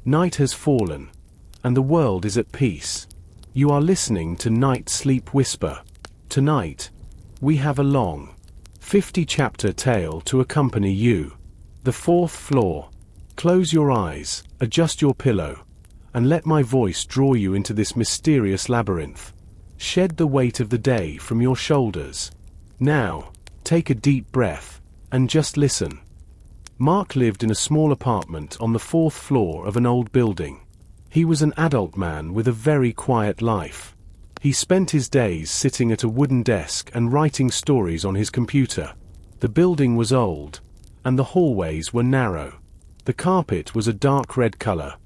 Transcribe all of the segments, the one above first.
Night has fallen, and the world is at peace. You are listening to NightSleepWhisper. Tonight, we have a long, 50-chapter tale to accompany you. The fourth floor. Close your eyes, adjust your pillow, and let my voice draw you into this mysterious labyrinth. Shed the weight of the day from your shoulders. Now, take a deep breath, and just listen. Mark lived in a small apartment on the fourth floor of an old building. He was an adult man with a very quiet life. He spent his days sitting at a wooden desk and writing stories on his computer. The building was old, and the hallways were narrow. The carpet was a dark red color,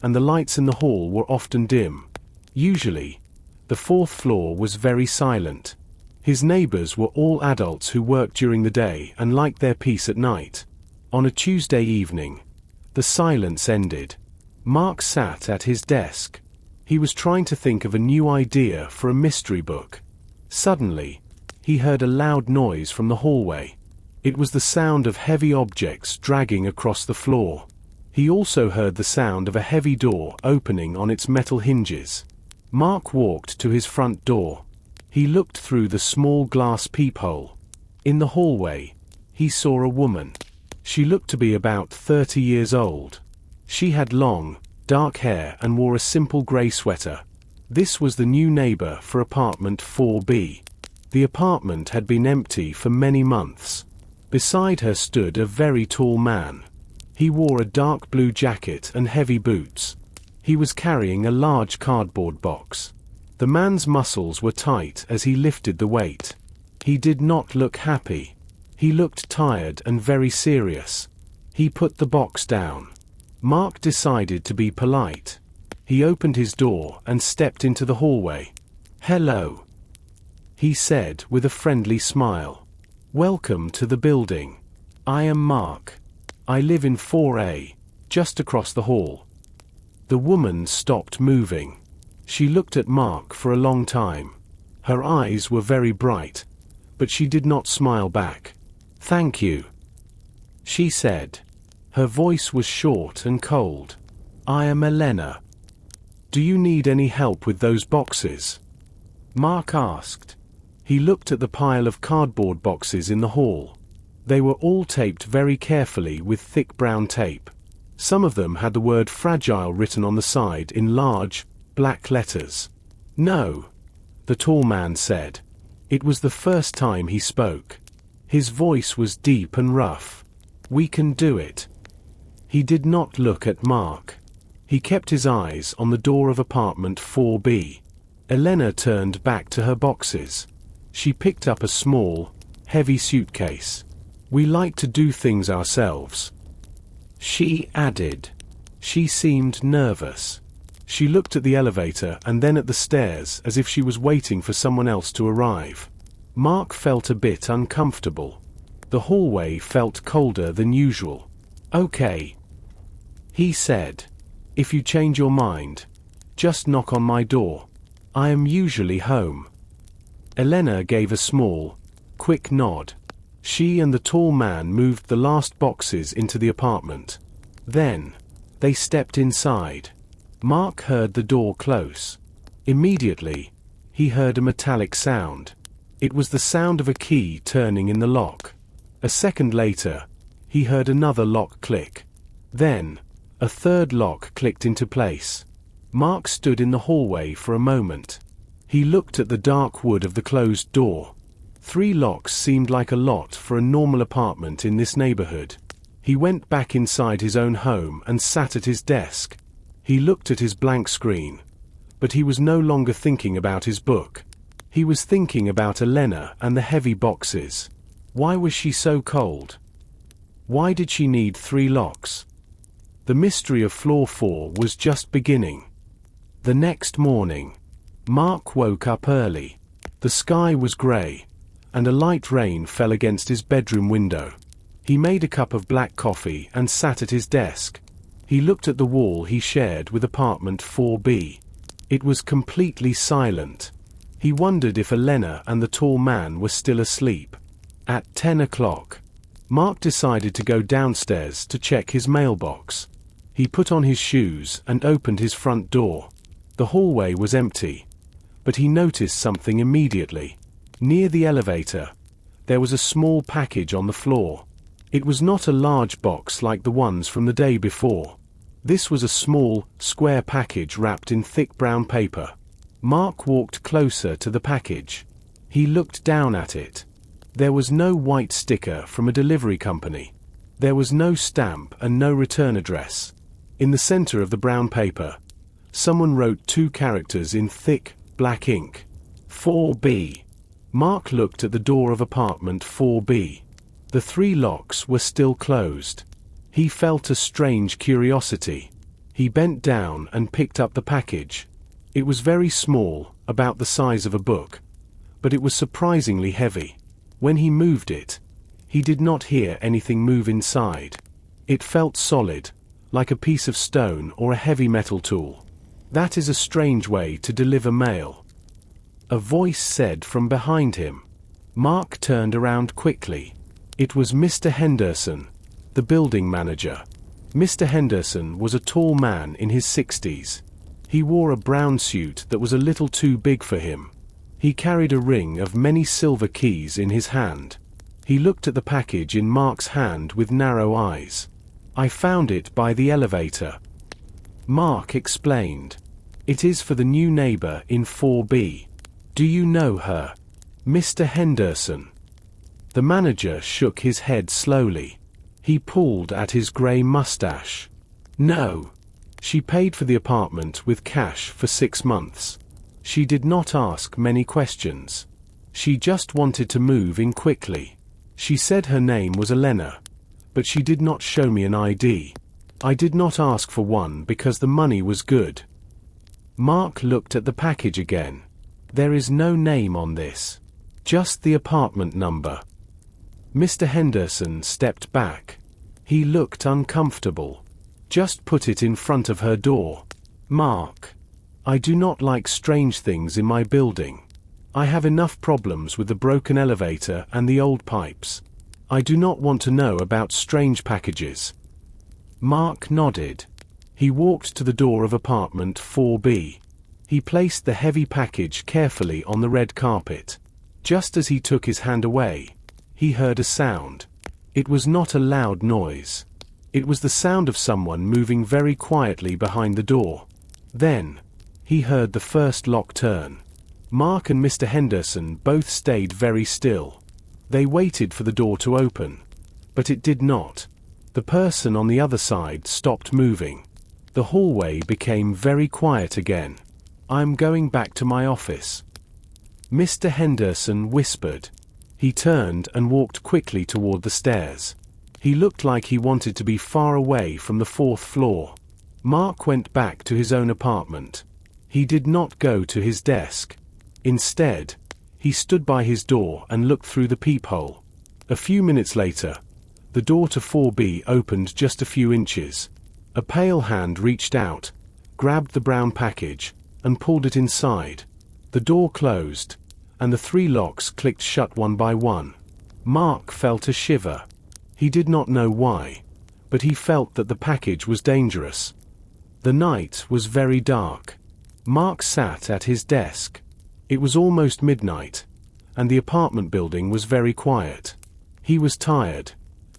and the lights in the hall were often dim. Usually, the fourth floor was very silent. His neighbors were all adults who worked during the day and liked their peace at night. On a Tuesday evening, the silence ended. Mark sat at his desk. He was trying to think of a new idea for a mystery book. Suddenly, he heard a loud noise from the hallway. It was the sound of heavy objects dragging across the floor. He also heard the sound of a heavy door opening on its metal hinges. Mark walked to his front door. He looked through the small glass peephole. In the hallway, he saw a woman. She looked to be about 30 years old. She had long, dark hair and wore a simple gray sweater. This was the new neighbor for apartment 4B. The apartment had been empty for many months. Beside her stood a very tall man. He wore a dark blue jacket and heavy boots. He was carrying a large cardboard box. The man's muscles were tight as he lifted the weight. He did not look happy. He looked tired and very serious. He put the box down. Mark decided to be polite. He opened his door and stepped into the hallway. "Hello," he said with a friendly smile. "Welcome to the building. I am Mark. I live in 4A, just across the hall." The woman stopped moving. She looked at Mark for a long time. Her eyes were very bright, but she did not smile back. "Thank you," she said. Her voice was short and cold. "I am Elena. Do you need any help with those boxes?" Mark asked. He looked at the pile of cardboard boxes in the hall. They were all taped very carefully with thick brown tape. Some of them had the word fragile written on the side in large, black letters. "No," the tall man said. It was the first time he spoke. His voice was deep and rough. "We can do it." He did not look at Mark. He kept his eyes on the door of apartment 4B. Elena turned back to her boxes. She picked up a small, heavy suitcase. "We like to do things ourselves," she added. She seemed nervous. She looked at the elevator and then at the stairs as if she was waiting for someone else to arrive. Mark felt a bit uncomfortable. The hallway felt colder than usual. "Okay," he said. "If you change your mind, just knock on my door. I am usually home." Elena gave a small, quick nod. She and the tall man moved the last boxes into the apartment. Then, they stepped inside. Mark heard the door close. Immediately, he heard a metallic sound. It was the sound of a key turning in the lock. A second later, he heard another lock click. Then, a third lock clicked into place. Mark stood in the hallway for a moment. He looked at the dark wood of the closed door. 3 locks seemed like a lot for a normal apartment in this neighborhood. He went back inside his own home and sat at his desk. He looked at his blank screen. But he was no longer thinking about his book. He was thinking about Elena and the heavy boxes. Why was she so cold? Why did she need 3 locks? The mystery of floor 4 was just beginning. The next morning, Mark woke up early. The sky was gray, and a light rain fell against his bedroom window. He made a cup of black coffee and sat at his desk. He looked at the wall he shared with apartment 4B. It was completely silent. He wondered if Elena and the tall man were still asleep. At 10 o'clock, Mark decided to go downstairs to check his mailbox. He put on his shoes and opened his front door. The hallway was empty. But he noticed something immediately. Near the elevator, there was a small package on the floor. It was not a large box like the ones from the day before. This was a small, square package wrapped in thick brown paper. Mark walked closer to the package. He looked down at it. There was no white sticker from a delivery company. There was no stamp and no return address. In the center of the brown paper, someone wrote 2 characters in thick, black ink. 4B. Mark looked at the door of apartment 4B. The 3 locks were still closed. He felt a strange curiosity. He bent down and picked up the package. It was very small, about the size of a book. But it was surprisingly heavy. When he moved it, he did not hear anything move inside. It felt solid, like a piece of stone or a heavy metal tool. That is a strange way to deliver mail. A voice said from behind him. Mark turned around quickly. It was Mr. Henderson, the building manager. Mr. Henderson was a tall man in his 60s. He wore a brown suit that was a little too big for him. He carried a ring of many silver keys in his hand. He looked at the package in Mark's hand with narrow eyes. "I found it by the elevator," Mark explained. "It is for the new neighbor in 4B. Do you know her, Mr. Henderson?" The manager shook his head slowly. He pulled at his gray mustache. "No. She paid for the apartment with cash for 6 months. She did not ask many questions. She just wanted to move in quickly. She said her name was Elena, but she did not show me an ID. I did not ask for one because the money was good." Mark looked at the package again. "There is no name on this. Just the apartment number." Mr. Henderson stepped back. He looked uncomfortable. "Just put it in front of her door, Mark. I do not like strange things in my building. I have enough problems with the broken elevator and the old pipes. I do not want to know about strange packages." Mark nodded. He walked to the door of apartment 4B. He placed the heavy package carefully on the red carpet. Just as he took his hand away, he heard a sound. It was not a loud noise. It was the sound of someone moving very quietly behind the door. Then, he heard the first lock turn. Mark and Mr. Henderson both stayed very still. They waited for the door to open. But it did not. The person on the other side stopped moving. The hallway became very quiet again. "I'm going back to my office," Mr. Henderson whispered. He turned and walked quickly toward the stairs. He looked like he wanted to be far away from the 4th floor. Mark went back to his own apartment. He did not go to his desk. Instead, he stood by his door and looked through the peephole. A few minutes later, the door to 4B opened just a few inches. A pale hand reached out, grabbed the brown package, and pulled it inside. The door closed, and the 3 locks clicked shut one by one. Mark felt a shiver. He did not know why, but he felt that the package was dangerous. The night was very dark. Mark sat at his desk. It was almost midnight, and the apartment building was very quiet. He was tired,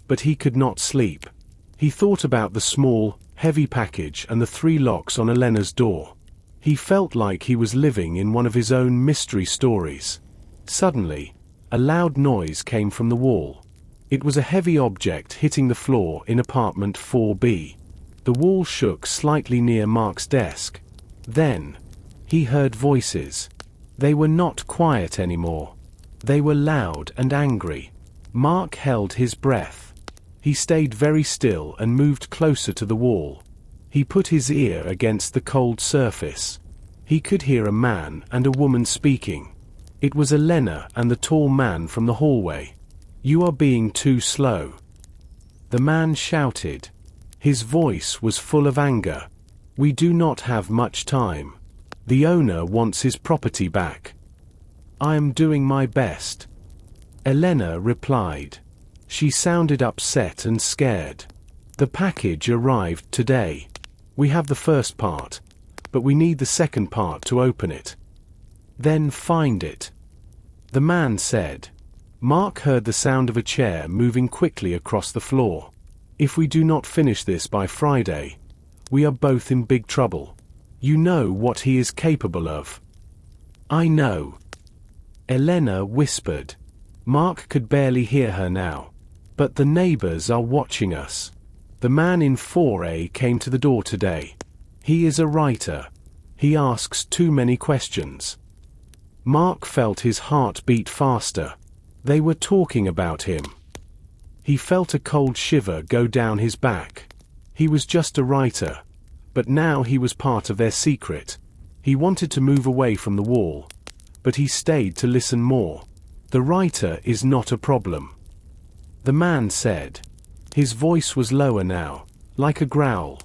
but he could not sleep. He thought about the small, heavy package and the 3 locks on Elena's door. He felt like he was living in one of his own mystery stories. Suddenly, a loud noise came from the wall. It was a heavy object hitting the floor in apartment 4B. The wall shook slightly near Mark's desk. Then, he heard voices. They were not quiet anymore. They were loud and angry. Mark held his breath. He stayed very still and moved closer to the wall. He put his ear against the cold surface. He could hear a man and a woman speaking. It was Elena and the tall man from the hallway. "You are being too slow," the man shouted. His voice was full of anger. "We do not have much time. The owner wants his property back." "I am doing my best," Elena replied. She sounded upset and scared. "The package arrived today. We have the first part, but we need the second part to open it. Then find it. The man said. Mark heard the sound of a chair moving quickly across the floor. If we do not finish this by Friday, we are both in big trouble. You know what he is capable of. I know. Elena whispered. Mark could barely hear her now. But the neighbors are watching us. The man in 4A came to the door today. He is a writer. He asks too many questions. Mark felt his heart beat faster. They were talking about him. He felt a cold shiver go down his back. He was just a writer, but now he was part of their secret. He wanted to move away from the wall, but he stayed to listen more. The writer is not a problem. The man said. His voice was lower now, like a growl.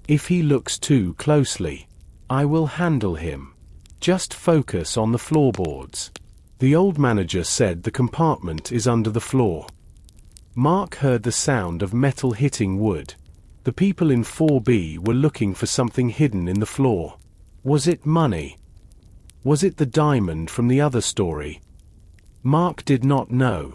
If he looks too closely, I will handle him. Just focus on the floorboards. The old manager said the compartment is under the floor. Mark heard the sound of metal hitting wood. The people in 4B were looking for something hidden in the floor. Was it money? Was it the diamond from the other story? Mark did not know.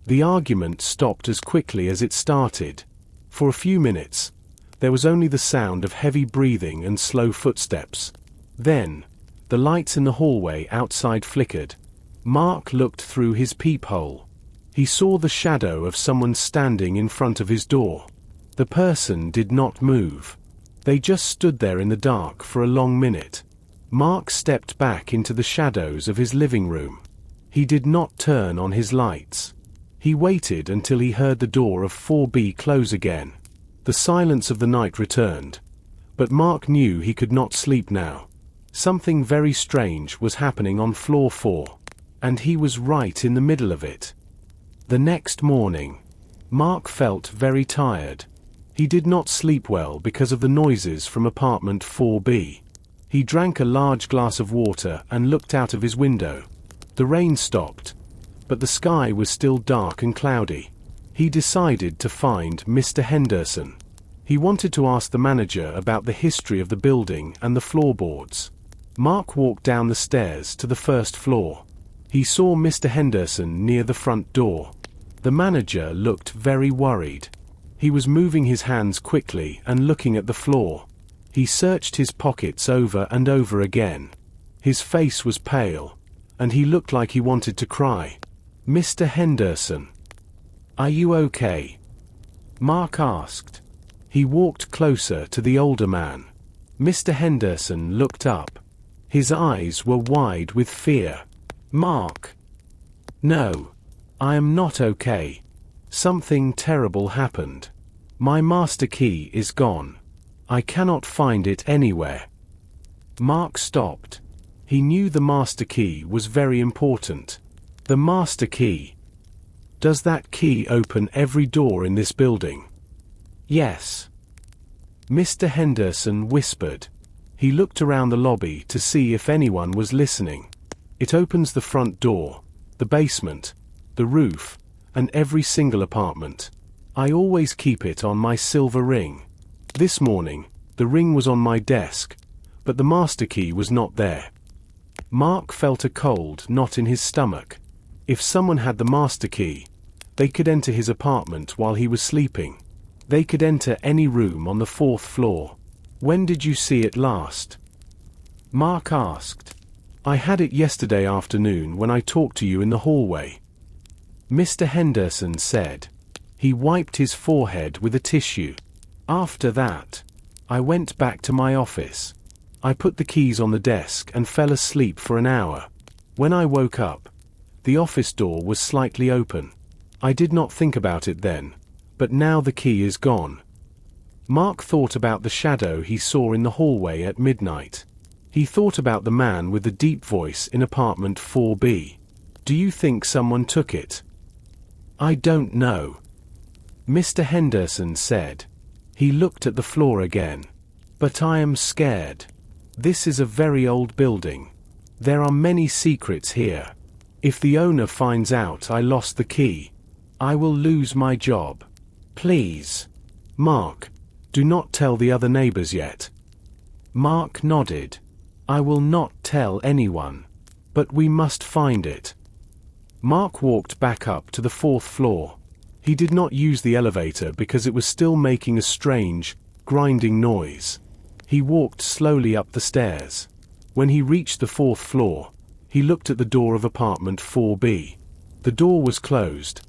The argument stopped as quickly as it started. For a few minutes, there was only the sound of heavy breathing and slow footsteps. Then, the lights in the hallway outside flickered. Mark looked through his peephole. He saw the shadow of someone standing in front of his door. The person did not move. They just stood there in the dark for a long minute. Mark stepped back into the shadows of his living room. He did not turn on his lights. He waited until he heard the door of 4B close again. The silence of the night returned. But Mark knew he could not sleep now. Something very strange was happening on floor 4. And he was right in the middle of it. The next morning, Mark felt very tired. He did not sleep well because of the noises from apartment 4B. He drank a large glass of water and looked out of his window. The rain stopped, but the sky was still dark and cloudy. He decided to find Mr. Henderson. He wanted to ask the manager about the history of the building and the floorboards. Mark walked down the stairs to the first floor. He saw Mr. Henderson near the front door. The manager looked very worried. He was moving his hands quickly and looking at the floor. He searched his pockets over and over again. His face was pale, and he looked like he wanted to cry. Mr. Henderson, are you okay? Mark asked. He walked closer to the older man. Mr. Henderson looked up. His eyes were wide with fear. Mark. No. I am not okay. Something terrible happened. My master key is gone. I cannot find it anywhere. Mark stopped. He knew the master key was very important. The master key. Does that key open every door in this building? Yes. Mr. Henderson whispered. He looked around the lobby to see if anyone was listening. It opens the front door, the basement, the roof, and every single apartment. I always keep it on my silver ring. This morning, the ring was on my desk, but the master key was not there. Mark felt a cold knot in his stomach. If someone had the master key, they could enter his apartment while he was sleeping. They could enter any room on the 4th floor. When did you see it last? Mark asked. I had it yesterday afternoon when I talked to you in the hallway. Mr. Henderson said. He wiped his forehead with a tissue. After that, I went back to my office. I put the keys on the desk and fell asleep for an hour. When I woke up, the office door was slightly open. I did not think about it then, but now the key is gone. Mark thought about the shadow he saw in the hallway at midnight. He thought about the man with the deep voice in apartment 4B. Do you think someone took it? I don't know. Mr. Henderson said. He looked at the floor again. But I am scared. This is a very old building. There are many secrets here. If the owner finds out I lost the key, I will lose my job. Please. Mark, do not tell the other neighbors yet. Mark nodded. I will not tell anyone. But we must find it. Mark walked back up to the 4th floor. He did not use the elevator because it was still making a strange, grinding noise. He walked slowly up the stairs. When he reached the 4th floor, he looked at the door of apartment 4B. The door was closed,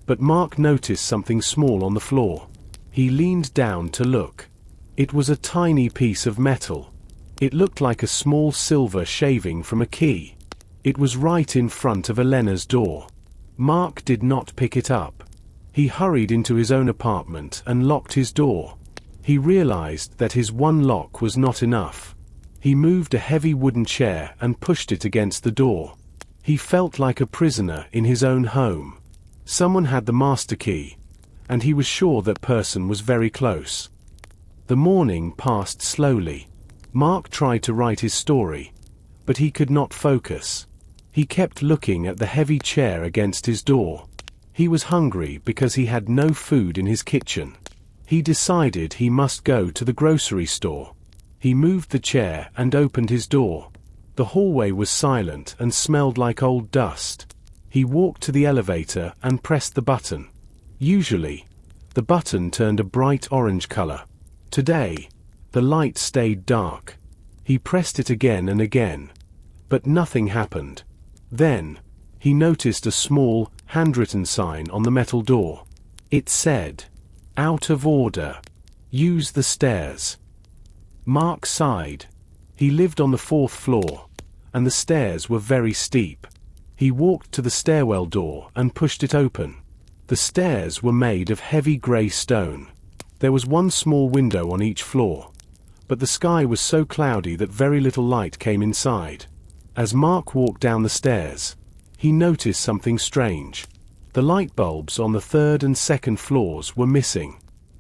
but Mark noticed something small on the floor. He leaned down to look. It was a tiny piece of metal. It looked like a small silver shaving from a key. It was right in front of Elena's door. Mark did not pick it up. He hurried into his own apartment and locked his door. He realized that his one lock was not enough. He moved a heavy wooden chair and pushed it against the door. He felt like a prisoner in his own home. Someone had the master key, and he was sure that person was very close. The morning passed slowly. Mark tried to write his story, but he could not focus. He kept looking at the heavy chair against his door. He was hungry because he had no food in his kitchen. He decided he must go to the grocery store. He moved the chair and opened his door. The hallway was silent and smelled like old dust. He walked to the elevator and pressed the button. Usually, the button turned a bright orange color. Today, the light stayed dark. He pressed it again and again, but nothing happened. Then, he noticed a small, handwritten sign on the metal door. It said, "Out of order. Use the stairs." Mark sighed. He lived on the 4th floor, and the stairs were very steep. He walked to the stairwell door and pushed it open. The stairs were made of heavy gray stone. There was one small window on each floor, but the sky was so cloudy that very little light came inside. As Mark walked down the stairs, he noticed something strange. The light bulbs on the 3rd and 2nd floors were missing.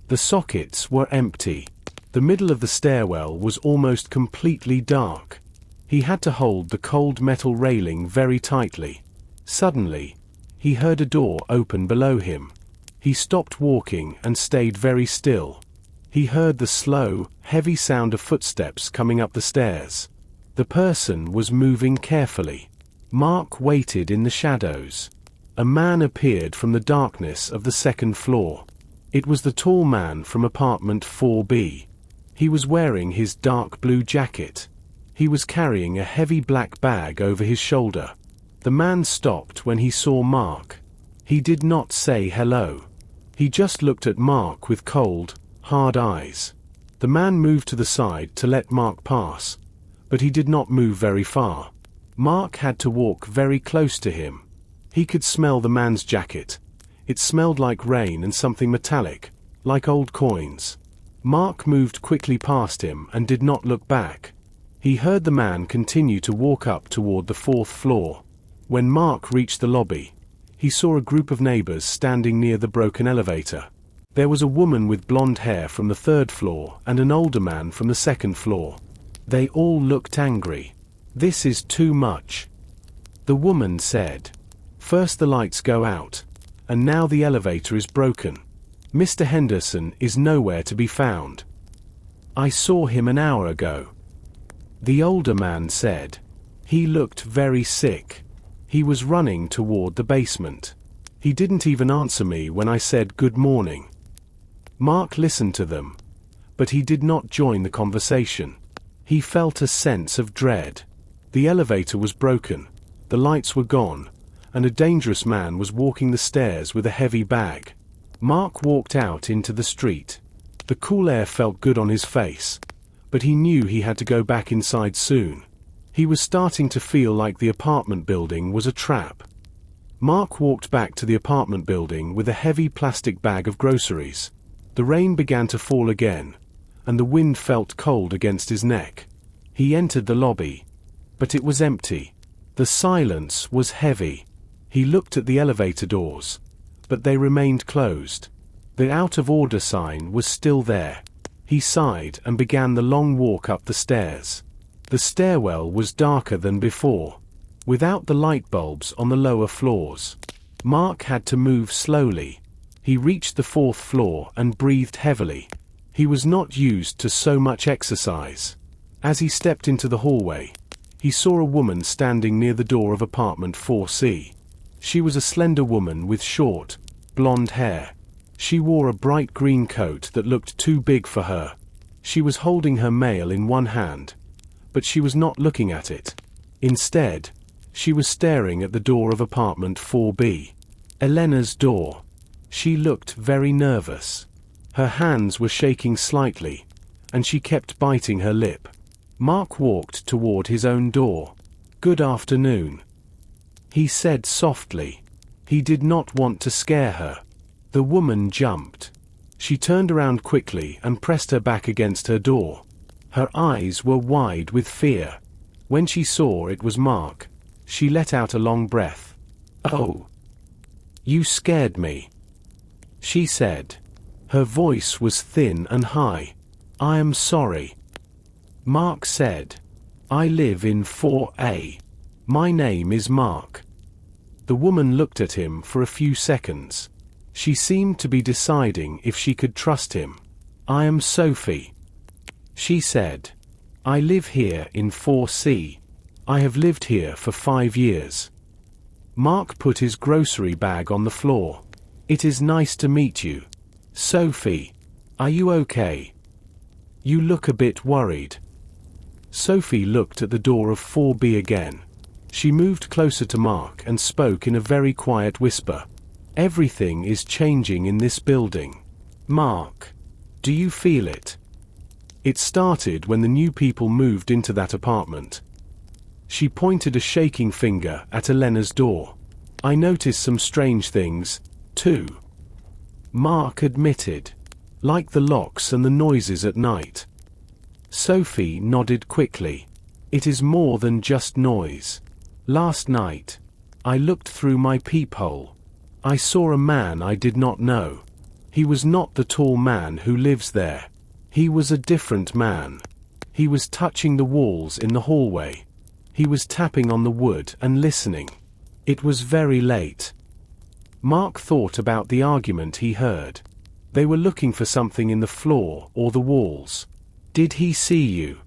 The sockets were empty. The middle of the stairwell was almost completely dark. He had to hold the cold metal railing very tightly. Suddenly, he heard a door open below him. He stopped walking and stayed very still. He heard the slow, heavy sound of footsteps coming up the stairs. The person was moving carefully. Mark waited in the shadows. A man appeared from the darkness of the 2nd floor. It was the tall man from apartment 4B. He was wearing his dark blue jacket. He was carrying a heavy black bag over his shoulder. The man stopped when he saw Mark. He did not say hello. He just looked at Mark with cold, hard eyes. The man moved to the side to let Mark pass, but he did not move very far. Mark had to walk very close to him. He could smell the man's jacket. It smelled like rain and something metallic, like old coins. Mark moved quickly past him and did not look back. He heard the man continue to walk up toward the 4th floor. When Mark reached the lobby, he saw a group of neighbors standing near the broken elevator. There was a woman with blonde hair from the 3rd floor and an older man from the 2nd floor. They all looked angry. "This is too much," the woman said. "First the lights go out, and now the elevator is broken. Mr. Henderson is nowhere to be found. I saw him an hour ago," the older man said. "He looked very sick. He was running toward the basement. He didn't even answer me when I said good morning." Mark listened to them, but he did not join the conversation. He felt a sense of dread. The elevator was broken, the lights were gone, and a dangerous man was walking the stairs with a heavy bag. Mark walked out into the street. The cool air felt good on his face, but he knew he had to go back inside soon. He was starting to feel like the apartment building was a trap. Mark walked back to the apartment building with a heavy plastic bag of groceries. The rain began to fall again, and the wind felt cold against his neck. He entered the lobby, but it was empty. The silence was heavy. He looked at the elevator doors, but they remained closed. The out of order sign was still there. He sighed and began the long walk up the stairs. The stairwell was darker than before, without the light bulbs on the lower floors. Mark had to move slowly. He reached the 4th floor and breathed heavily. He was not used to so much exercise. As he stepped into the hallway, he saw a woman standing near the door of apartment 4C. She was a slender woman with short, blonde hair. She wore a bright green coat that looked too big for her. She was holding her mail in one hand, but she was not looking at it. Instead, she was staring at the door of apartment 4B. Elena's door. She looked very nervous. Her hands were shaking slightly, and she kept biting her lip. Mark walked toward his own door. "Good afternoon," he said softly. He did not want to scare her. The woman jumped. She turned around quickly and pressed her back against her door. Her eyes were wide with fear. When she saw it was Mark, she let out a long breath. "Oh, you scared me," she said. Her voice was thin and high. "I am sorry," Mark said. "I live in 4A. My name is Mark." The woman looked at him for a few seconds. She seemed to be deciding if she could trust him. "I am Sophie," she said. "I live here in 4C. I have lived here for 5 years." Mark put his grocery bag on the floor. "It is nice to meet you. Sophie, are you okay? You look a bit worried." Sophie looked at the door of 4B again. She moved closer to Mark and spoke in a very quiet whisper. "Everything is changing in this building. Mark, do you feel it?" It started when the new people moved into that apartment. She pointed a shaking finger at Elena's door. "I noticed some strange things, too," Mark admitted. "Like the locks and the noises at night." Sophie nodded quickly. "It is more than just noise. Last night, I looked through my peephole. I saw a man I did not know. He was not the tall man who lives there. He was a different man. He was touching the walls in the hallway. He was tapping on the wood and listening. It was very late." Mark thought about the argument he heard. They were looking for something in the floor or the walls. "Did he see you?"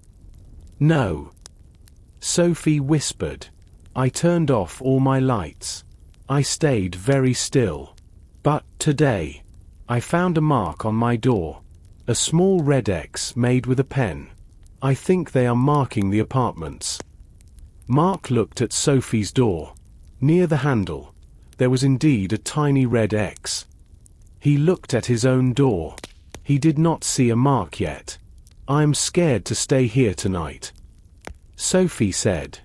"No," Sophie whispered. "I turned off all my lights. I stayed very still. But today, I found a mark on my door. A small red X made with a pen. I think they are marking the apartments." Mark looked at Sophie's door. Near the handle, there was indeed a tiny red X. He looked at his own door. He did not see a mark yet. "I am scared to stay here tonight," Sophie said.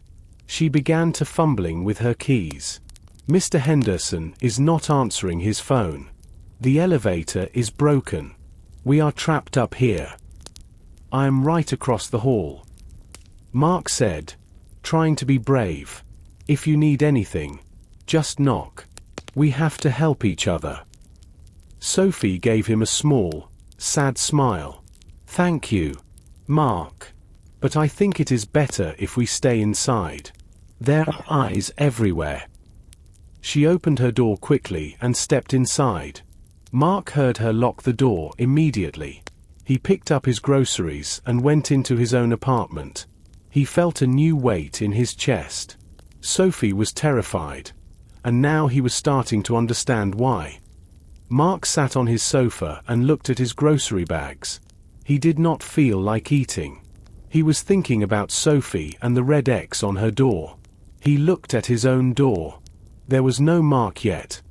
She began to fumbling with her keys. "Mr. Henderson is not answering his phone. The elevator is broken. We are trapped up here. I am right across the hall," Mark said, trying to be brave. "If you need anything, just knock. We have to help each other." Sophie gave him a small, sad smile. "Thank you, Mark. But I think it is better if we stay inside. There are eyes everywhere." She opened her door quickly and stepped inside. Mark heard her lock the door immediately. He picked up his groceries and went into his own apartment. He felt a new weight in his chest. Sophie was terrified, and now he was starting to understand why. Mark sat on his sofa and looked at his grocery bags. He did not feel like eating. He was thinking about Sophie and the red X on her door. He looked at his own door. There was no mark yet,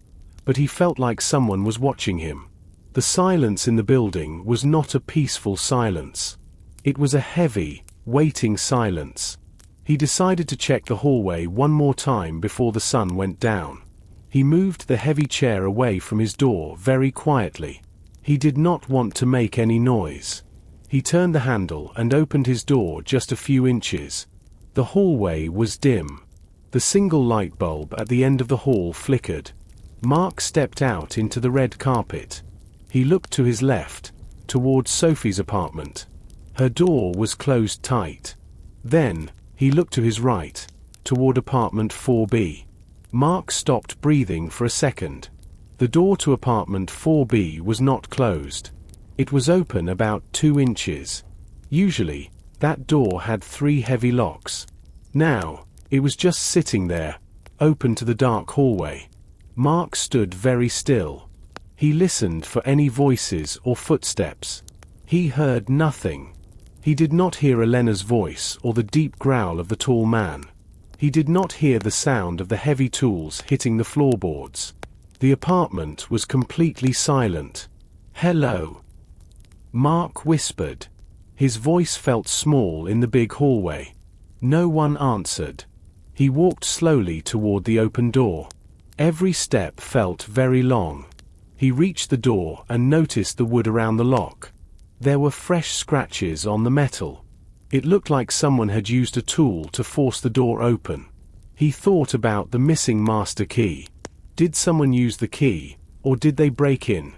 but he felt like someone was watching him. The silence in the building was not a peaceful silence. It was a heavy, waiting silence. He decided to check the hallway one more time before the sun went down. He moved the heavy chair away from his door very quietly. He did not want to make any noise. He turned the handle and opened his door just a few inches. The hallway was dim. The single light bulb at the end of the hall flickered. Mark stepped out into the red carpet. He looked to his left, towards Sophie's apartment. Her door was closed tight. Then, he looked to his right, toward apartment 4B. Mark stopped breathing for a second. The door to apartment 4B was not closed. It was open about 2 inches. Usually, That door had 3 heavy locks. Now, it was just sitting there, open to the dark hallway. Mark stood very still. He listened for any voices or footsteps. He heard nothing. He did not hear Elena's voice or the deep growl of the tall man. He did not hear the sound of the heavy tools hitting the floorboards. The apartment was completely silent. "Hello?" Mark whispered. His voice felt small in the big hallway. No one answered. He walked slowly toward the open door. Every step felt very long. He reached the door and noticed the wood around the lock. There were fresh scratches on the metal. It looked like someone had used a tool to force the door open. He thought about the missing master key. Did someone use the key, or did they break in?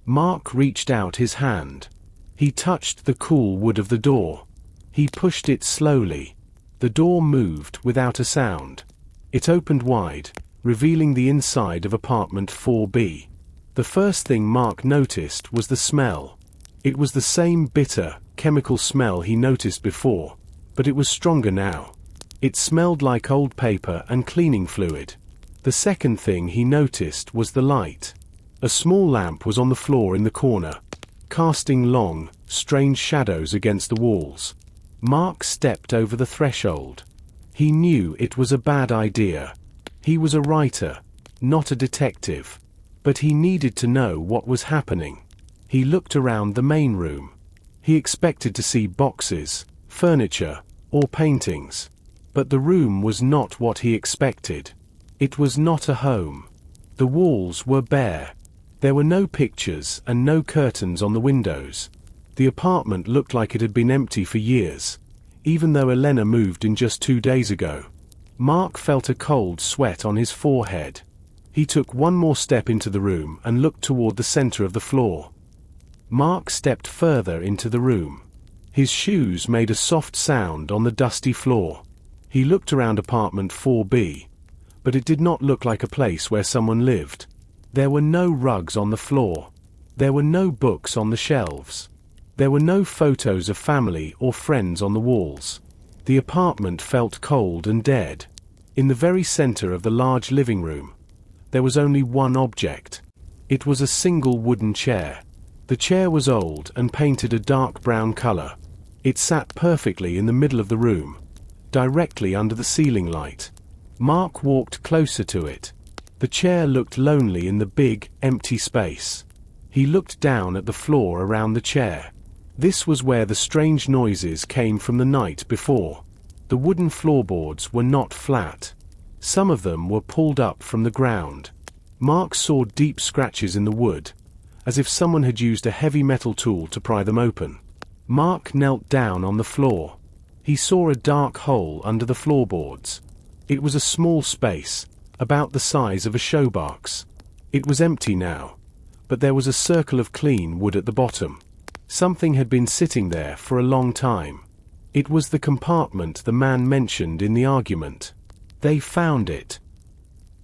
Mark reached out his hand. He touched the cool wood of the door. He pushed it slowly. The door moved without a sound. It opened wide, revealing the inside of apartment 4B. The first thing Mark noticed was the smell. It was the same bitter, chemical smell he noticed before, but it was stronger now. It smelled like old paper and cleaning fluid. The second thing he noticed was the light. A small lamp was on the floor in the corner, casting long, strange shadows against the walls. Mark stepped over the threshold. He knew it was a bad idea. He was a writer, not a detective. But he needed to know what was happening. He looked around the main room. He expected to see boxes, furniture, or paintings. But the room was not what he expected. It was not a home. The walls were bare. There were no pictures and no curtains on the windows. The apartment looked like it had been empty for years, even though Elena moved in just 2 days ago. Mark felt a cold sweat on his forehead. He took one more step into the room and looked toward the center of the floor. Mark stepped further into the room. His shoes made a soft sound on the dusty floor. He looked around apartment 4B, but it did not look like a place where someone lived. There were no rugs on the floor. There were no books on the shelves. There were no photos of family or friends on the walls. The apartment felt cold and dead. In the very center of the large living room, there was only one object. It was a single wooden chair. The chair was old and painted a dark brown color. It sat perfectly in the middle of the room, directly under the ceiling light. Mark walked closer to it. The chair looked lonely in the big, empty space. He looked down at the floor around the chair. This was where the strange noises came from the night before. The wooden floorboards were not flat. Some of them were pulled up from the ground. Mark saw deep scratches in the wood, as if someone had used a heavy metal tool to pry them open. Mark knelt down on the floor. He saw a dark hole under the floorboards. It was a small space, about the size of a showbox. It was empty now, but there was a circle of clean wood at the bottom. Something had been sitting there for a long time. It was the compartment the man mentioned in the argument. They found it.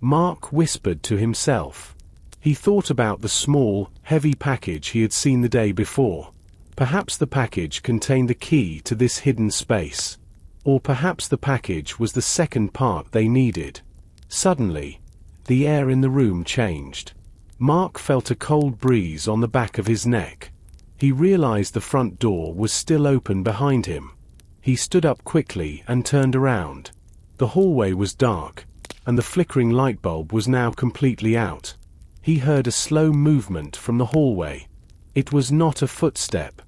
Mark whispered to himself. He thought about the small, heavy package he had seen the day before. Perhaps the package contained the key to this hidden space. Or perhaps the package was the second part they needed. Suddenly, the air in the room changed. Mark felt a cold breeze on the back of his neck. He realized the front door was still open behind him. He stood up quickly and turned around. The hallway was dark, and the flickering light bulb was now completely out. He heard a slow movement from the hallway. It was not a footstep.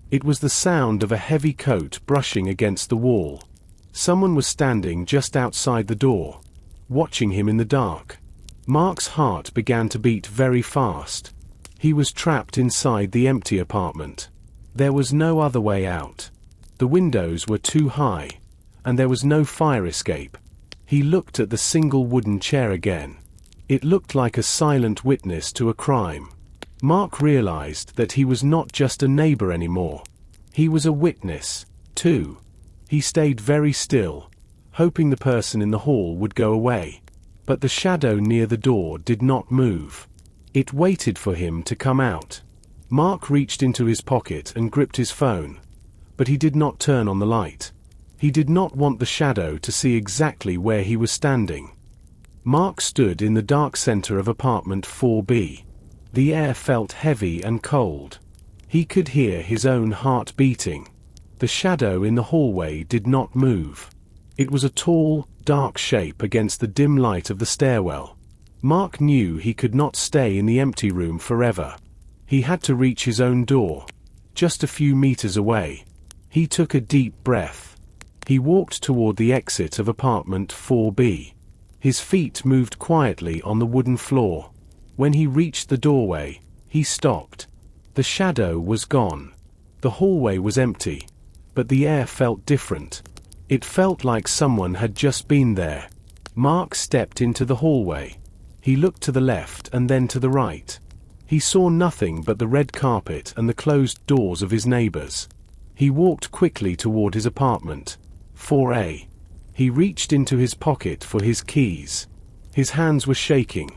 It was the sound of a heavy coat brushing against the wall. Someone was standing just outside the door, watching him in the dark. Mark's heart began to beat very fast. He was trapped inside the empty apartment. There was no other way out. The windows were too high, and there was no fire escape. He looked at the single wooden chair again. It looked like a silent witness to a crime. Mark realized that he was not just a neighbor anymore. He was a witness, too. He stayed very still, hoping the person in the hall would go away. But the shadow near the door did not move. It waited for him to come out. Mark reached into his pocket and gripped his phone. but he did not turn on the light. He did not want the shadow to see exactly where he was standing. Mark stood in the dark center of apartment 4B. The air felt heavy and cold. He could hear his own heart beating. The shadow in the hallway did not move. It was a tall, dark shape against the dim light of the stairwell. Mark knew he could not stay in the empty room forever. He had to reach his own door, just a few meters away. He took a deep breath. He walked toward the exit of apartment 4B. His feet moved quietly on the wooden floor. When he reached the doorway, he stopped. The shadow was gone. The hallway was empty, but the air felt different. It felt like someone had just been there. Mark stepped into the hallway. He looked to the left and then to the right. He saw nothing but the red carpet and the closed doors of his neighbors. He walked quickly toward his apartment, 4A. He reached into his pocket for his keys. His hands were shaking,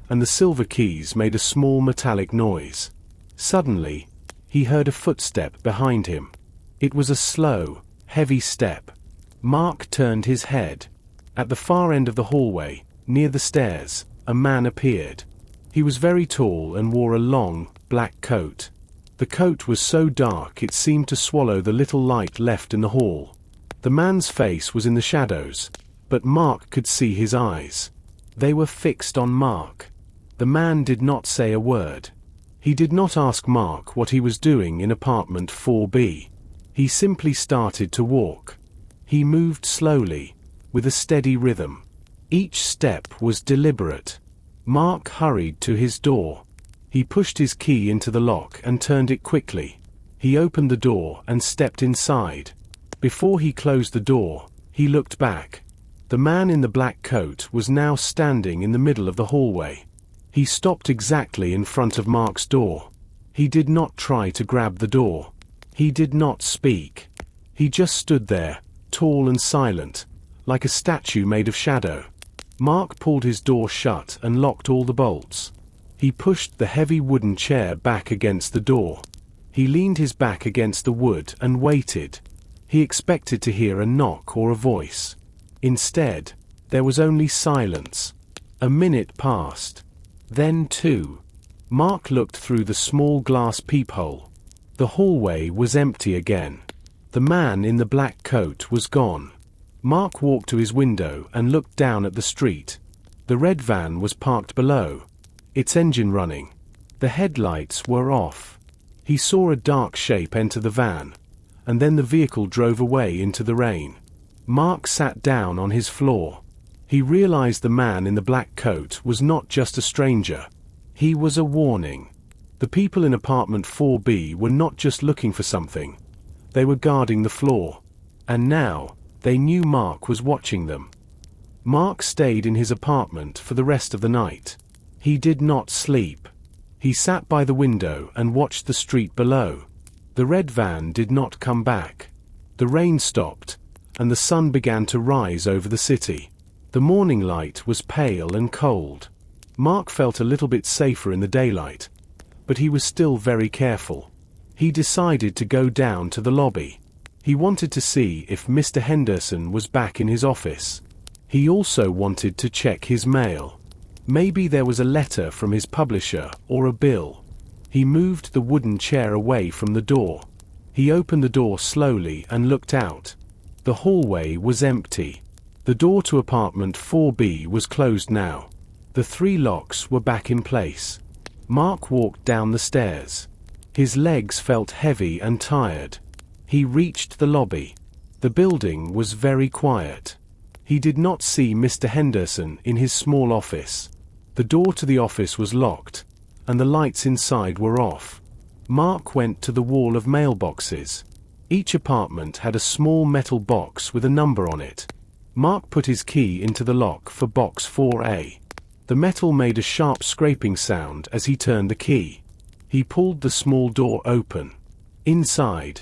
and the silver keys made a small metallic noise. Suddenly, he heard a footstep behind him. It was a slow, heavy step. Mark turned his head. At the far end of the hallway, near the stairs, a man appeared. He was very tall and wore a long, black coat. The coat was so dark it seemed to swallow the little light left in the hall. The man's face was in the shadows, but Mark could see his eyes. They were fixed on Mark. The man did not say a word. He did not ask Mark what he was doing in apartment 4B. He simply started to walk. He moved slowly, with a steady rhythm. Each step was deliberate. Mark hurried to his door. He pushed his key into the lock and turned it quickly. He opened the door and stepped inside. Before he closed the door, he looked back. The man in the black coat was now standing in the middle of the hallway. He stopped exactly in front of Mark's door. He did not try to grab the door. He did not speak. He just stood there, tall and silent, like a statue made of shadow. Mark pulled his door shut and locked all the bolts. He pushed the heavy wooden chair back against the door. He leaned his back against the wood and waited. He expected to hear a knock or a voice. Instead, there was only silence. A minute passed. Then 2. Mark looked through the small glass peephole. The hallway was empty again. The man in the black coat was gone. Mark walked to his window and looked down at the street. The red van was parked below, its engine running. The headlights were off. He saw a dark shape enter the van, and then the vehicle drove away into the rain. Mark sat down on his floor. He realized the man in the black coat was not just a stranger. He was a warning. The people in apartment 4B were not just looking for something. They were guarding the floor. And now, they knew Mark was watching them. Mark stayed in his apartment for the rest of the night. He did not sleep. He sat by the window and watched the street below. The red van did not come back. The rain stopped, and the sun began to rise over the city. The morning light was pale and cold. Mark felt a little bit safer in the daylight, but he was still very careful. He decided to go down to the lobby. He wanted to see if Mr. Henderson was back in his office. He also wanted to check his mail. Maybe there was a letter from his publisher or a bill. He moved the wooden chair away from the door. He opened the door slowly and looked out. The hallway was empty. The door to apartment 4B was closed now. The 3 locks were back in place. Mark walked down the stairs. His legs felt heavy and tired. He reached the lobby. The building was very quiet. He did not see Mr. Henderson in his small office. The door to the office was locked, and the lights inside were off. Mark went to the wall of mailboxes. Each apartment had a small metal box with a number on it. Mark put his key into the lock for box 4A. The metal made a sharp scraping sound as he turned the key. He pulled the small door open. Inside,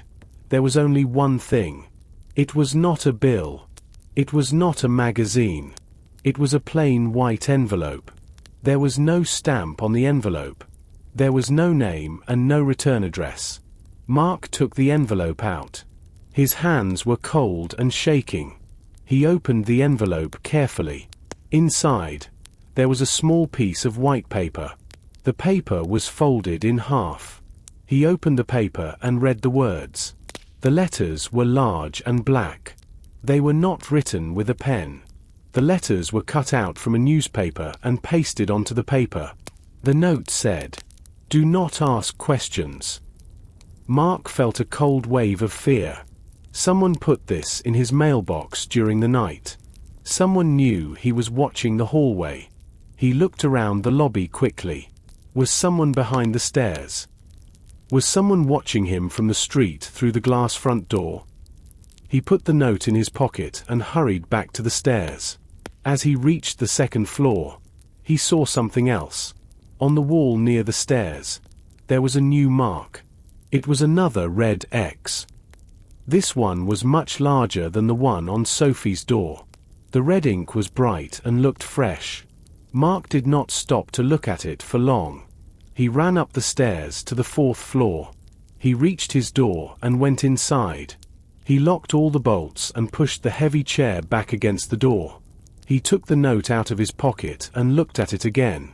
there was only one thing. It was not a bill. It was not a magazine. It was a plain white envelope. There was no stamp on the envelope. There was no name and no return address. Mark took the envelope out. His hands were cold and shaking. He opened the envelope carefully. Inside, there was a small piece of white paper. The paper was folded in half. He opened the paper and read the words. The letters were large and black. They were not written with a pen. The letters were cut out from a newspaper and pasted onto the paper. The note said, "Do not ask questions." Mark felt a cold wave of fear. Someone put this in his mailbox during the night. Someone knew he was watching the hallway. He looked around the lobby quickly. Was someone behind the stairs? Was someone watching him from the street through the glass front door? He put the note in his pocket and hurried back to the stairs. As he reached the second floor, he saw something else. On the wall near the stairs, there was a new mark. It was another red X. This one was much larger than the one on Sophie's door. The red ink was bright and looked fresh. Mark did not stop to look at it for long. He ran up the stairs to the fourth floor. He reached his door and went inside. He locked all the bolts and pushed the heavy chair back against the door. He took the note out of his pocket and looked at it again.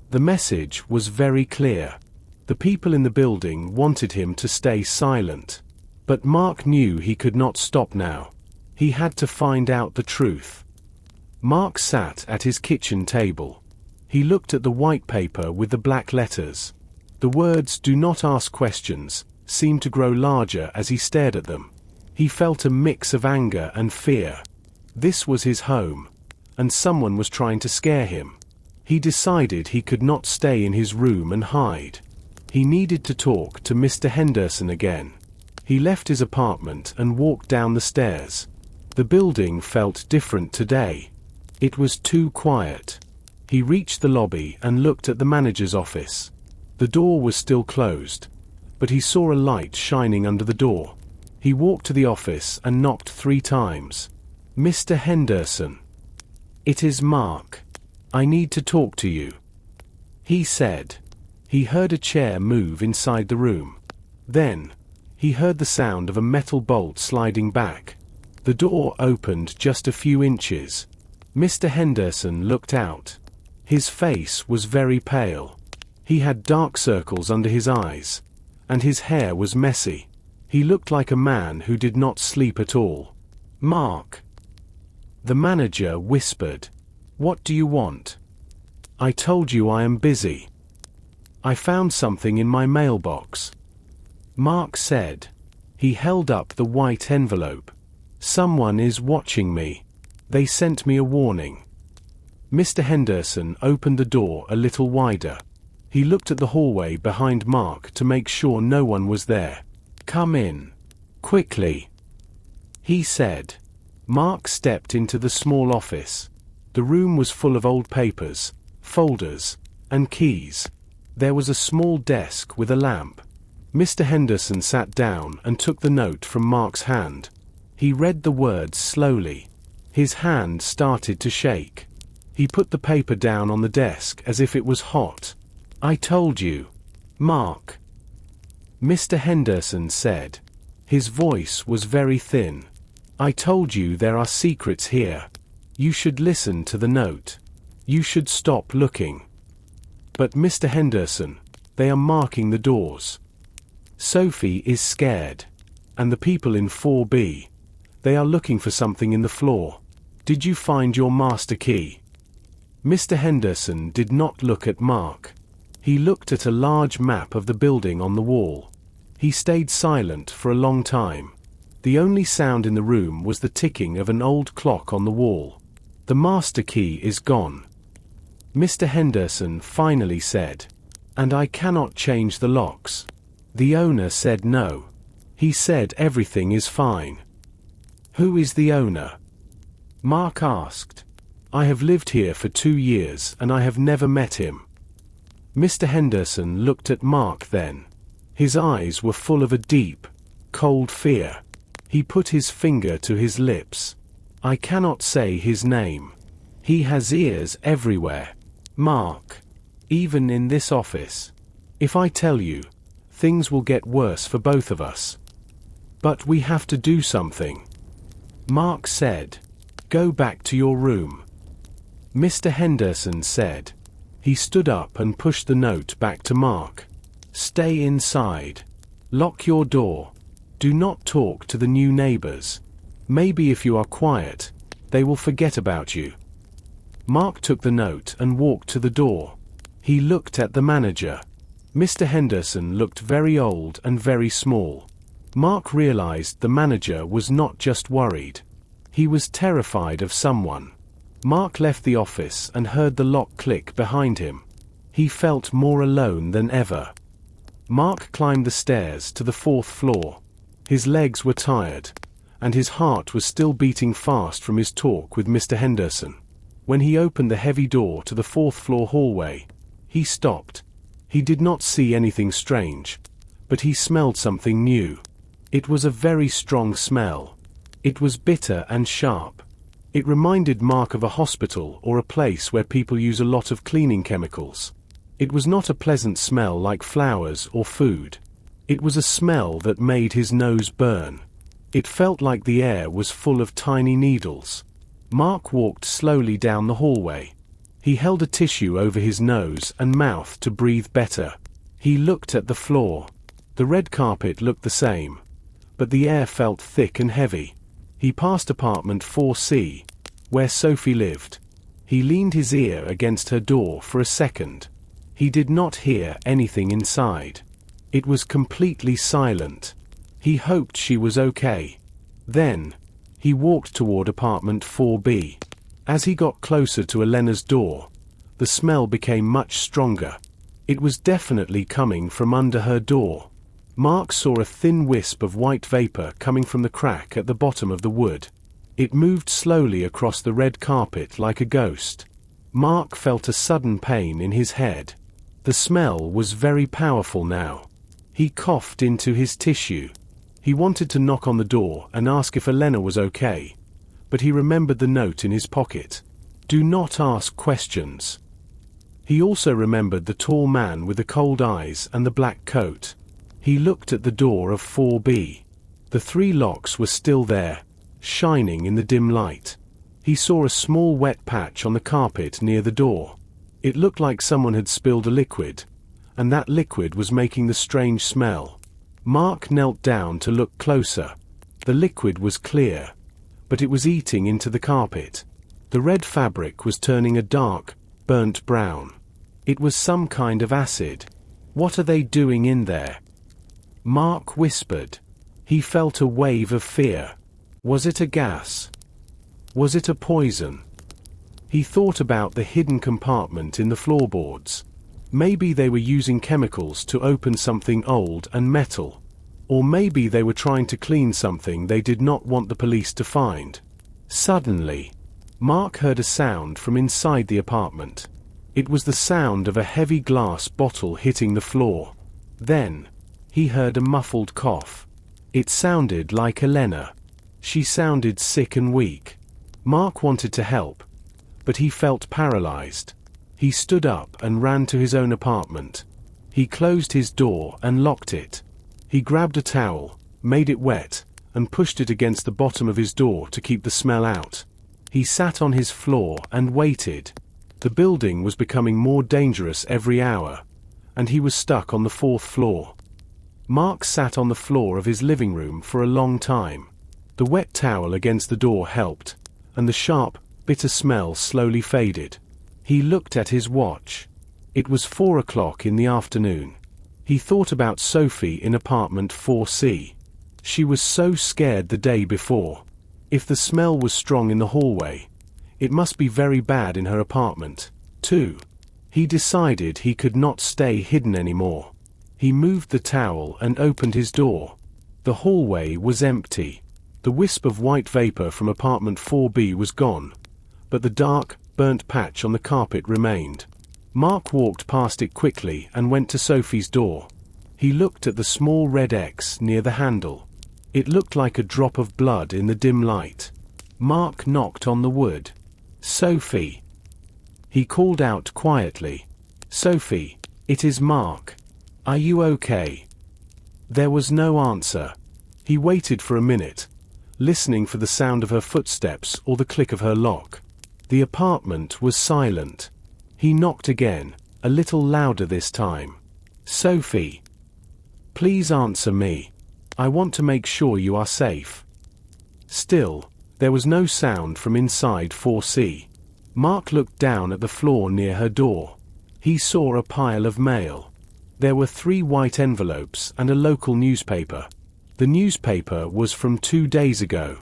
The message was very clear. The people in the building wanted him to stay silent. But Mark knew he could not stop now. He had to find out the truth. Mark sat at his kitchen table. He looked at the white paper with the black letters. The words "Do not ask questions" seemed to grow larger as he stared at them. He felt a mix of anger and fear. This was his home, and someone was trying to scare him. He decided he could not stay in his room and hide. He needed to talk to Mr. Henderson again. He left his apartment and walked down the stairs. The building felt different today. It was too quiet. He reached the lobby and looked at the manager's office. The door was still closed, but he saw a light shining under the door. He walked to the office and knocked 3 times. "Mr. Henderson." "It is Mark. I need to talk to you," he said. He heard a chair move inside the room. Then, he heard the sound of a metal bolt sliding back. The door opened just a few inches. Mr. Henderson looked out. His face was very pale. He had dark circles under his eyes, and his hair was messy. He looked like a man who did not sleep at all. "Mark," the manager whispered. "What do you want?" "I told you I am busy. I found something in my mailbox," Mark said. He held up the white envelope. "Someone is watching me. They sent me a warning." Mr. Henderson opened the door a little wider. He looked at the hallway behind Mark to make sure no one was there. "Come in. Quickly," he said. Mark stepped into the small office. The room was full of old papers, folders, and keys. There was a small desk with a lamp. Mr. Henderson sat down and took the note from Mark's hand. He read the words slowly. His hand started to shake. He put the paper down on the desk as if it was hot. "I told you, Mark," Mr. Henderson said. His voice was very thin. "I told you there are secrets here. You should listen to the note. You should stop looking." "But Mr. Henderson, they are marking the doors. Sophie is scared. And the people in 4B. They are looking for something in the floor. Did you find your master key?" Mr. Henderson did not look at Mark. He looked at a large map of the building on the wall. He stayed silent for a long time. The only sound in the room was the ticking of an old clock on the wall. "The master key is gone," Mr. Henderson finally said. "And I cannot change the locks." The owner said no. He said everything is fine. "Who is the owner?" Mark asked. "I have lived here for 2 years and I have never met him." Mr. Henderson looked at Mark then. His eyes were full of a deep, cold fear. He put his finger to his lips. "I cannot say his name. He has ears everywhere, Mark. Even in this office. If I tell you, things will get worse for both of us." "But we have to do something," Mark said. "Go back to your room," Mr. Henderson said. He stood up and pushed the note back to Mark. "Stay inside. Lock your door. Do not talk to the new neighbors. Maybe if you are quiet, they will forget about you." Mark took the note and walked to the door. He looked at the manager. Mr. Henderson looked very old and very small. Mark realized the manager was not just worried. He was terrified of someone. Mark left the office and heard the lock click behind him. He felt more alone than ever. Mark climbed the stairs to the 4th floor. His legs were tired, and his heart was still beating fast from his talk with Mr. Henderson. When he opened the heavy door to the 4th floor hallway, he stopped. He did not see anything strange, but he smelled something new. It was a very strong smell. It was bitter and sharp. It reminded Mark of a hospital or a place where people use a lot of cleaning chemicals. It was not a pleasant smell like flowers or food. It was a smell that made his nose burn. It felt like the air was full of tiny needles. Mark walked slowly down the hallway. He held a tissue over his nose and mouth to breathe better. He looked at the floor. The red carpet looked the same, but the air felt thick and heavy. He passed apartment 4C, where Sophie lived. He leaned his ear against her door for a second. He did not hear anything inside. It was completely silent. He hoped she was okay. Then, he walked toward apartment 4B. As he got closer to Elena's door, the smell became much stronger. It was definitely coming from under her door. Mark saw a thin wisp of white vapor coming from the crack at the bottom of the wood. It moved slowly across the red carpet like a ghost. Mark felt a sudden pain in his head. The smell was very powerful now. He coughed into his tissue. He wanted to knock on the door and ask if Elena was okay, but he remembered the note in his pocket. "Do not ask questions." He also remembered the tall man with the cold eyes and the black coat. He looked at the door of 4B. The 3 locks were still there, shining in the dim light. He saw a small wet patch on the carpet near the door. It looked like someone had spilled a liquid, and that liquid was making the strange smell. Mark knelt down to look closer. The liquid was clear, but it was eating into the carpet. The red fabric was turning a dark, burnt brown. It was some kind of acid. "What are they doing in there?" Mark whispered. He felt a wave of fear. Was it a gas? Was it a poison? He thought about the hidden compartment in the floorboards. Maybe they were using chemicals to open something old and metal. Or maybe they were trying to clean something they did not want the police to find. Suddenly, Mark heard a sound from inside the apartment. It was the sound of a heavy glass bottle hitting the floor. Then, he heard a muffled cough. It sounded like Elena. She sounded sick and weak. Mark wanted to help, but he felt paralyzed. He stood up and ran to his own apartment. He closed his door and locked it. He grabbed a towel, made it wet, and pushed it against the bottom of his door to keep the smell out. He sat on his floor and waited. The building was becoming more dangerous every hour, and he was stuck on the 4th floor. Mark sat on the floor of his living room for a long time. The wet towel against the door helped, and the sharp, bitter smell slowly faded. He looked at his watch. It was 4 o'clock in the afternoon. He thought about Sophie in apartment 4C. She was so scared the day before. If the smell was strong in the hallway, it must be very bad in her apartment, too. He decided he could not stay hidden anymore. He moved the towel and opened his door. The hallway was empty. The wisp of white vapor from apartment 4B was gone, but the dark, burnt patch on the carpet remained. Mark walked past it quickly and went to Sophie's door. He looked at the small red X near the handle. It looked like a drop of blood in the dim light. Mark knocked on the wood. "Sophie." He called out quietly. "Sophie, it is Mark. Are you okay?" There was no answer. He waited for a minute, listening for the sound of her footsteps or the click of her lock. The apartment was silent. He knocked again, a little louder this time. "Sophie. Please answer me. I want to make sure you are safe." Still, there was no sound from inside 4C. Mark looked down at the floor near her door. He saw a pile of mail. There were 3 white envelopes and a local newspaper. The newspaper was from 2 days ago.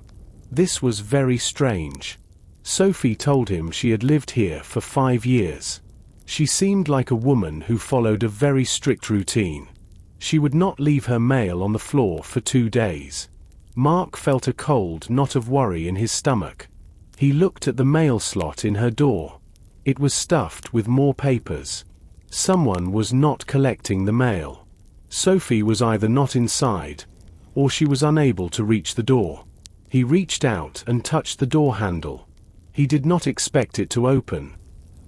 This was very strange. Sophie told him she had lived here for 5 years. She seemed like a woman who followed a very strict routine. She would not leave her mail on the floor for 2 days. Mark felt a cold knot of worry in his stomach. He looked at the mail slot in her door. It was stuffed with more papers. Someone was not collecting the mail. Sophie was either not inside, or she was unable to reach the door. He reached out and touched the door handle. He did not expect it to open,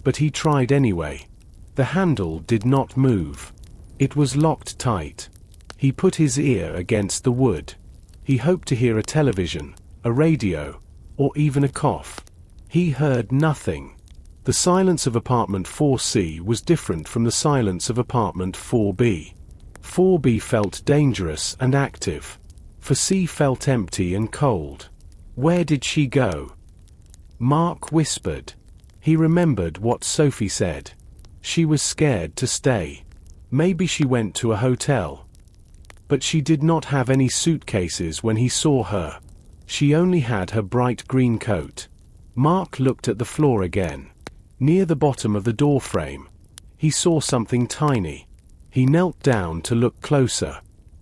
but he tried anyway. The handle did not move. It was locked tight. He put his ear against the wood. He hoped to hear a television, a radio, or even a cough. He heard nothing. The silence of apartment 4C was different from the silence of apartment 4B. 4B felt dangerous and active. 4C felt empty and cold. Where did she go? Mark whispered. He remembered what Sophie said. She was scared to stay. Maybe she went to a hotel. But she did not have any suitcases when he saw her. She only had her bright green coat. Mark looked at the floor again. Near the bottom of the door frame, he saw something tiny. He knelt down to look closer.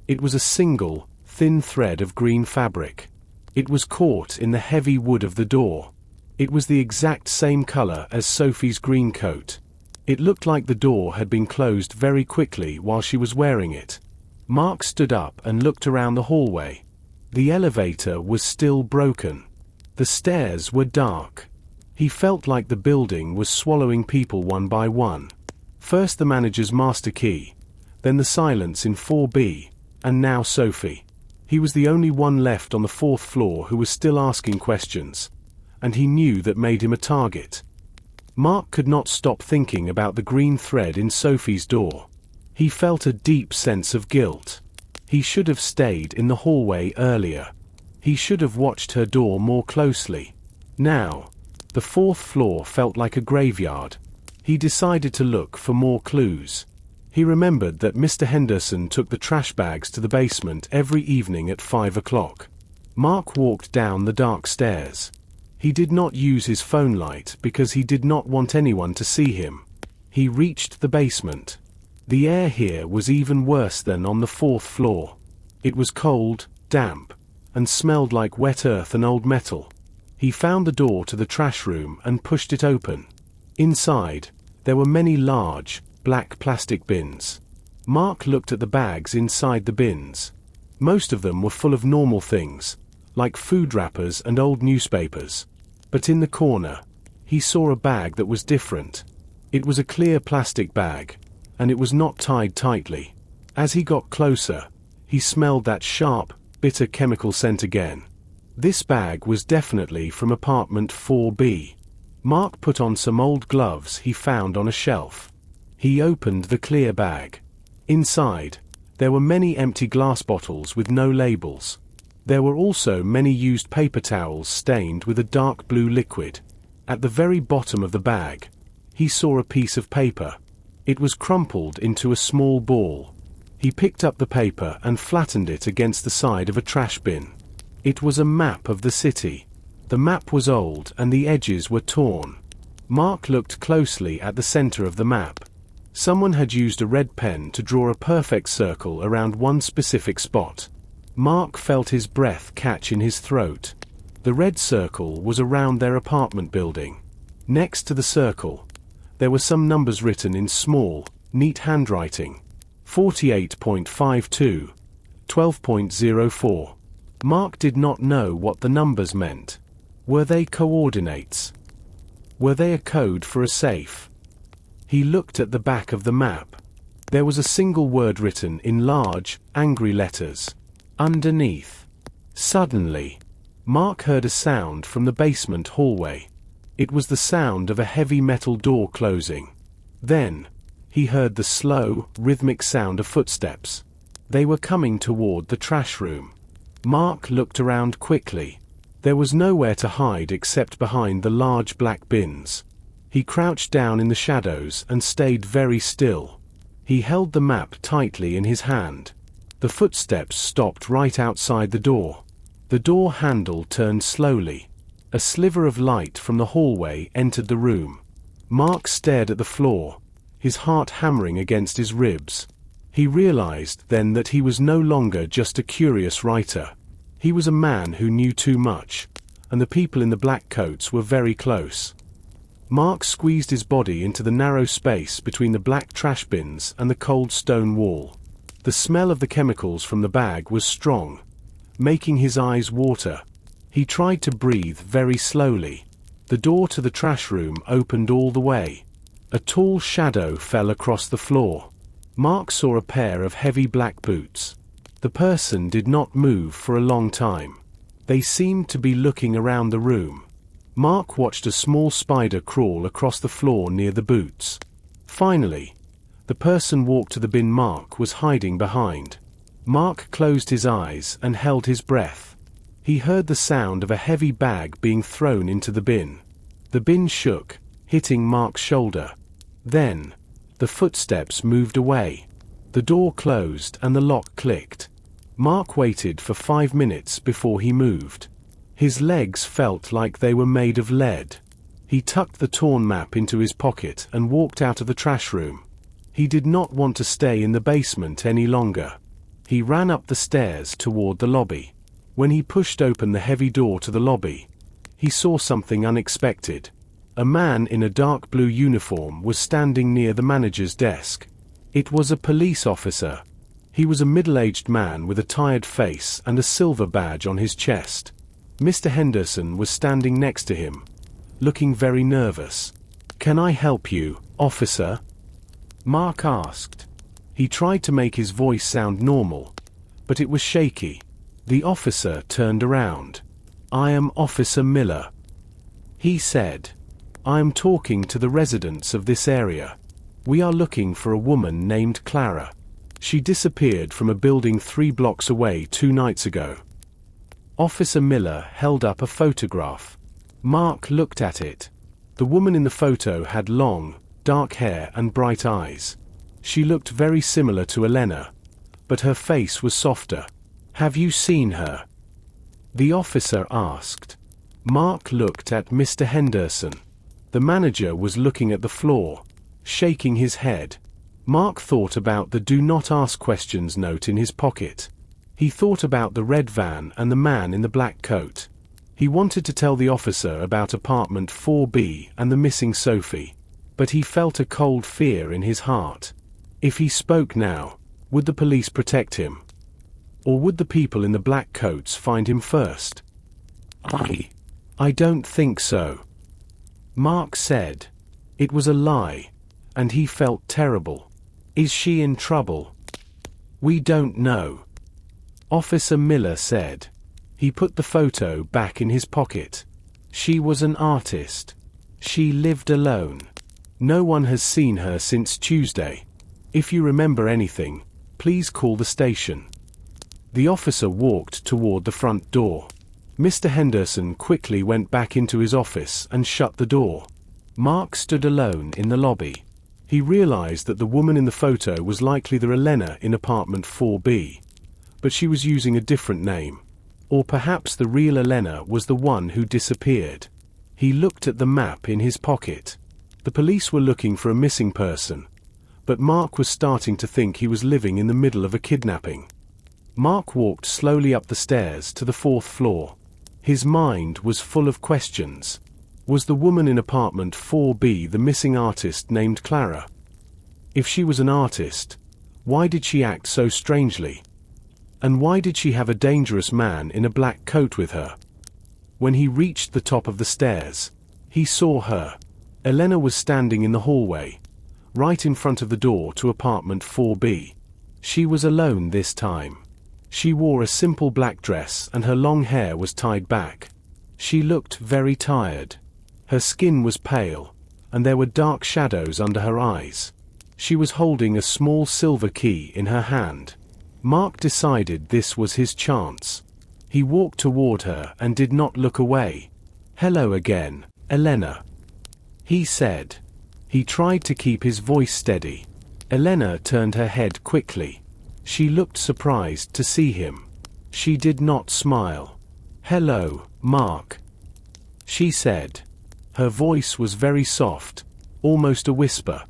It was a single, thin thread of green fabric. It was caught in the heavy wood of the door. It was the exact same color as Sophie's green coat. It looked like the door had been closed very quickly while she was wearing it. Mark stood up and looked around the hallway. The elevator was still broken. The stairs were dark. He felt like the building was swallowing people one by one. First the manager's master key, then the silence in 4B, and now Sophie. He was the only one left on the 4th floor who was still asking questions, and he knew that made him a target. Mark could not stop thinking about the green thread in Sophie's door. He felt a deep sense of guilt. He should have stayed in the hallway earlier. He should have watched her door more closely. Now, the 4th floor felt like a graveyard. He decided to look for more clues. He remembered that Mr. Henderson took the trash bags to the basement every evening at 5 o'clock. Mark walked down the dark stairs. He did not use his phone light because he did not want anyone to see him. He reached the basement. The air here was even worse than on the 4th floor. It was cold, damp, and smelled like wet earth and old metal. He found the door to the trash room and pushed it open. Inside, there were many large, black plastic bins. Mark looked at the bags inside the bins. Most of them were full of normal things, like food wrappers and old newspapers. But in the corner, he saw a bag that was different. It was a clear plastic bag, and it was not tied tightly. As he got closer, he smelled that sharp, bitter chemical scent again. This bag was definitely from apartment 4B. Mark put on some old gloves he found on a shelf. He opened the clear bag. Inside, there were many empty glass bottles with no labels. There were also many used paper towels stained with a dark blue liquid. At the very bottom of the bag, he saw a piece of paper. It was crumpled into a small ball. He picked up the paper and flattened it against the side of a trash bin. It was a map of the city. The map was old and the edges were torn. Mark looked closely at the center of the map. Someone had used a red pen to draw a perfect circle around one specific spot. Mark felt his breath catch in his throat. The red circle was around their apartment building. Next to the circle, there were some numbers written in small, neat handwriting. 48.52, 12.04. Mark did not know what the numbers meant. Were they coordinates? Were they a code for a safe? He looked at the back of the map. There was a single word written in large, angry letters. Underneath, Suddenly, Mark heard a sound from the basement hallway. It was the sound of a heavy metal door closing. Then, he heard the slow, rhythmic sound of footsteps. They were coming toward the trash room. Mark looked around quickly. There was nowhere to hide except behind the large black bins. He crouched down in the shadows and stayed very still. He held the map tightly in his hand. The footsteps stopped right outside the door. The door handle turned slowly. A sliver of light from the hallway entered the room. Mark stared at the floor, his heart hammering against his ribs. He realized then that he was no longer just a curious writer. He was a man who knew too much, and the people in the black coats were very close. Mark squeezed his body into the narrow space between the black trash bins and the cold stone wall. The smell of the chemicals from the bag was strong, making his eyes water. He tried to breathe very slowly. The door to the trash room opened all the way. A tall shadow fell across the floor. Mark saw a pair of heavy black boots. The person did not move for a long time. They seemed to be looking around the room. Mark watched a small spider crawl across the floor near the boots. Finally, the person walked to the bin Mark was hiding behind. Mark closed his eyes and held his breath. He heard the sound of a heavy bag being thrown into the bin. The bin shook, hitting Mark's shoulder. Then, the footsteps moved away. The door closed and the lock clicked. Mark waited for 5 minutes before he moved. His legs felt like they were made of lead. He tucked the torn map into his pocket and walked out of the trash room. He did not want to stay in the basement any longer. He ran up the stairs toward the lobby. When he pushed open the heavy door to the lobby, he saw something unexpected. A man in a dark blue uniform was standing near the manager's desk. It was a police officer. He was a middle-aged man with a tired face and a silver badge on his chest. Mr. Henderson was standing next to him, looking very nervous. "Can I help you, officer?" Mark asked. He tried to make his voice sound normal, but it was shaky. The officer turned around. "I am Officer Miller," he said. "I am talking to the residents of this area. We are looking for a woman named Clara. She disappeared from a building 3 blocks away 2 nights ago." Officer Miller held up a photograph. Mark looked at it. The woman in the photo had long, dark hair and bright eyes. She looked very similar to Elena, but her face was softer. "Have you seen her?" the officer asked. Mark looked at Mr. Henderson. The manager was looking at the floor, shaking his head. Mark thought about the "do not ask questions" note in his pocket. He thought about the red van and the man in the black coat. He wanted to tell the officer about apartment 4B and the missing Sophie, but he felt a cold fear in his heart. If he spoke now, would the police protect him? Or would the people in the black coats find him first? I don't think so," Mark said. It was a lie, and he felt terrible. "Is she in trouble?" "We don't know," Officer Miller said. He put the photo back in his pocket. "She was an artist. She lived alone. No one has seen her since Tuesday. If you remember anything, please call the station." The officer walked toward the front door. Mr. Henderson quickly went back into his office and shut the door. Mark stood alone in the lobby. He realized that the woman in the photo was likely the Elena in apartment 4B, but she was using a different name. Or perhaps the real Elena was the one who disappeared. He looked at the map in his pocket. The police were looking for a missing person, but Mark was starting to think he was living in the middle of a kidnapping. Mark walked slowly up the stairs to the 4th floor. His mind was full of questions. Was the woman in apartment 4B the missing artist named Clara? If she was an artist, why did she act so strangely? And why did she have a dangerous man in a black coat with her? When he reached the top of the stairs, he saw her. Elena was standing in the hallway, right in front of the door to apartment 4B. She was alone this time. She wore a simple black dress and her long hair was tied back. She looked very tired. Her skin was pale, and there were dark shadows under her eyes. She was holding a small silver key in her hand. Mark decided this was his chance. He walked toward her and did not look away. "Hello again, Elena," he said. He tried to keep his voice steady. Elena turned her head quickly. She looked surprised to see him. She did not smile. "Hello, Mark," she said. Her voice was very soft, almost a whisper.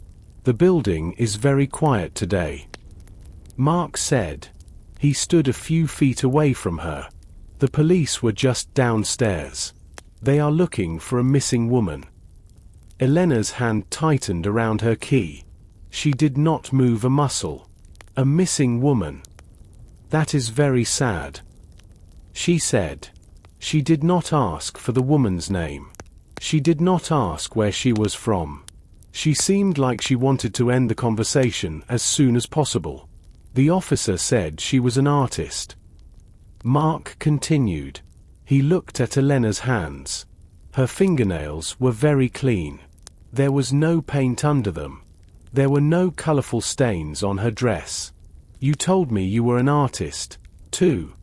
"The building is very quiet today," Mark said. He stood a few feet away from her. "The police were just downstairs. They are looking for a missing woman." Elena's hand tightened around her key. She did not move a muscle. "A missing woman? That is very sad," she said. She did not ask for the woman's name. She did not ask where she was from. She seemed like she wanted to end the conversation as soon as possible. The officer said she was an artist. Mark continued. He looked at Elena's hands. Her fingernails were very clean. There was no paint under them. There were no colorful stains on her dress. "You told me you were an artist, too.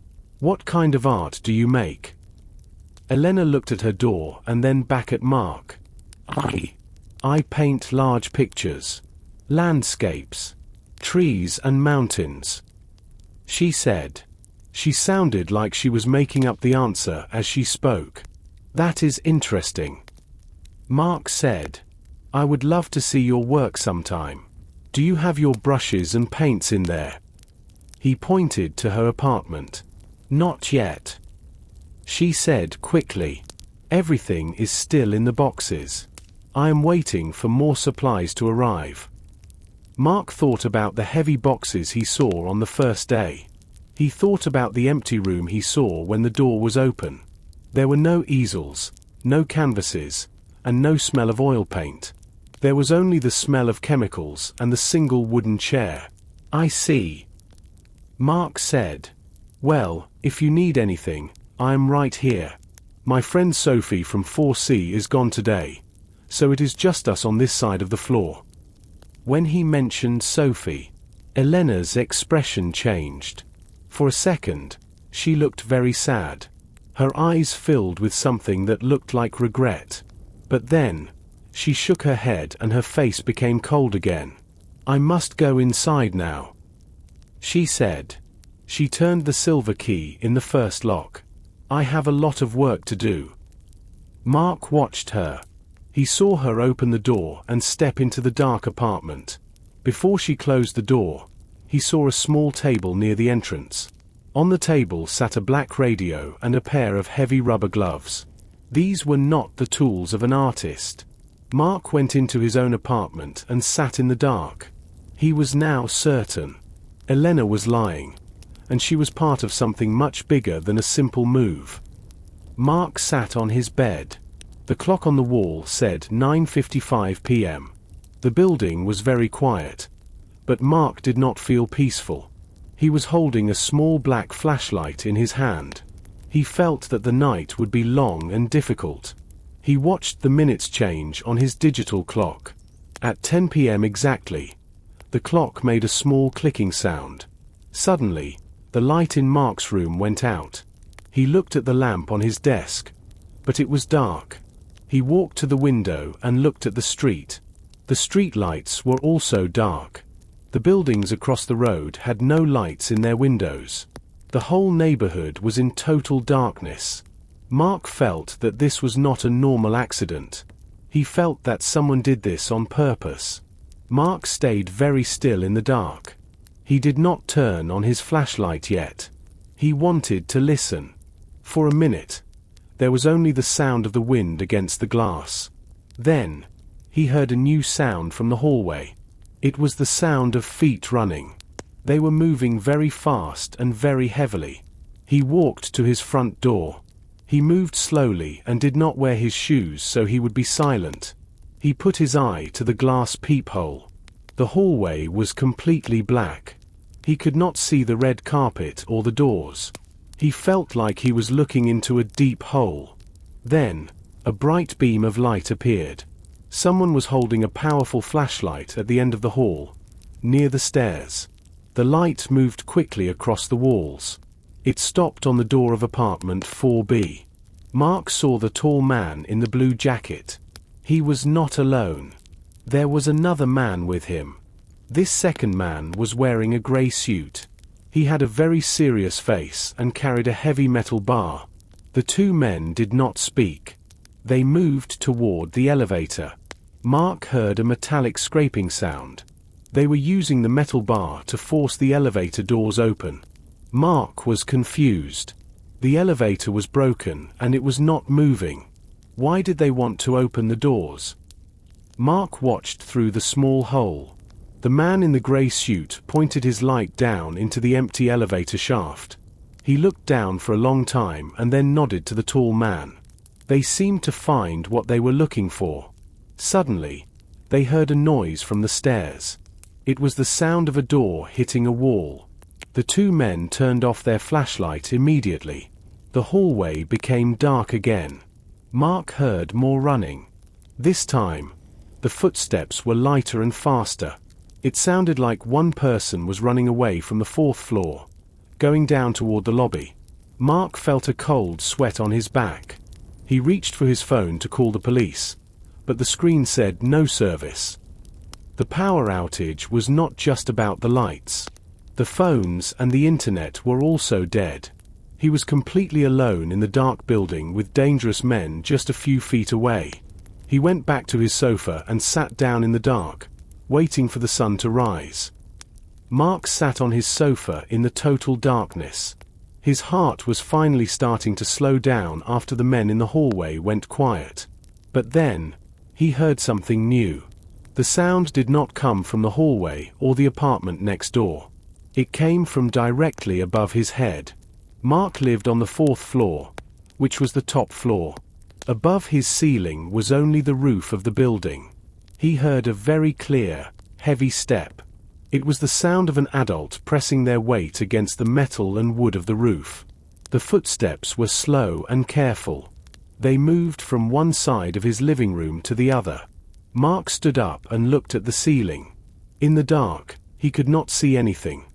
What kind of art do you make?" Elena looked at her door and then back at Mark. I paint large pictures. Landscapes. Trees and mountains," she said. She sounded like she was making up the answer as she spoke. "That is interesting," Mark said. "I would love to see your work sometime. Do you have your brushes and paints in there?" He pointed to her apartment. "Not yet," she said quickly. "Everything is still in the boxes. I am waiting for more supplies to arrive." Mark thought about the heavy boxes he saw on the first day. He thought about the empty room he saw when the door was open. There were no easels, no canvases, and no smell of oil paint. There was only the smell of chemicals and the single wooden chair. "I see," Mark said. "Well, if you need anything, I am right here. My friend Sophie from 4C is gone today, so it is just us on this side of the floor." When he mentioned Sophie, Elena's expression changed. For a second, she looked very sad. Her eyes filled with something that looked like regret. But then, she shook her head and her face became cold again. "I must go inside now," she said. She turned the silver key in the first lock. "I have a lot of work to do." Mark watched her. He saw her open the door and step into the dark apartment. Before she closed the door, he saw a small table near the entrance. On the table sat a black radio and a pair of heavy rubber gloves. These were not the tools of an artist. Mark went into his own apartment and sat in the dark. He was now certain. Elena was lying, and she was part of something much bigger than a simple move. Mark sat on his bed. The clock on the wall said 9:55 p.m. The building was very quiet. But Mark did not feel peaceful. He was holding a small black flashlight in his hand. He felt that the night would be long and difficult. He watched the minutes change on his digital clock. At 10 p.m. exactly, the clock made a small clicking sound. Suddenly, the light in Mark's room went out. He looked at the lamp on his desk, but it was dark. He walked to the window and looked at the street. The street lights were also dark. The buildings across the road had no lights in their windows. The whole neighborhood was in total darkness. Mark felt that this was not a normal accident. He felt that someone did this on purpose. Mark stayed very still in the dark. He did not turn on his flashlight yet. He wanted to listen. For a minute, there was only the sound of the wind against the glass. Then, he heard a new sound from the hallway. It was the sound of feet running. They were moving very fast and very heavily. He walked to his front door. He moved slowly and did not wear his shoes so he would be silent. He put his eye to the glass peephole. The hallway was completely black. He could not see the red carpet or the doors. He felt like he was looking into a deep hole. Then, a bright beam of light appeared. Someone was holding a powerful flashlight at the end of the hall, near the stairs. The light moved quickly across the walls. It stopped on the door of apartment 4B. Mark saw the tall man in the blue jacket. He was not alone. There was another man with him. This second man was wearing a grey suit. He had a very serious face and carried a heavy metal bar. The two men did not speak. They moved toward the elevator. Mark heard a metallic scraping sound. They were using the metal bar to force the elevator doors open. Mark was confused. The elevator was broken and it was not moving. Why did they want to open the doors? Mark watched through the small hole. The man in the grey suit pointed his light down into the empty elevator shaft. He looked down for a long time and then nodded to the tall man. They seemed to find what they were looking for. Suddenly, they heard a noise from the stairs. It was the sound of a door hitting a wall. The two men turned off their flashlight immediately. The hallway became dark again. Mark heard more running. This time, the footsteps were lighter and faster. It sounded like one person was running away from the 4th floor, going down toward the lobby. Mark felt a cold sweat on his back. He reached for his phone to call the police, but the screen said no service. The power outage was not just about the lights. The phones and the internet were also dead. He was completely alone in the dark building with dangerous men just a few feet away. He went back to his sofa and sat down in the dark, waiting for the sun to rise. Mark sat on his sofa in the total darkness. His heart was finally starting to slow down after the men in the hallway went quiet. But then, he heard something new. The sound did not come from the hallway or the apartment next door. It came from directly above his head. Mark lived on the 4th floor, which was the top floor. Above his ceiling was only the roof of the building. He heard a very clear, heavy step. It was the sound of an adult pressing their weight against the metal and wood of the roof. The footsteps were slow and careful. They moved from one side of his living room to the other. Mark stood up and looked at the ceiling. In the dark, he could not see anything,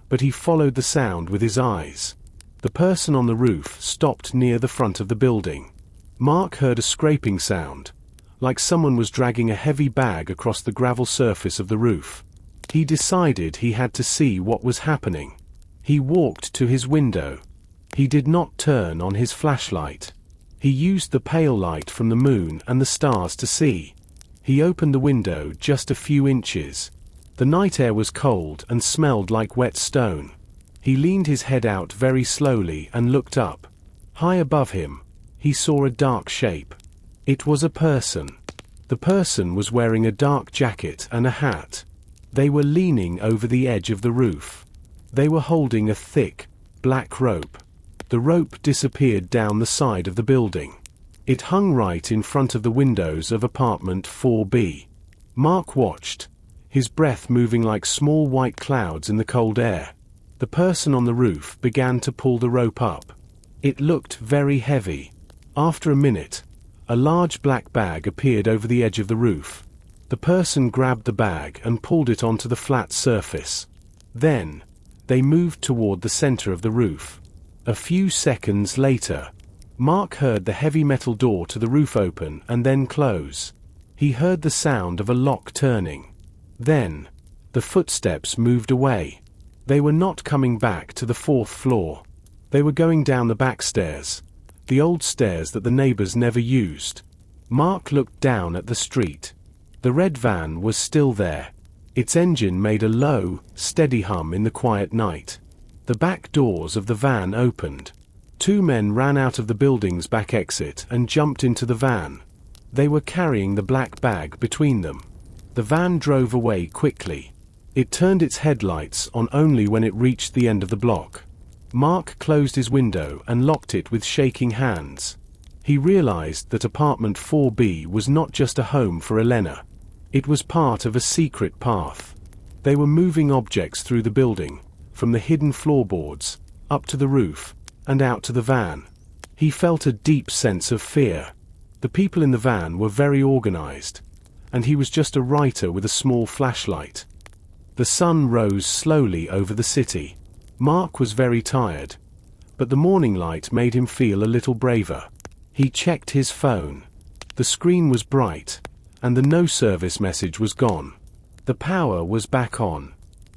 but he followed the sound with his eyes. The person on the roof stopped near the front of the building. Mark heard a scraping sound, like someone was dragging a heavy bag across the gravel surface of the roof. He decided he had to see what was happening. He walked to his window. He did not turn on his flashlight. He used the pale light from the moon and the stars to see. He opened the window just a few inches. The night air was cold and smelled like wet stone. He leaned his head out very slowly and looked up. High above him, he saw a dark shape. It was a person. The person was wearing a dark jacket and a hat. They were leaning over the edge of the roof. They were holding a thick, black rope. The rope disappeared down the side of the building. It hung right in front of the windows of apartment 4B. Mark watched, his breath moving like small white clouds in the cold air. The person on the roof began to pull the rope up. It looked very heavy. After a minute, a large black bag appeared over the edge of the roof. The person grabbed the bag and pulled it onto the flat surface. Then, they moved toward the center of the roof. A few seconds later, Mark heard the heavy metal door to the roof open and then close. He heard the sound of a lock turning. Then, the footsteps moved away. They were not coming back to the 4th floor. They were going down the back stairs, the old stairs that the neighbors never used. Mark looked down at the street. The red van was still there. Its engine made a low, steady hum in the quiet night. The back doors of the van opened. Two men ran out of the building's back exit and jumped into the van. They were carrying the black bag between them. The van drove away quickly. It turned its headlights on only when it reached the end of the block. Mark closed his window and locked it with shaking hands. He realized that apartment 4B was not just a home for Elena. It was part of a secret path. They were moving objects through the building, from the hidden floorboards, up to the roof, and out to the van. He felt a deep sense of fear. The people in the van were very organized, and he was just a writer with a small flashlight. The sun rose slowly over the city. Mark was very tired, but the morning light made him feel a little braver. He checked his phone. The screen was bright, and the no service message was gone. The power was back on.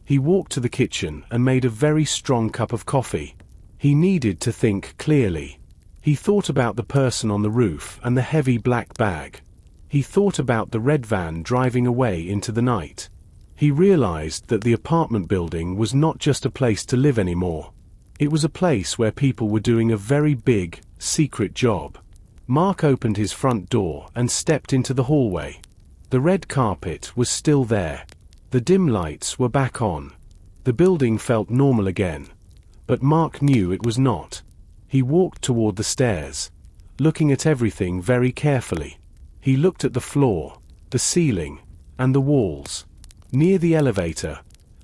He walked to the kitchen and made a very strong cup of coffee. He needed to think clearly. He thought about the person on the roof and the heavy black bag. He thought about the red van driving away into the night. He realized that the apartment building was not just a place to live anymore. It was a place where people were doing a very big, secret job. Mark opened his front door and stepped into the hallway. The red carpet was still there. The dim lights were back on. The building felt normal again. But Mark knew it was not. He walked toward the stairs, looking at everything very carefully. He looked at the floor, the ceiling, and the walls. Near the elevator,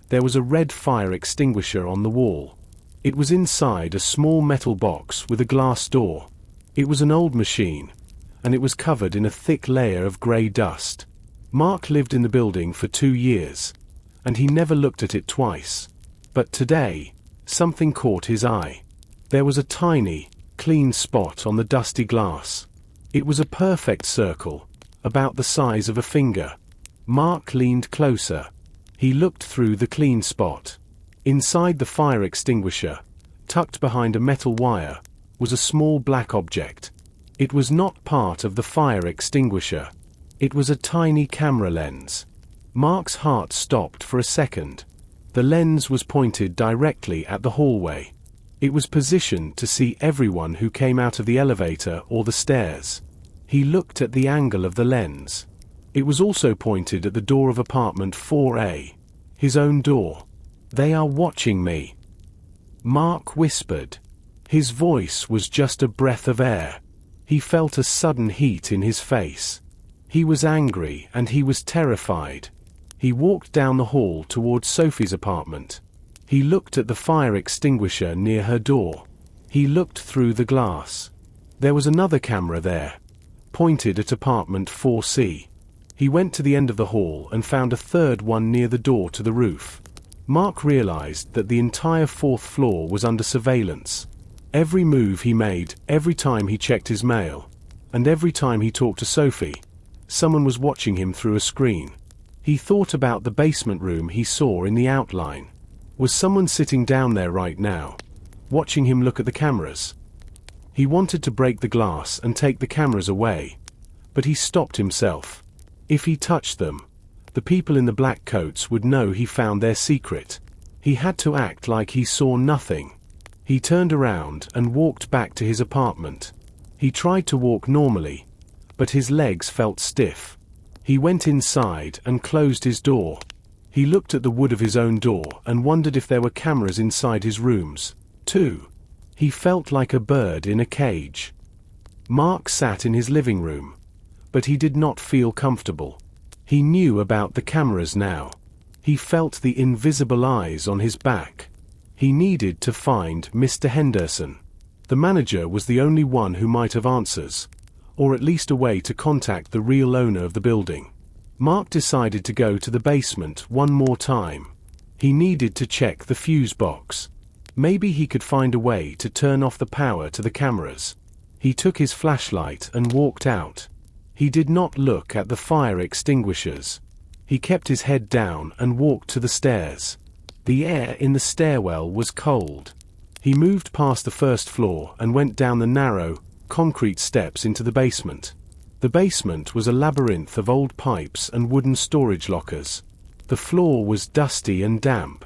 there was a red fire extinguisher on the wall. It was inside a small metal box with a glass door. It was an old machine, and it was covered in a thick layer of grey dust. Mark lived in the building for 2 years, and he never looked at it twice. But today, something caught his eye. There was a tiny, clean spot on the dusty glass. It was a perfect circle, about the size of a finger. Mark leaned closer. He looked through the clean spot. Inside the fire extinguisher, tucked behind a metal wire, was a small black object. It was not part of the fire extinguisher. It was a tiny camera lens. Mark's heart stopped for a second. The lens was pointed directly at the hallway. It was positioned to see everyone who came out of the elevator or the stairs. He looked at the angle of the lens. It was also pointed at the door of apartment 4A. His own door. "They are watching me," Mark whispered. His voice was just a breath of air. He felt a sudden heat in his face. He was angry and he was terrified. He walked down the hall toward Sophie's apartment. He looked at the fire extinguisher near her door. He looked through the glass. There was another camera there, pointed at apartment 4C. He went to the end of the hall and found a third one near the door to the roof. Mark realized that the entire 4th floor was under surveillance. Every move he made, every time he checked his mail, and every time he talked to Sophie, someone was watching him through a screen. He thought about the basement room he saw in the outline. Was someone sitting down there right now, watching him look at the cameras? He wanted to break the glass and take the cameras away, but he stopped himself. If he touched them, the people in the black coats would know he found their secret. He had to act like he saw nothing. He turned around and walked back to his apartment. He tried to walk normally, but his legs felt stiff. He went inside and closed his door. He looked at the wood of his own door and wondered if there were cameras inside his rooms, too. He felt like a bird in a cage. Mark sat in his living room, but he did not feel comfortable. He knew about the cameras now. He felt the invisible eyes on his back. He needed to find Mr. Henderson. The manager was the only one who might have answers, or at least a way to contact the real owner of the building. Mark decided to go to the basement one more time. He needed to check the fuse box. Maybe he could find a way to turn off the power to the cameras. He took his flashlight and walked out. He did not look at the fire extinguishers. He kept his head down and walked to the stairs. The air in the stairwell was cold. He moved past the first floor and went down the narrow, concrete steps into the basement. The basement was a labyrinth of old pipes and wooden storage lockers. The floor was dusty and damp.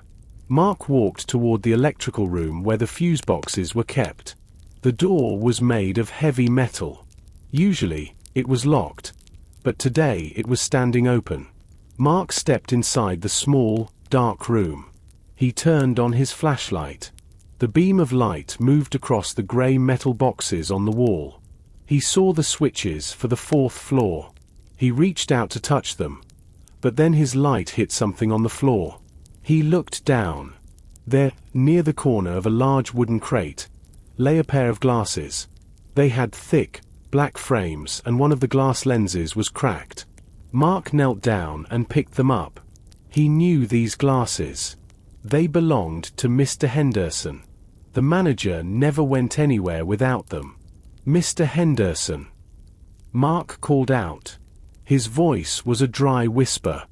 Mark walked toward the electrical room where the fuse boxes were kept. The door was made of heavy metal. Usually, it was locked, but today it was standing open. Mark stepped inside the small, dark room. He turned on his flashlight. The beam of light moved across the grey metal boxes on the wall. He saw the switches for the 4th floor. He reached out to touch them, but then his light hit something on the floor. He looked down. There, near the corner of a large wooden crate, lay a pair of glasses. They had thick, black frames and one of the glass lenses was cracked. Mark knelt down and picked them up. He knew these glasses. They belonged to Mr. Henderson. The manager never went anywhere without them. "Mr. Henderson!" Mark called out. His voice was a dry whisper.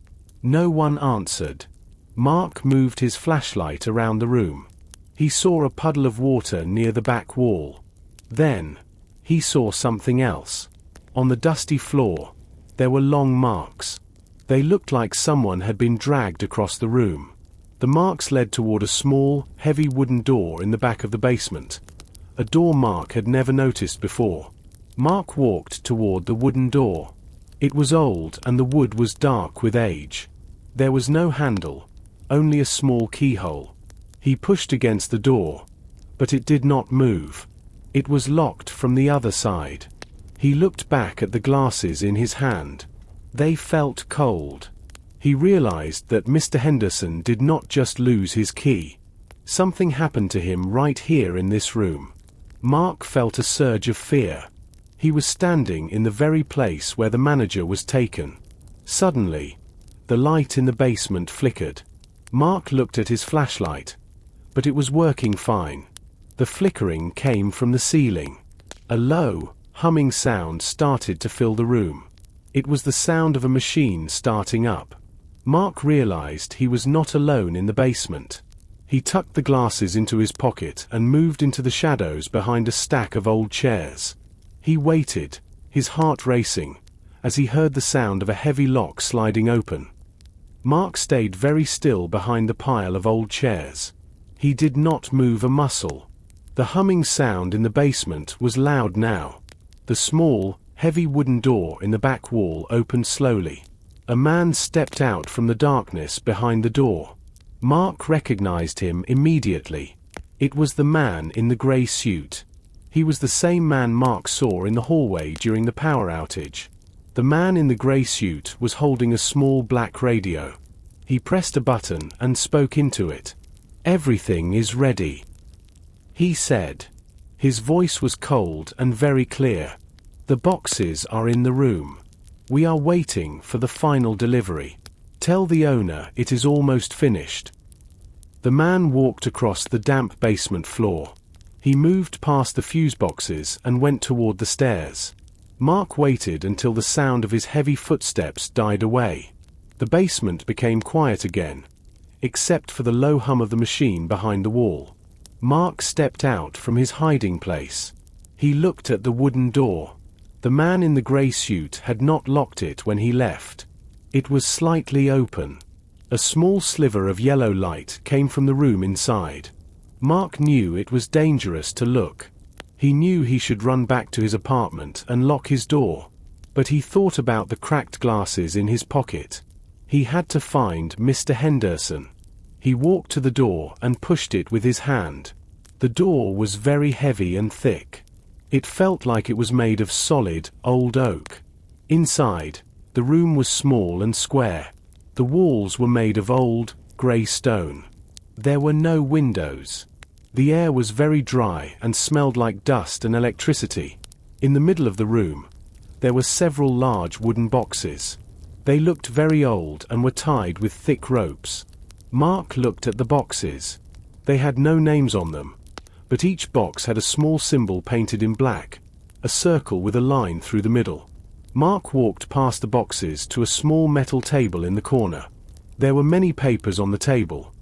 No one answered. Mark moved his flashlight around the room. He saw a puddle of water near the back wall. Then, he saw something else. On the dusty floor, there were long marks. They looked like someone had been dragged across the room. The marks led toward a small, heavy wooden door in the back of the basement. A door Mark had never noticed before. Mark walked toward the wooden door. It was old and the wood was dark with age. There was no handle, only a small keyhole. He pushed against the door, but it did not move. It was locked from the other side. He looked back at the glasses in his hand. They felt cold. He realized that Mr. Henderson did not just lose his key. Something happened to him right here in this room. Mark felt a surge of fear. He was standing in the very place where the manager was taken. Suddenly, the light in the basement flickered. Mark looked at his flashlight, but it was working fine. The flickering came from the ceiling. A low, humming sound started to fill the room. It was the sound of a machine starting up. Mark realized he was not alone in the basement. He tucked the glasses into his pocket and moved into the shadows behind a stack of old chairs. He waited, his heart racing, as he heard the sound of a heavy lock sliding open. Mark stayed very still behind the pile of old chairs. He did not move a muscle. The humming sound in the basement was loud now. The small, heavy wooden door in the back wall opened slowly. A man stepped out from the darkness behind the door. Mark recognized him immediately. It was the man in the gray suit. He was the same man Mark saw in the hallway during the power outage. The man in the gray suit was holding a small black radio. He pressed a button and spoke into it. "Everything is ready," he said. His voice was cold and very clear. "The boxes are in the room. We are waiting for the final delivery. Tell the owner it is almost finished." The man walked across the damp basement floor. He moved past the fuse boxes and went toward the stairs. Mark waited until the sound of his heavy footsteps died away. The basement became quiet again, except for the low hum of the machine behind the wall. Mark stepped out from his hiding place. He looked at the wooden door. The man in the gray suit had not locked it when he left. It was slightly open. A small sliver of yellow light came from the room inside. Mark knew it was dangerous to look. He knew he should run back to his apartment and lock his door. But he thought about the cracked glasses in his pocket. He had to find Mr. Henderson. He walked to the door and pushed it with his hand. The door was very heavy and thick. It felt like it was made of solid, old oak. Inside, the room was small and square. The walls were made of old, grey stone. There were no windows. The air was very dry and smelled like dust and electricity. In the middle of the room, there were several large wooden boxes. They looked very old and were tied with thick ropes. Mark looked at the boxes. They had no names on them, but each box had a small symbol painted in black, a circle with a line through the middle. Mark walked past the boxes to a small metal table in the corner. There were many papers on the table,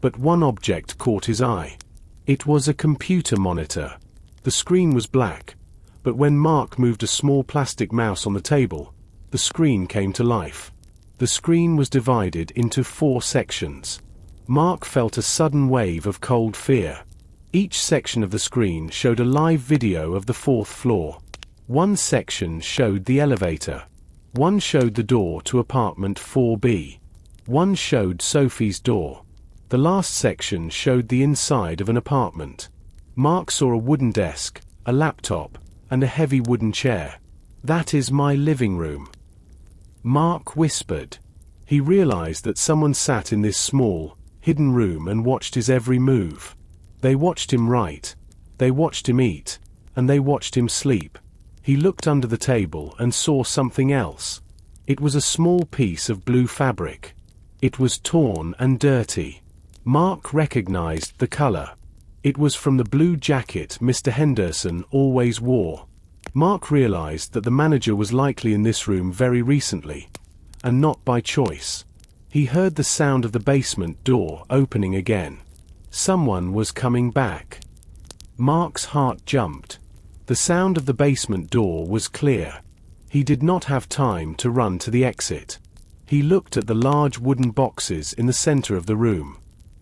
but one object caught his eye. It was a computer monitor. The screen was black, but when Mark moved a small plastic mouse on the table, the screen came to life. The screen was divided into 4 sections. Mark felt a sudden wave of cold fear. Each section of the screen showed a live video of the 4th floor. One section showed the elevator. One showed the door to apartment 4B. One showed Sophie's door. The last section showed the inside of an apartment. Mark saw a wooden desk, a laptop, and a heavy wooden chair. "That is my living room," Mark whispered. He realized that someone sat in this small, hidden room and watched his every move. They watched him write. They watched him eat. And they watched him sleep. He looked under the table and saw something else. It was a small piece of blue fabric. It was torn and dirty. Mark recognized the color. It was from the blue jacket Mr. Henderson always wore. Mark realized that the manager was likely in this room very recently, and not by choice. He heard the sound of the basement door opening again. Someone was coming back. Mark's heart jumped. The sound of the basement door was clear. He did not have time to run to the exit. He looked at the large wooden boxes in the center of the room.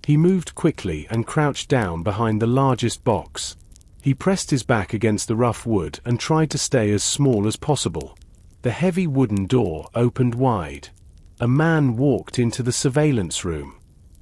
He moved quickly and crouched down behind the largest box. He pressed his back against the rough wood and tried to stay as small as possible. The heavy wooden door opened wide. A man walked into the surveillance room.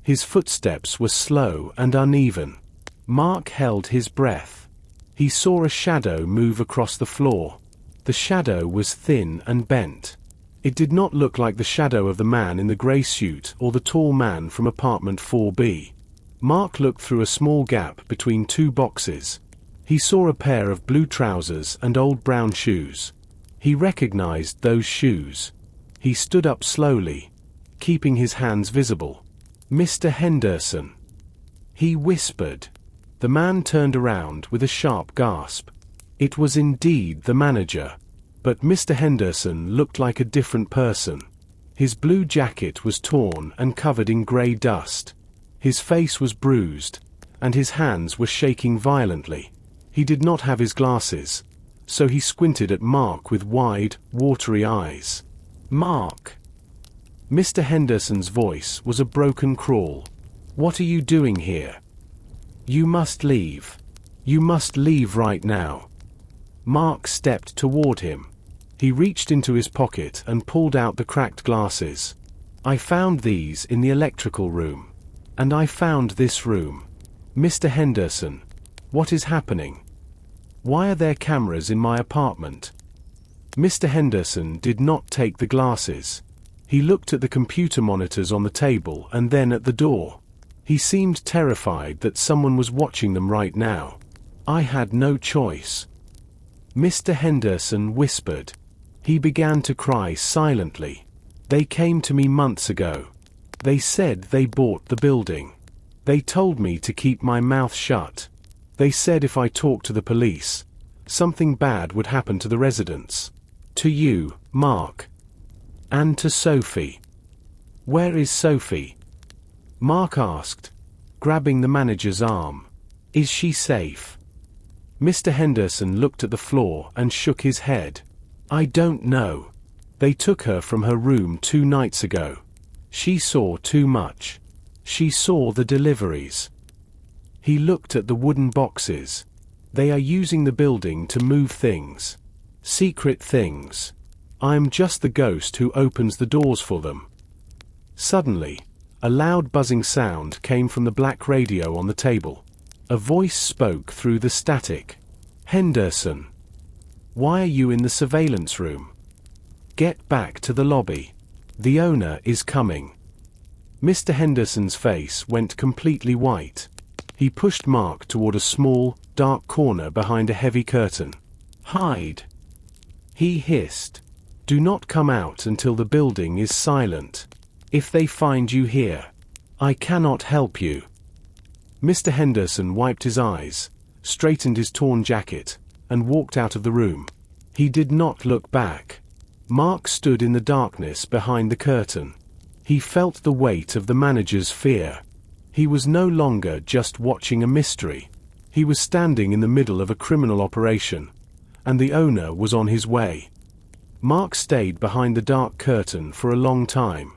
His footsteps were slow and uneven. Mark held his breath. He saw a shadow move across the floor. The shadow was thin and bent. It did not look like the shadow of the man in the grey suit or the tall man from apartment 4B. Mark looked through a small gap between two boxes. He saw a pair of blue trousers and old brown shoes. He recognized those shoes. He stood up slowly, keeping his hands visible. "Mr. Henderson," he whispered. The man turned around with a sharp gasp. It was indeed the manager. But Mr. Henderson looked like a different person. His blue jacket was torn and covered in grey dust. His face was bruised, and his hands were shaking violently. He did not have his glasses, so he squinted at Mark with wide, watery eyes. "Mark." Mr. Henderson's voice was a broken crawl. "What are you doing here? You must leave. You must leave right now." Mark stepped toward him. He reached into his pocket and pulled out the cracked glasses. "I found these in the electrical room. And I found this room. Mr. Henderson, what is happening? Why are there cameras in my apartment?" Mr. Henderson did not take the glasses. He looked at the computer monitors on the table and then at the door. He seemed terrified that someone was watching them right now. "I had no choice," Mr. Henderson whispered. He began to cry silently. "They came to me months ago. They said they bought the building. They told me to keep my mouth shut. They said if I talked to the police, something bad would happen to the residents. To you, Mark. And to Sophie." "Where is Sophie?" Mark asked, grabbing the manager's arm. "Is she safe?" Mr. Henderson looked at the floor and shook his head. "I don't know. They took her from her room 2 nights ago. She saw too much. She saw the deliveries." He looked at the wooden boxes. "They are using the building to move things. Secret things. I'm just the ghost who opens the doors for them." Suddenly, a loud buzzing sound came from the black radio on the table. A voice spoke through the static. "Henderson. Why are you in the surveillance room? Get back to the lobby. The owner is coming." Mr. Henderson's face went completely white. He pushed Mark toward a small, dark corner behind a heavy curtain. "Hide," he hissed. "Do not come out until the building is silent. If they find you here, I cannot help you." Mr. Henderson wiped his eyes, straightened his torn jacket, and walked out of the room. He did not look back. Mark stood in the darkness behind the curtain. He felt the weight of the manager's fear. He was no longer just watching a mystery. He was standing in the middle of a criminal operation, and the owner was on his way. Mark stayed behind the dark curtain for a long time.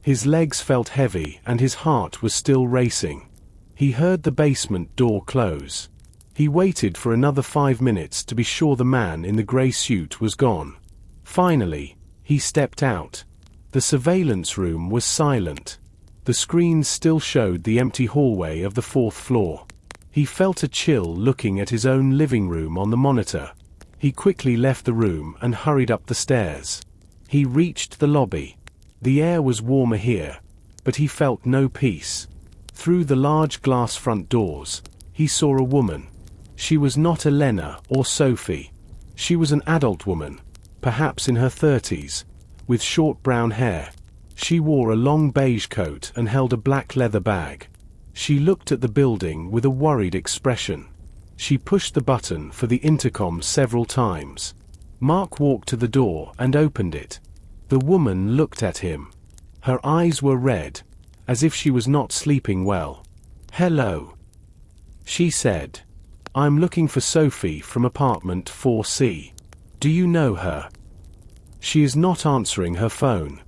His legs felt heavy and his heart was still racing. He heard the basement door close. He waited for another 5 minutes to be sure the man in the grey suit was gone. Finally, he stepped out. The surveillance room was silent. The screens still showed the empty hallway of the 4th floor. He felt a chill looking at his own living room on the monitor. He quickly left the room and hurried up the stairs. He reached the lobby. The air was warmer here, but he felt no peace. Through the large glass front doors, he saw a woman. She was not Elena or Sophie. She was an adult woman, perhaps in her 30s, with short brown hair. She wore a long beige coat and held a black leather bag. She looked at the building with a worried expression. She pushed the button for the intercom several times. Mark walked to the door and opened it. The woman looked at him. Her eyes were red, as if she was not sleeping well. "Hello," she said. "I'm looking for Sophie from apartment 4C. Do you know her?" "She is not answering her phone."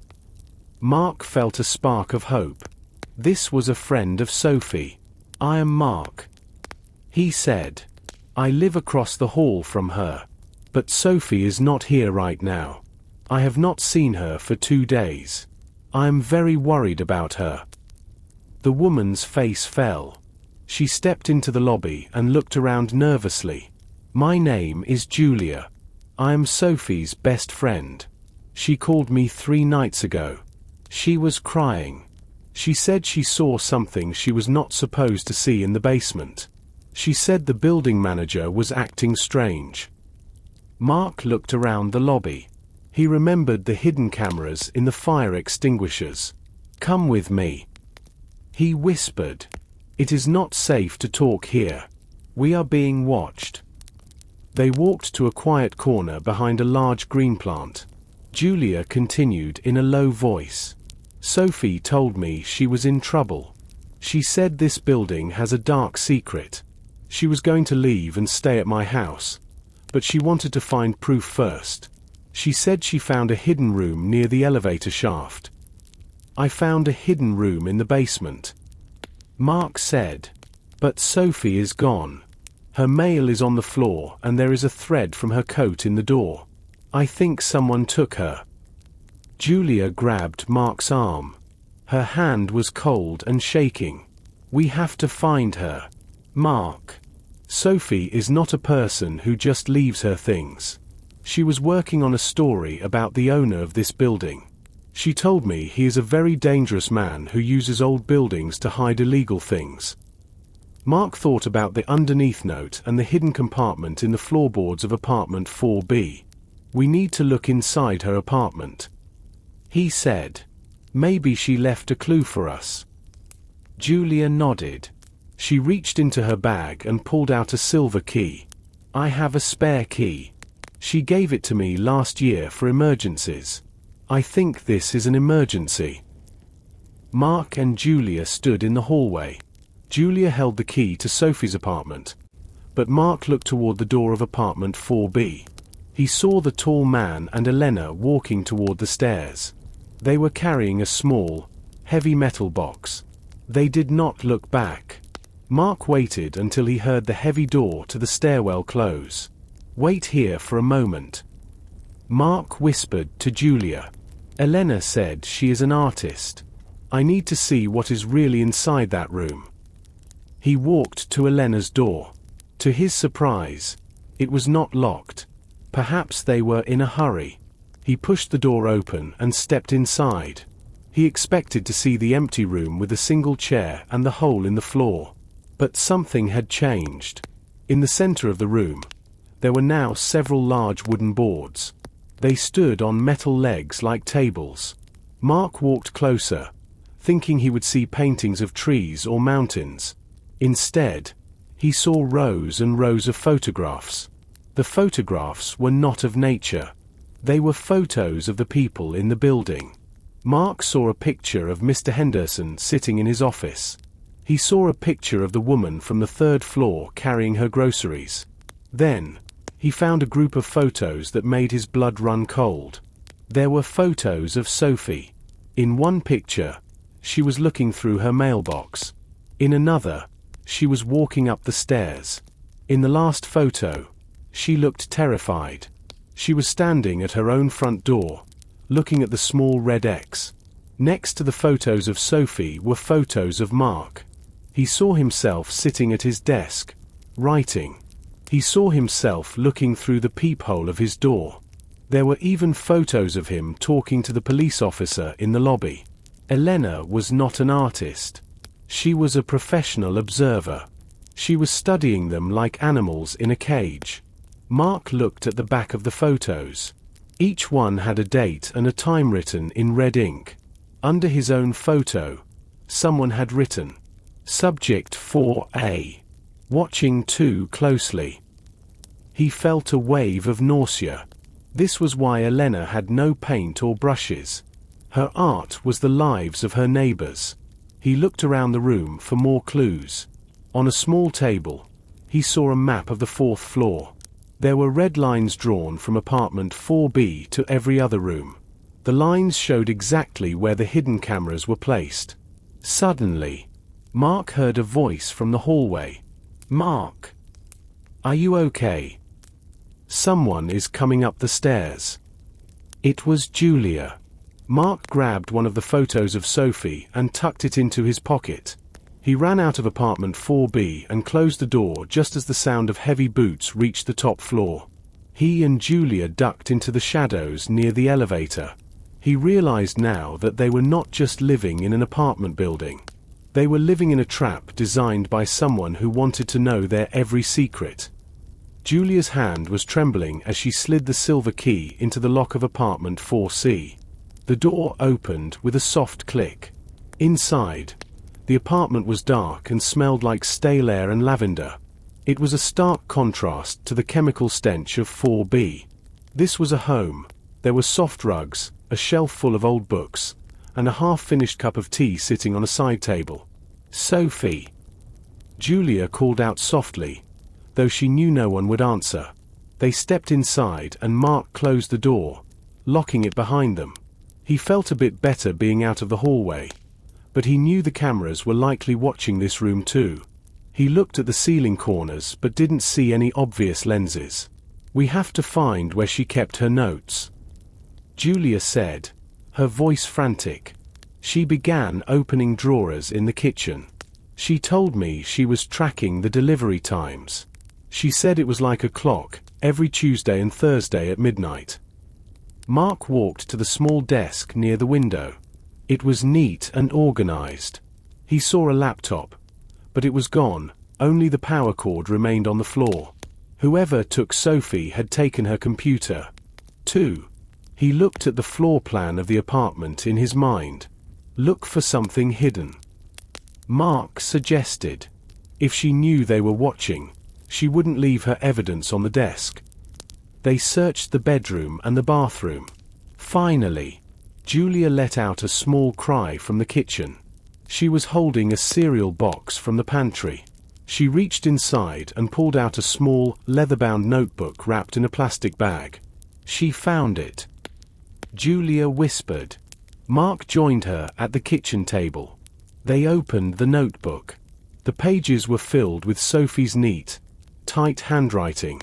Mark felt a spark of hope. This was a friend of Sophie. "I am Mark," he said. "I live across the hall from her. But Sophie is not here right now. I have not seen her for 2 days. I am very worried about her." The woman's face fell. She stepped into the lobby and looked around nervously. "My name is Julia. I am Sophie's best friend. She called me 3 nights ago. She was crying. She said she saw something she was not supposed to see in the basement. She said the building manager was acting strange." Mark looked around the lobby. He remembered the hidden cameras in the fire extinguishers. "Come with me," he whispered. "It is not safe to talk here. We are being watched." They walked to a quiet corner behind a large green plant. Julia continued in a low voice. "Sophie told me she was in trouble. She said this building has a dark secret. She was going to leave and stay at my house, but she wanted to find proof first. She said she found a hidden room near the elevator shaft." "I found a hidden room in the basement," Mark said. "But Sophie is gone. Her mail is on the floor and there is a thread from her coat in the door. I think someone took her." Julia grabbed Mark's arm. Her hand was cold and shaking. "We have to find her, Mark. Sophie is not a person who just leaves her things. She was working on a story about the owner of this building. She told me he is a very dangerous man who uses old buildings to hide illegal things." Mark thought about the underneath note and the hidden compartment in the floorboards of apartment 4B. "We need to look inside her apartment," he said. "Maybe she left a clue for us." Julia nodded. She reached into her bag and pulled out a silver key. "I have a spare key. She gave it to me last year for emergencies. I think this is an emergency." Mark and Julia stood in the hallway. Julia held the key to Sophie's apartment, but Mark looked toward the door of apartment 4B. He saw the tall man and Elena walking toward the stairs. They were carrying a small, heavy metal box. They did not look back. Mark waited until he heard the heavy door to the stairwell close. "Wait here for a moment," Mark whispered to Julia. "Elena said she is an artist. I need to see what is really inside that room." He walked to Elena's door. To his surprise, it was not locked. Perhaps they were in a hurry. He pushed the door open and stepped inside. He expected to see the empty room with a single chair and the hole in the floor. But something had changed. In the center of the room, there were now several large wooden boards. They stood on metal legs like tables. Mark walked closer, thinking he would see paintings of trees or mountains. Instead, he saw rows and rows of photographs. The photographs were not of nature. They were photos of the people in the building. Mark saw a picture of Mr. Henderson sitting in his office. He saw a picture of the woman from the 3rd floor carrying her groceries. Then, he found a group of photos that made his blood run cold. There were photos of Sophie. In one picture, she was looking through her mailbox. In another, she was walking up the stairs. In the last photo, she looked terrified. She was standing at her own front door, looking at the small red X. Next to the photos of Sophie were photos of Mark. He saw himself sitting at his desk, writing. He saw himself looking through the peephole of his door. There were even photos of him talking to the police officer in the lobby. Elena was not an artist. She was a professional observer. She was studying them like animals in a cage. Mark looked at the back of the photos. Each one had a date and a time written in red ink. Under his own photo, someone had written, "Subject 4A. Watching too closely." He felt a wave of nausea. This was why Elena had no paint or brushes. Her art was the lives of her neighbors. He looked around the room for more clues. On a small table, he saw a map of the 4th floor. There were red lines drawn from apartment 4B to every other room. The lines showed exactly where the hidden cameras were placed. Suddenly, Mark heard a voice from the hallway. "Mark, are you okay? Someone is coming up the stairs." It was Julia. Mark grabbed one of the photos of Sophie and tucked it into his pocket. He ran out of apartment 4B and closed the door just as the sound of heavy boots reached the top floor. He and Julia ducked into the shadows near the elevator. He realized now that they were not just living in an apartment building. They were living in a trap designed by someone who wanted to know their every secret. Julia's hand was trembling as she slid the silver key into the lock of apartment 4C. The door opened with a soft click. Inside, the apartment was dark and smelled like stale air and lavender. It was a stark contrast to the chemical stench of 4B. This was a home. There were soft rugs, a shelf full of old books, and a half-finished cup of tea sitting on a side table. "Sophie!" Julia called out softly, though she knew no one would answer. They stepped inside and Mark closed the door, locking it behind them. He felt a bit better being out of the hallway, but he knew the cameras were likely watching this room too. He looked at the ceiling corners but didn't see any obvious lenses. "We have to find where she kept her notes," Julia said, her voice frantic. She began opening drawers in the kitchen. "She told me she was tracking the delivery times. She said it was like a clock, every Tuesday and Thursday at midnight." Mark walked to the small desk near the window. It was neat and organized. He saw a laptop, but it was gone. Only the power cord remained on the floor. Whoever took Sophie had taken her computer, too. He looked at the floor plan of the apartment in his mind. Look for something hidden, Mark suggested. If she knew they were watching, she wouldn't leave her evidence on the desk. They searched the bedroom and the bathroom. Finally, Julia let out a small cry from the kitchen. She was holding a cereal box from the pantry. She reached inside and pulled out a small, leather-bound notebook wrapped in a plastic bag. She found it, Julia whispered. Mark joined her at the kitchen table. They opened the notebook. The pages were filled with Sophie's neat, tight handwriting.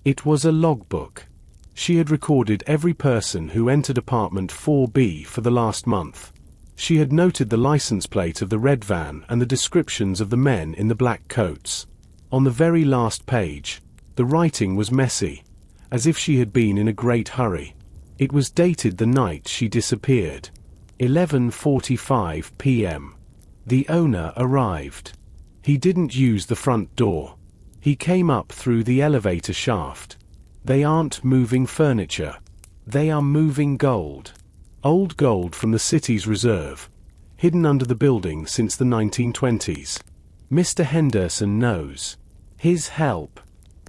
It was a logbook. She had recorded every person who entered apartment 4B for the last month. She had noted the license plate of the red van and the descriptions of the men in the black coats. On the very last page, the writing was messy, as if she had been in a great hurry. It was dated the night she disappeared. 11:45 p.m. The owner arrived. He didn't use the front door. He came up through the elevator shaft. They aren't moving furniture. They are moving gold. Old gold from the city's reserve, hidden under the building since the 1920s. Mr. Henderson knows. His help.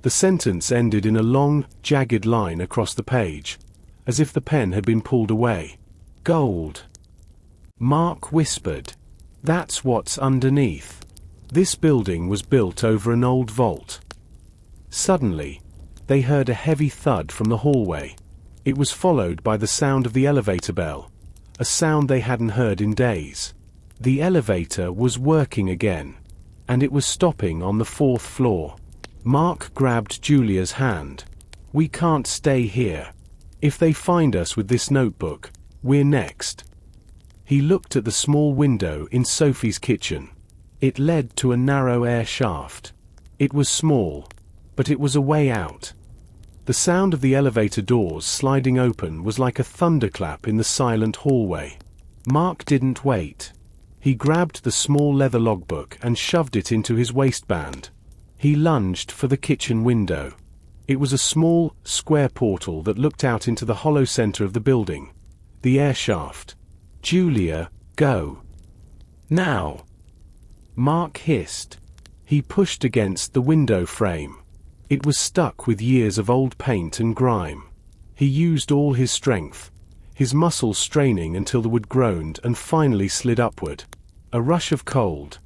The sentence ended in a long, jagged line across the page, as if the pen had been pulled away. Gold. Mark whispered. That's what's underneath. This building was built over an old vault. Suddenly, they heard a heavy thud from the hallway. It was followed by the sound of the elevator bell, a sound they hadn't heard in days. The elevator was working again, and it was stopping on the 4th floor. Mark grabbed Julia's hand. We can't stay here. If they find us with this notebook, we're next. He looked at the small window in Sophie's kitchen. It led to a narrow air shaft. It was small, but it was a way out. The sound of the elevator doors sliding open was like a thunderclap in the silent hallway. Mark didn't wait. He grabbed the small leather logbook and shoved it into his waistband. He lunged for the kitchen window. It was a small, square portal that looked out into the hollow center of the building. The air shaft. "Julia, go. Now!" Mark hissed. He pushed against the window frame. It was stuck with years of old paint and grime. He used all his strength, his muscles straining until the wood groaned and finally slid upward. A rush of cold,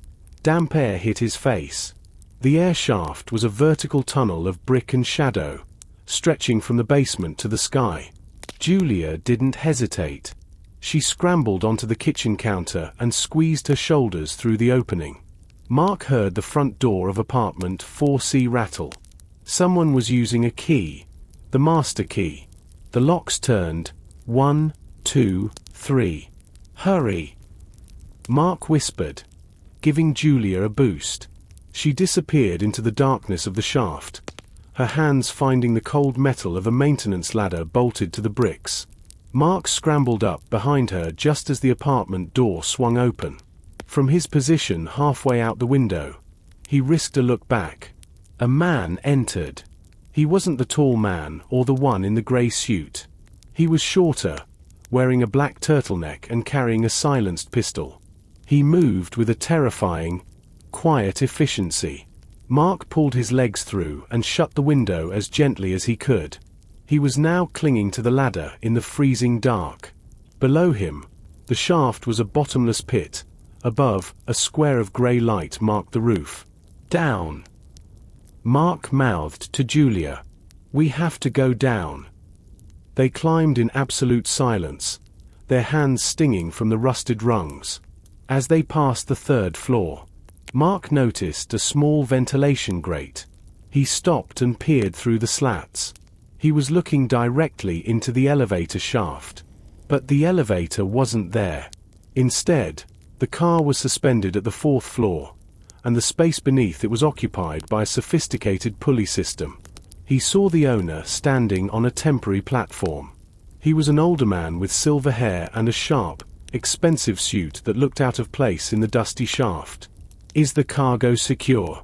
damp air hit his face. The air shaft was a vertical tunnel of brick and shadow, stretching from the basement to the sky. Julia didn't hesitate. She scrambled onto the kitchen counter and squeezed her shoulders through the opening. Mark heard the front door of apartment 4C rattle. Someone was using a key, the master key. The locks turned. 1, 2, 3. "Hurry!" Mark whispered, giving Julia a boost. She disappeared into the darkness of the shaft, her hands finding the cold metal of a maintenance ladder bolted to the bricks. Mark scrambled up behind her just as the apartment door swung open. From his position halfway out the window, he risked a look back. A man entered. He wasn't the tall man or the one in the grey suit. He was shorter, wearing a black turtleneck and carrying a silenced pistol. He moved with a terrifying, quiet efficiency. Mark pulled his legs through and shut the window as gently as he could. He was now clinging to the ladder in the freezing dark. Below him, the shaft was a bottomless pit. Above, a square of grey light marked the roof. "Down!" Mark mouthed to Julia. "We have to go down." They climbed in absolute silence, their hands stinging from the rusted rungs. As they passed the third floor, Mark noticed a small ventilation grate. He stopped and peered through the slats. He was looking directly into the elevator shaft. But the elevator wasn't there. Instead, the car was suspended at the fourth floor, and the space beneath it was occupied by a sophisticated pulley system. He saw the owner standing on a temporary platform. He was an older man with silver hair and a sharp, expensive suit that looked out of place in the dusty shaft. "Is the cargo secure?"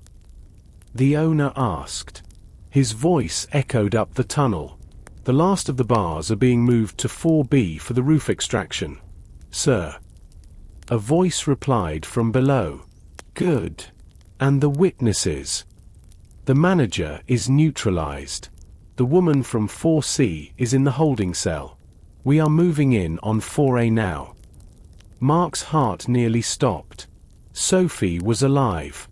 the owner asked. His voice echoed up the tunnel. "The last of the bars are being moved to 4B for the roof extraction, sir." A voice replied from below. "Good. And the witnesses?" "The manager is neutralized. The woman from 4C is in the holding cell. We are moving in on 4A now." Mark's heart nearly stopped. Sophie was alive.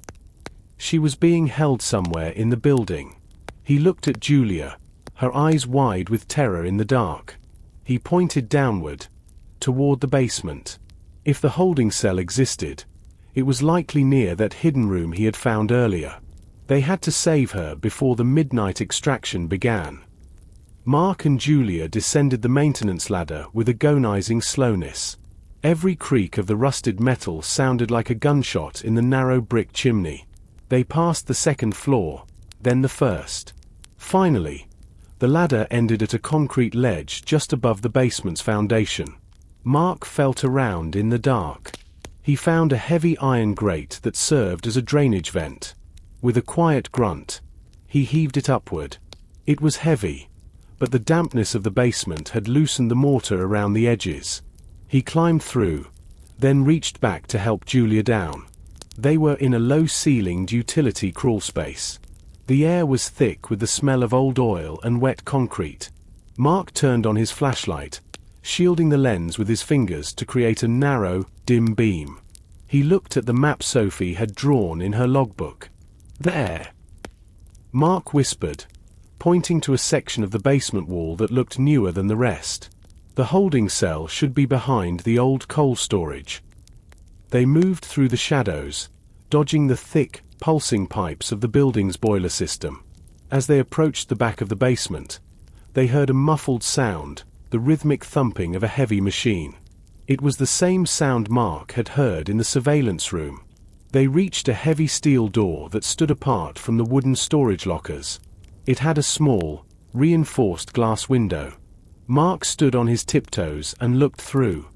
She was being held somewhere in the building. He looked at Julia, her eyes wide with terror in the dark. He pointed downward, toward the basement. If the holding cell existed, it was likely near that hidden room he had found earlier. They had to save her before the midnight extraction began. Mark and Julia descended the maintenance ladder with agonizing slowness. Every creak of the rusted metal sounded like a gunshot in the narrow brick chimney. They passed the second floor, then the first. Finally, the ladder ended at a concrete ledge just above the basement's foundation. Mark felt around in the dark. He found a heavy iron grate that served as a drainage vent. With a quiet grunt, he heaved it upward. It was heavy, but the dampness of the basement had loosened the mortar around the edges. He climbed through, then reached back to help Julia down. They were in a low-ceilinged utility crawl space. The air was thick with the smell of old oil and wet concrete. Mark turned on his flashlight, shielding the lens with his fingers to create a narrow, dim beam. He looked at the map Sophie had drawn in her logbook. "There," Mark whispered, pointing to a section of the basement wall that looked newer than the rest. The holding cell should be behind the old coal storage. They moved through the shadows, dodging the thick, pulsing pipes of the building's boiler system. As they approached the back of the basement, they heard a muffled sound, the rhythmic thumping of a heavy machine. It was the same sound Mark had heard in the surveillance room. They reached a heavy steel door that stood apart from the wooden storage lockers. It had a small, reinforced glass window. Mark stood on his tiptoes and looked through.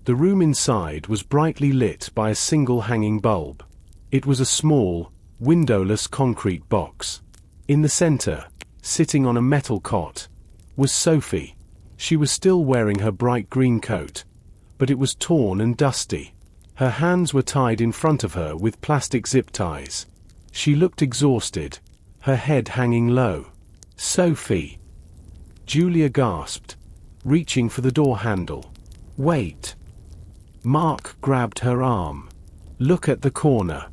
The room inside was brightly lit by a single hanging bulb. It was a small, windowless concrete box. In the center, sitting on a metal cot, was Sophie. She was still wearing her bright green coat, but it was torn and dusty. Her hands were tied in front of her with plastic zip ties. She looked exhausted, her head hanging low. "Sophie!" Julia gasped, reaching for the door handle. "Wait!" Mark grabbed her arm. "Look at the corner."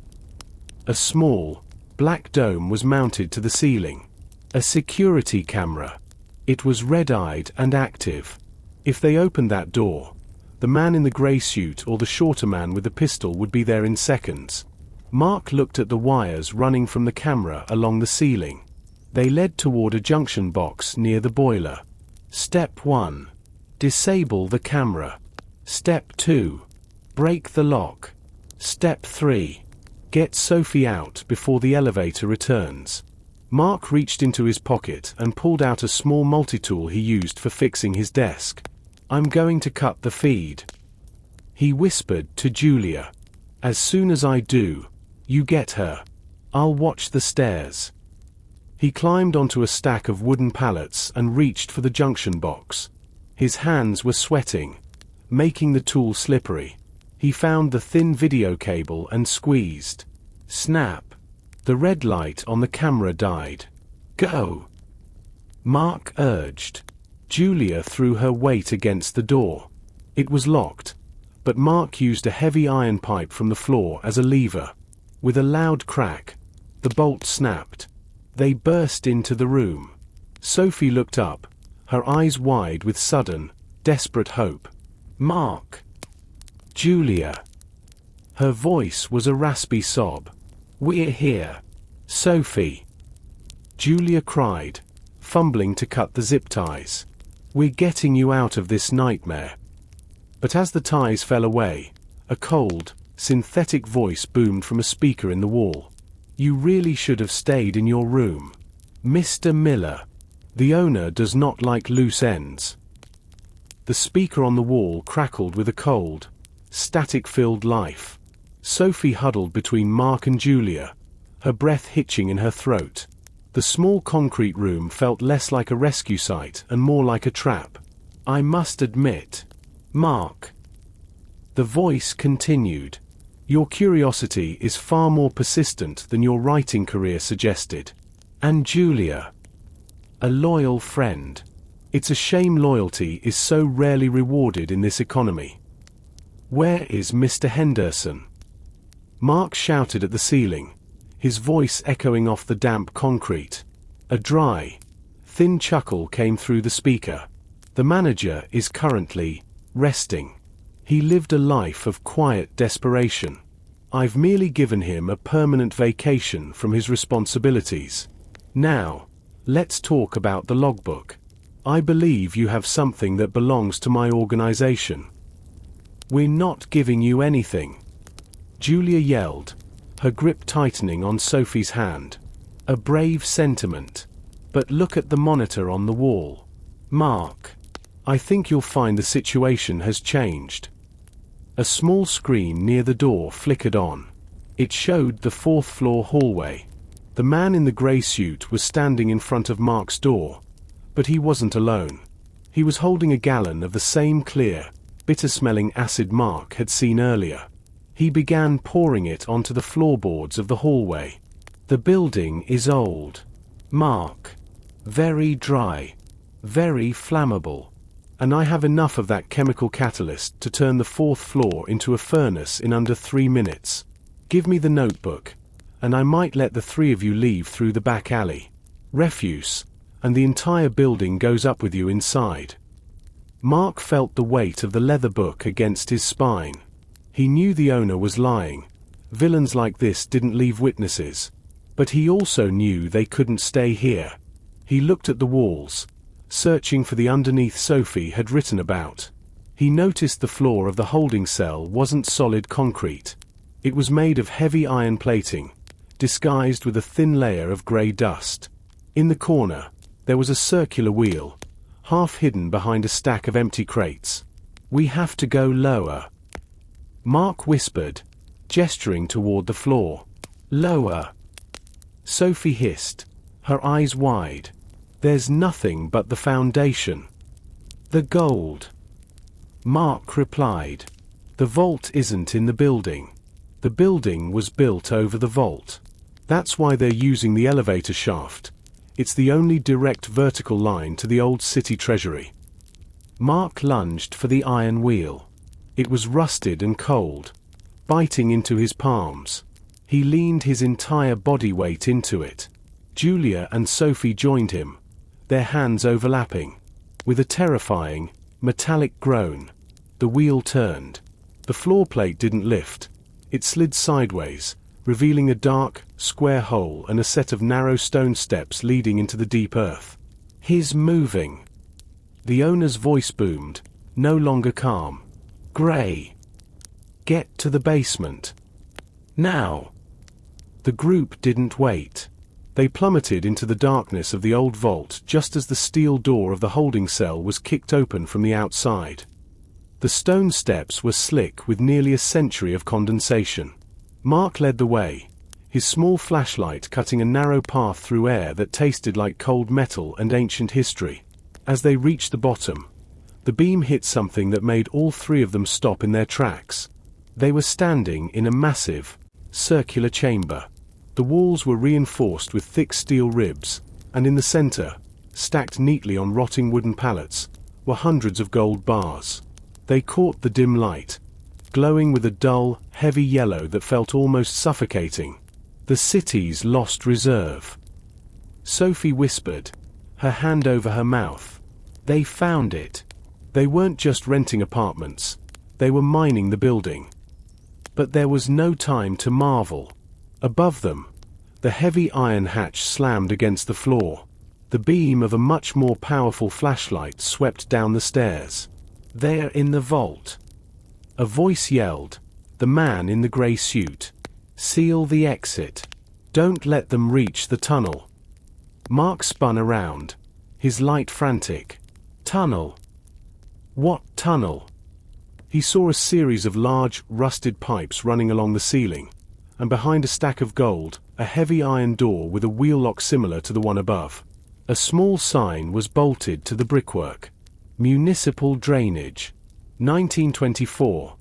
A small, black dome was mounted to the ceiling. A security camera. It was red-eyed and active. If they opened that door, the man in the grey suit or the shorter man with the pistol would be there in seconds. Mark looked at the wires running from the camera along the ceiling. They led toward a junction box near the boiler. Step 1. Disable the camera. Step 2. Break the lock. Step 3. Get Sophie out before the elevator returns. Mark reached into his pocket and pulled out a small multi-tool he used for fixing his desk. "I'm going to cut the feed," he whispered to Julia. "As soon as I do, you get her. I'll watch the stairs." He climbed onto a stack of wooden pallets and reached for the junction box. His hands were sweating, making the tool slippery. He found the thin video cable and squeezed. Snap! The red light on the camera died. "Go!" Mark urged. Julia threw her weight against the door. It was locked, but Mark used a heavy iron pipe from the floor as a lever. With a loud crack, the bolt snapped. They burst into the room. Sophie looked up, her eyes wide with sudden, desperate hope. "Mark!" "Julia!" Her voice was a raspy sob. "We're here, Sophie!" Julia cried, fumbling to cut the zip ties. "We're getting you out of this nightmare." But as the ties fell away, a cold, synthetic voice boomed from a speaker in the wall. "You really should have stayed in your room, Mr. Miller. The owner does not like loose ends." The speaker on the wall crackled with a cold, static-filled life. Sophie huddled between Mark and Julia, her breath hitching in her throat. The small concrete room felt less like a rescue site and more like a trap. "I must admit, Mark," the voice continued, "your curiosity is far more persistent than your writing career suggested. And Julia, a loyal friend. It's a shame loyalty is so rarely rewarded in this economy. Where is Mr. Henderson?" Mark shouted at the ceiling, his voice echoing off the damp concrete. A dry, thin chuckle came through the speaker. "The manager is currently resting. He lived a life of quiet desperation. I've merely given him a permanent vacation from his responsibilities. Now, let's talk about the logbook. I believe you have something that belongs to my organization." "We're not giving you anything," Julia yelled, her grip tightening on Sophie's hand. "A brave sentiment. But look at the monitor on the wall. Mark, I think you'll find the situation has changed." A small screen near the door flickered on. It showed the fourth-floor hallway. The man in the grey suit was standing in front of Mark's door, but he wasn't alone. He was holding a gallon of the same clear, bitter-smelling acid Mark had seen earlier. He began pouring it onto the floorboards of the hallway. "The building is old, Mark. Very dry. Very flammable. And I have enough of that chemical catalyst to turn the fourth floor into a furnace in under 3 minutes. Give me the notebook, and I might let the 3 of you leave through the back alley. Refuse, and the entire building goes up with you inside." Mark felt the weight of the leather book against his spine. He knew the owner was lying. Villains like this didn't leave witnesses. But he also knew they couldn't stay here. He looked at the walls, searching for the underneath Sophie had written about. He noticed the floor of the holding cell wasn't solid concrete. It was made of heavy iron plating, disguised with a thin layer of grey dust. In the corner, there was a circular wheel, half hidden behind a stack of empty crates. We have to go lower. Mark whispered, gesturing toward the floor. Lower. Sophie hissed, her eyes wide. There's nothing but the foundation. The gold. Mark replied. The vault isn't in the building. The building was built over the vault. That's why they're using the elevator shaft. It's the only direct vertical line to the old city treasury. Mark lunged for the iron wheel. It was rusted and cold, biting into his palms. He leaned his entire body weight into it. Julia and Sophie joined him, their hands overlapping. With a terrifying, metallic groan, the wheel turned. The floor plate didn't lift. It slid sideways, revealing a dark, square hole and a set of narrow stone steps leading into the deep earth. He's moving. The owner's voice boomed, no longer calm. Gray. Get to the basement. Now. The group didn't wait. They plummeted into the darkness of the old vault just as the steel door of the holding cell was kicked open from the outside. The stone steps were slick with nearly a century of condensation. Mark led the way, his small flashlight cutting a narrow path through air that tasted like cold metal and ancient history. As they reached the bottom, the beam hit something that made all three of them stop in their tracks. They were standing in a massive, circular chamber. The walls were reinforced with thick steel ribs, and in the center, stacked neatly on rotting wooden pallets, were hundreds of gold bars. They caught the dim light, glowing with a dull, heavy yellow that felt almost suffocating. The city's lost reserve. Sophie whispered, her hand over her mouth. They found it. They weren't just renting apartments. They were mining the building. But there was no time to marvel. Above them, the heavy iron hatch slammed against the floor. The beam of a much more powerful flashlight swept down the stairs. They're in the vault. A voice yelled, the man in the gray suit. Seal the exit. Don't let them reach the tunnel. Mark spun around, his light frantic. Tunnel. What tunnel? He saw a series of large, rusted pipes running along the ceiling, and behind a stack of gold, a heavy iron door with a wheel lock similar to the one above. A small sign was bolted to the brickwork. Municipal drainage. 1924.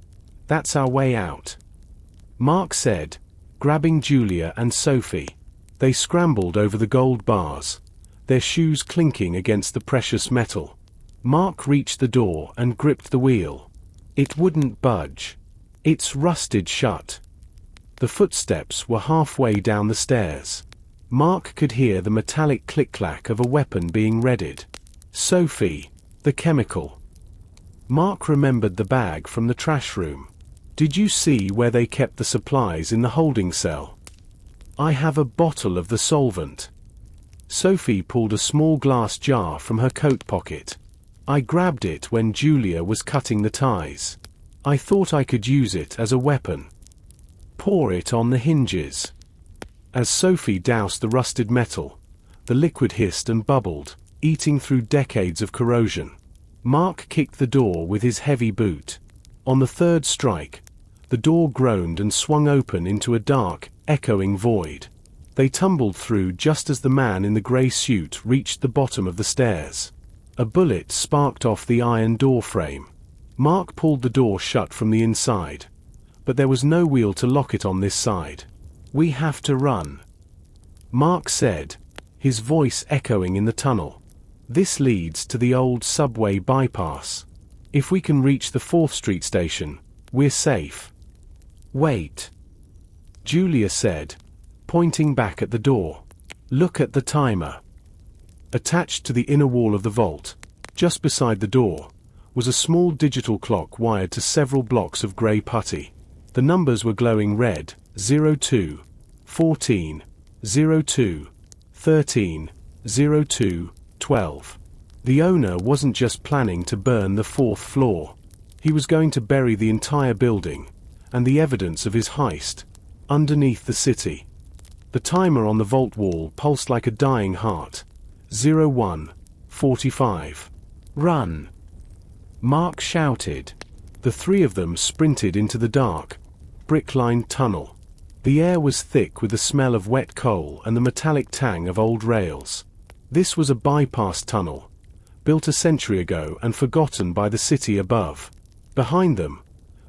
That's our way out. Mark said, grabbing Julia and Sophie. They scrambled over the gold bars, their shoes clinking against the precious metal. Mark reached the door and gripped the wheel. It wouldn't budge. It's rusted shut. The footsteps were halfway down the stairs. Mark could hear the metallic click-clack of a weapon being readied. Sophie, the chemical. Mark remembered the bag from the trash room. Did you see where they kept the supplies in the holding cell? I have a bottle of the solvent. Sophie pulled a small glass jar from her coat pocket. I grabbed it when Julia was cutting the ties. I thought I could use it as a weapon. Pour it on the hinges. As Sophie doused the rusted metal, the liquid hissed and bubbled, eating through decades of corrosion. Mark kicked the door with his heavy boot. On the third strike, the door groaned and swung open into a dark, echoing void. They tumbled through just as the man in the grey suit reached the bottom of the stairs. A bullet sparked off the iron door frame. Mark pulled the door shut from the inside, but there was no wheel to lock it on this side. We have to run, Mark said, his voice echoing in the tunnel. This leads to the old subway bypass. If we can reach the 4th Street station, we're safe. Wait, Julia said, pointing back at the door. Look at the timer. Attached to the inner wall of the vault, just beside the door, was a small digital clock wired to several blocks of grey putty. The numbers were glowing red: 02, 14, 02, 13, 02, 12. The owner wasn't just planning to burn the 4th floor. He was going to bury the entire building, and the evidence of his heist, underneath the city. The timer on the vault wall pulsed like a dying heart. 01, 45. Run! Mark shouted. The three of them sprinted into the dark, brick-lined tunnel. The air was thick with the smell of wet coal and the metallic tang of old rails. This was a bypass tunnel, built a century ago and forgotten by the city above. Behind them,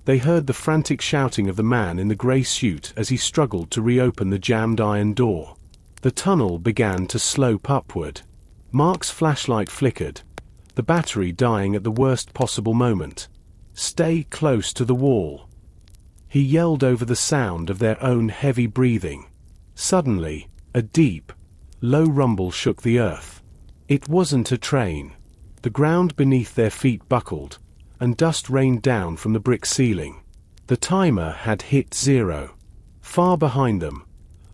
they heard the frantic shouting of the man in the grey suit as he struggled to reopen the jammed iron door. The tunnel began to slope upward. Mark's flashlight flickered, the battery dying at the worst possible moment. "Stay close to the wall," he yelled over the sound of their own heavy breathing. Suddenly, a deep, low rumble shook the earth. It wasn't a train. The ground beneath their feet buckled, and dust rained down from the brick ceiling. The timer had hit 0. Far behind them,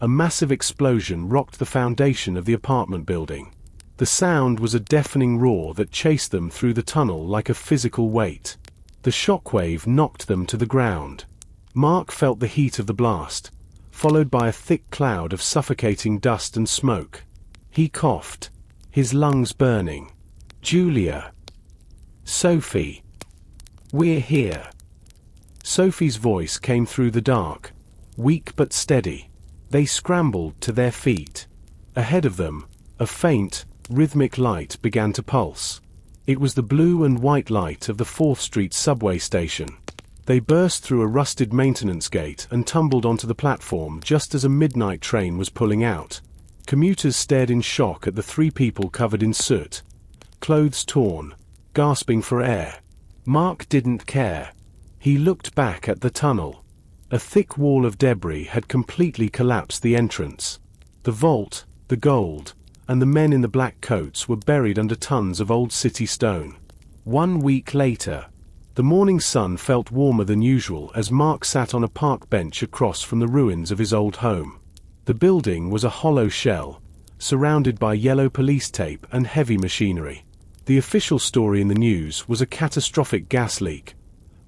a massive explosion rocked the foundation of the apartment building. The sound was a deafening roar that chased them through the tunnel like a physical weight. The shockwave knocked them to the ground. Mark felt the heat of the blast, followed by a thick cloud of suffocating dust and smoke. He coughed, his lungs burning. "Julia. Sophie. We're here." Sophie's voice came through the dark, weak but steady. They scrambled to their feet. Ahead of them, a faint, rhythmic light began to pulse. It was the blue and white light of the 4th Street subway station. They burst through a rusted maintenance gate and tumbled onto the platform just as a midnight train was pulling out. Commuters stared in shock at the three people covered in soot, clothes torn, gasping for air. Mark didn't care. He looked back at the tunnel. A thick wall of debris had completely collapsed the entrance. The vault, the gold, and the men in the black coats were buried under tons of old city stone. 1 week later, the morning sun felt warmer than usual as Mark sat on a park bench across from the ruins of his old home. The building was a hollow shell, surrounded by yellow police tape and heavy machinery. The official story in the news was a catastrophic gas leak,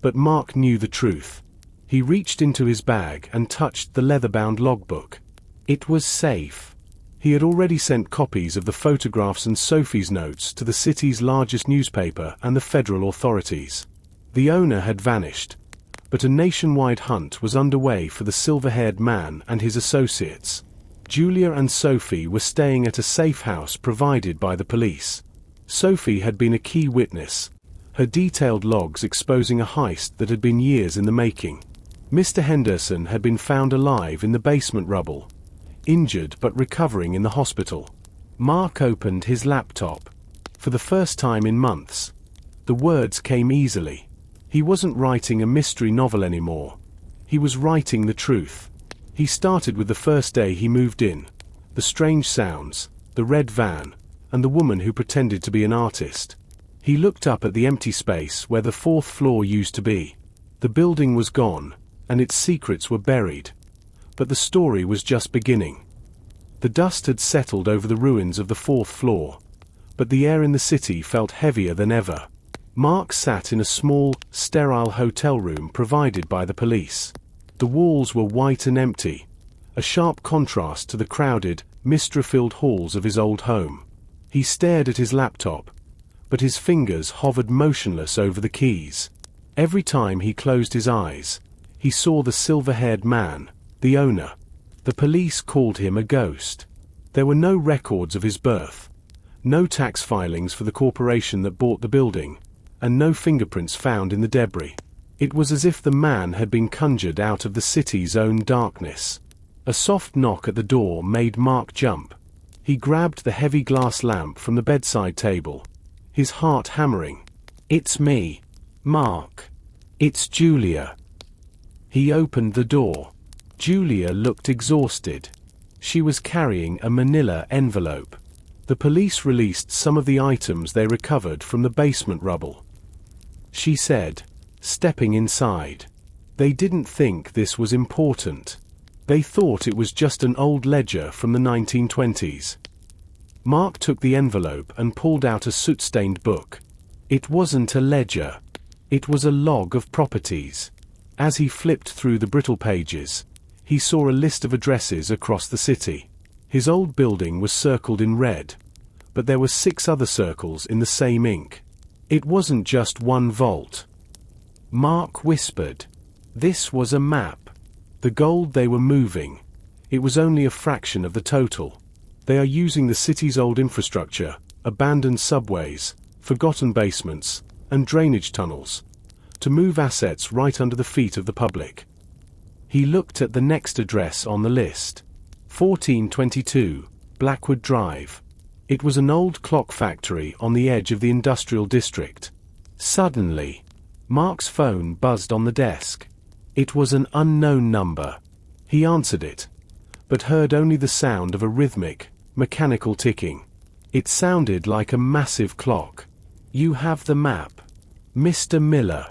but Mark knew the truth. He reached into his bag and touched the leather-bound logbook. It was safe. He had already sent copies of the photographs and Sophie's notes to the city's largest newspaper and the federal authorities. The owner had vanished, but a nationwide hunt was underway for the silver-haired man and his associates. Julia and Sophie were staying at a safe house provided by the police. Sophie had been a key witness, her detailed logs exposing a heist that had been years in the making. Mr. Henderson had been found alive in the basement rubble, injured but recovering in the hospital. Mark opened his laptop. For the first time in months, the words came easily. He wasn't writing a mystery novel anymore. He was writing the truth. He started with the first day he moved in, the strange sounds, the red van, and the woman who pretended to be an artist. He looked up at the empty space where the 4th floor used to be. The building was gone, and its secrets were buried. But the story was just beginning. The dust had settled over the ruins of the 4th floor, but the air in the city felt heavier than ever. Mark sat in a small, sterile hotel room provided by the police. The walls were white and empty, a sharp contrast to the crowded, mist-filled halls of his old home. He stared at his laptop, but his fingers hovered motionless over the keys. Every time he closed his eyes, he saw the silver-haired man, the owner. The police called him a ghost. There were no records of his birth, no tax filings for the corporation that bought the building, and no fingerprints found in the debris. It was as if the man had been conjured out of the city's own darkness. A soft knock at the door made Mark jump. He grabbed the heavy glass lamp from the bedside table, his heart hammering. "It's me, Mark. It's Julia." He opened the door. Julia looked exhausted. She was carrying a manila envelope. The police released some of the items they recovered from the basement rubble. She said, stepping inside. They didn't think this was important. They thought it was just an old ledger from the 1920s. Mark took the envelope and pulled out a soot-stained book. It wasn't a ledger. It was a log of properties. As he flipped through the brittle pages, he saw a list of addresses across the city. His old building was circled in red, but there were 6 other circles in the same ink. It wasn't just one vault. Mark whispered. This was a map. The gold they were moving. It was only a fraction of the total. They are using the city's old infrastructure, abandoned subways, forgotten basements, and drainage tunnels, to move assets right under the feet of the public. He looked at the next address on the list. 1422, Blackwood Drive. It was an old clock factory on the edge of the industrial district. Suddenly, Mark's phone buzzed on the desk. It was an unknown number. He answered it, but heard only the sound of a rhythmic, mechanical ticking. It sounded like a massive clock. "You have the map, Mr. Miller,"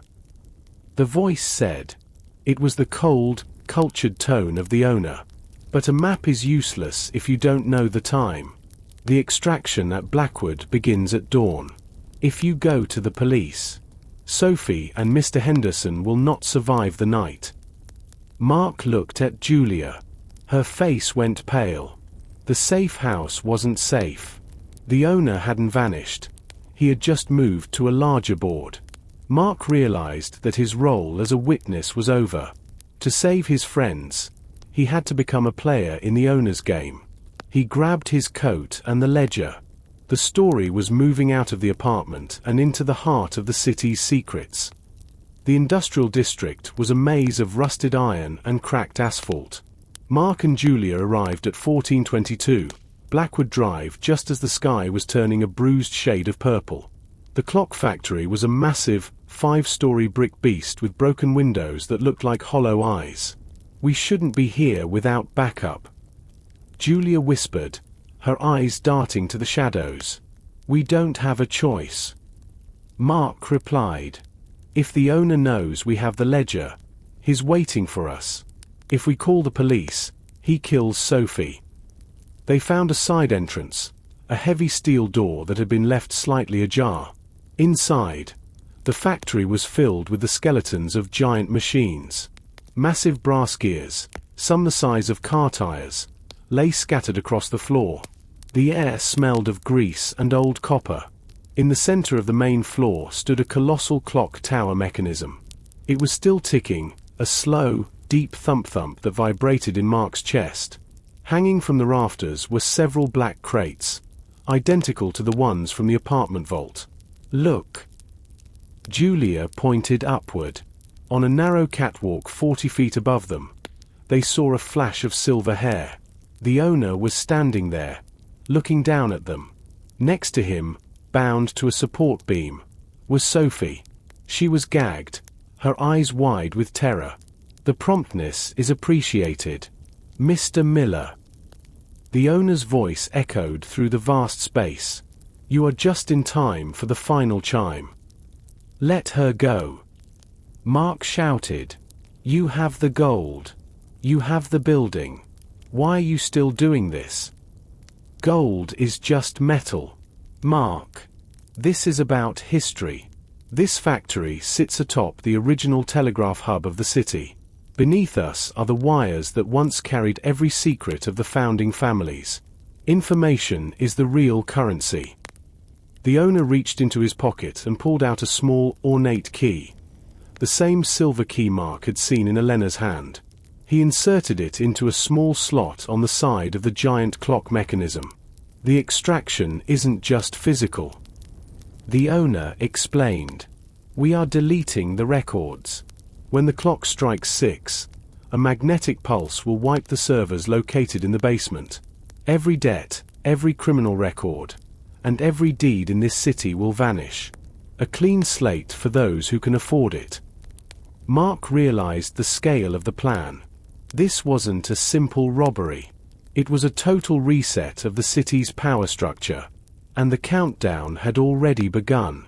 the voice said. It was the cold, cultured tone of the owner. "But a map is useless if you don't know the time. The extraction at Blackwood begins at dawn. If you go to the police, Sophie and Mr. Henderson will not survive the night." Mark looked at Julia. Her face went pale. The safe house wasn't safe. The owner hadn't vanished. He had just moved to a larger board. Mark realized that his role as a witness was over. To save his friends, he had to become a player in the owner's game. He grabbed his coat and the ledger. The story was moving out of the apartment and into the heart of the city's secrets. The industrial district was a maze of rusted iron and cracked asphalt. Mark and Julia arrived at 1422, Blackwood Drive, just as the sky was turning a bruised shade of purple. The clock factory was a massive, 5-story brick beast with broken windows that looked like hollow eyes. "We shouldn't be here without backup," Julia whispered, her eyes darting to the shadows. "We don't have a choice." Mark replied, "If the owner knows we have the ledger, he's waiting for us. If we call the police, he kills Sophie." They found a side entrance, a heavy steel door that had been left slightly ajar. Inside, the factory was filled with the skeletons of giant machines. Massive brass gears, some the size of car tires, lay scattered across the floor. The air smelled of grease and old copper. In the center of the main floor stood a colossal clock tower mechanism. It was still ticking, a slow, deep thump-thump that vibrated in Mark's chest. Hanging from the rafters were several black crates, identical to the ones from the apartment vault. "Look." Julia pointed upward. On a narrow catwalk 40 feet above them, they saw a flash of silver hair. The owner was standing there, looking down at them. Next to him, bound to a support beam, was Sophie. She was gagged, her eyes wide with terror. "The promptness is appreciated, Mr. Miller." The owner's voice echoed through the vast space. "You are just in time for the final chime." "Let her go," Mark shouted. "You have the gold. You have the building. Why are you still doing this?" "Gold is just metal, Mark. This is about history. This factory sits atop the original telegraph hub of the city. Beneath us are the wires that once carried every secret of the founding families. Information is the real currency." The owner reached into his pocket and pulled out a small, ornate key. The same silver key Mark had seen in Elena's hand. He inserted it into a small slot on the side of the giant clock mechanism. "The extraction isn't just physical," the owner explained. "We are deleting the records. When the clock strikes 6, a magnetic pulse will wipe the servers located in the basement. Every debt, every criminal record, and every deed in this city will vanish. A clean slate for those who can afford it." Mark realized the scale of the plan. This wasn't a simple robbery. It was a total reset of the city's power structure, and the countdown had already begun.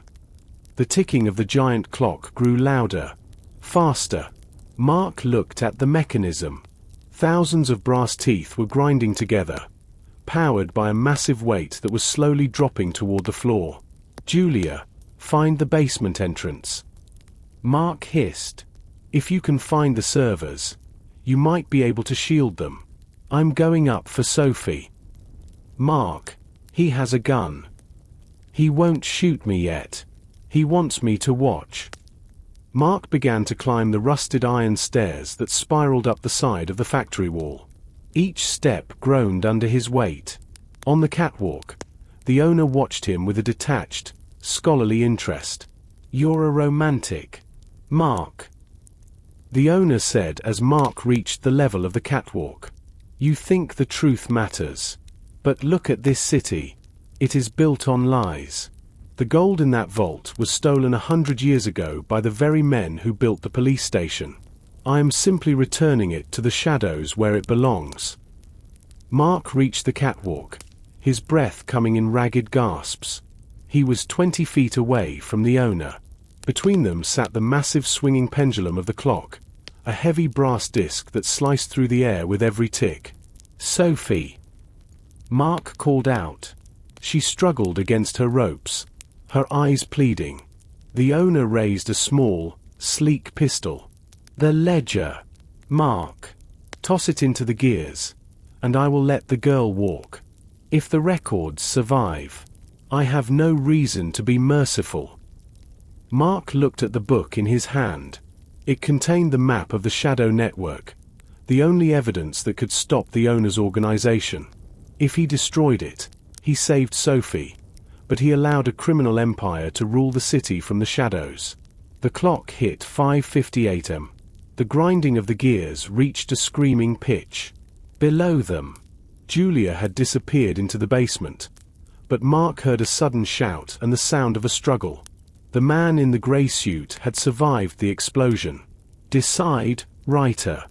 The ticking of the giant clock grew louder, faster. Mark looked at the mechanism. Thousands of brass teeth were grinding together, powered by a massive weight that was slowly dropping toward the floor. "Julia, find the basement entrance," Mark hissed. "If you can find the servers, you might be able to shield them. I'm going up for Sophie." "Mark, he has a gun. He won't shoot me yet. He wants me to watch." Mark began to climb the rusted iron stairs that spiraled up the side of the factory wall. Each step groaned under his weight. On the catwalk, the owner watched him with a detached, scholarly interest. "You're a romantic, Mark," the owner said as Mark reached the level of the catwalk. "You think the truth matters. But look at this city. It is built on lies. The gold in that vault was stolen 100 years ago by the very men who built the police station. I am simply returning it to the shadows where it belongs." Mark reached the catwalk, his breath coming in ragged gasps. He was 20 feet away from the owner. Between them sat the massive swinging pendulum of the clock, a heavy brass disc that sliced through the air with every tick. "Sophie!" Mark called out. She struggled against her ropes, her eyes pleading. The owner raised a small, sleek pistol. "The ledger, Mark. Toss it into the gears, and I will let the girl walk. If the records survive, I have no reason to be merciful." Mark looked at the book in his hand. It contained the map of the Shadow Network, the only evidence that could stop the owner's organization. If he destroyed it, he saved Sophie, but he allowed a criminal empire to rule the city from the shadows. The clock hit 5:58 am. The grinding of the gears reached a screaming pitch. Below them, Julia had disappeared into the basement. But Mark heard a sudden shout and the sound of a struggle. The man in the grey suit had survived the explosion. "Decide, writer,"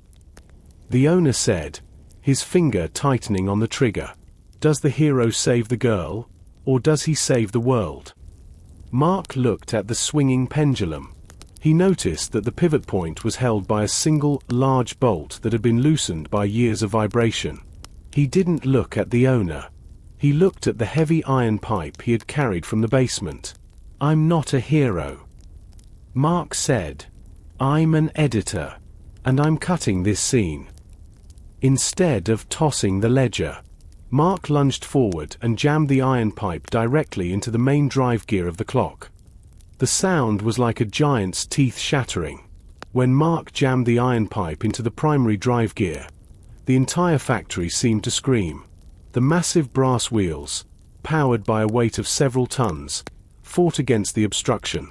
the owner said, his finger tightening on the trigger. "Does the hero save the girl, or does he save the world?" Mark looked at the swinging pendulum. He noticed that the pivot point was held by a single, large bolt that had been loosened by years of vibration. He didn't look at the owner. He looked at the heavy iron pipe he had carried from the basement. "I'm not a hero," Mark said. "I'm an editor, and I'm cutting this scene." Instead of tossing the ledger, Mark lunged forward and jammed the iron pipe directly into the main drive gear of the clock. The sound was like a giant's teeth shattering. When Mark jammed the iron pipe into the primary drive gear, the entire factory seemed to scream. The massive brass wheels, powered by a weight of several tons, fought against the obstruction.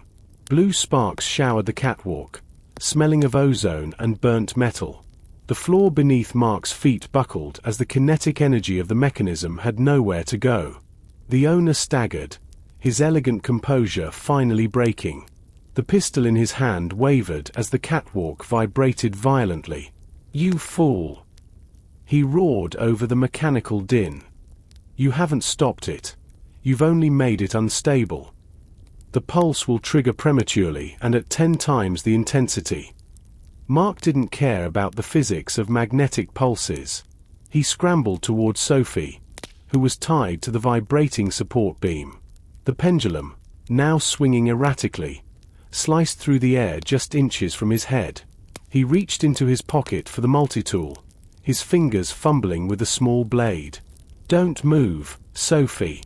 Blue sparks showered the catwalk, smelling of ozone and burnt metal. The floor beneath Mark's feet buckled as the kinetic energy of the mechanism had nowhere to go. The owner staggered, his elegant composure finally breaking. The pistol in his hand wavered as the catwalk vibrated violently. "You fool!" he roared over the mechanical din. "You haven't stopped it. You've only made it unstable. The pulse will trigger prematurely and at 10 times the intensity." Mark didn't care about the physics of magnetic pulses. He scrambled towards Sophie, who was tied to the vibrating support beam. The pendulum, now swinging erratically, sliced through the air just inches from his head. He reached into his pocket for the multi-tool, his fingers fumbling with the small blade. "Don't move, Sophie,"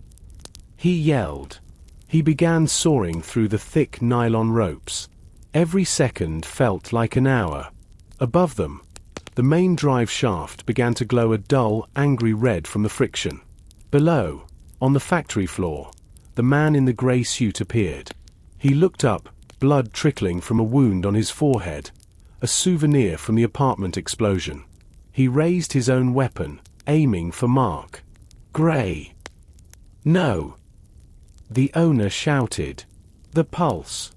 he yelled. He began soaring through the thick nylon ropes. Every second felt like an hour. Above them, the main drive shaft began to glow a dull, angry red from the friction. Below, on the factory floor, the man in the grey suit appeared. He looked up, blood trickling from a wound on his forehead, a souvenir from the apartment explosion. He raised his own weapon, aiming for Mark. "Grey!" "No!" the owner shouted. "The pulse.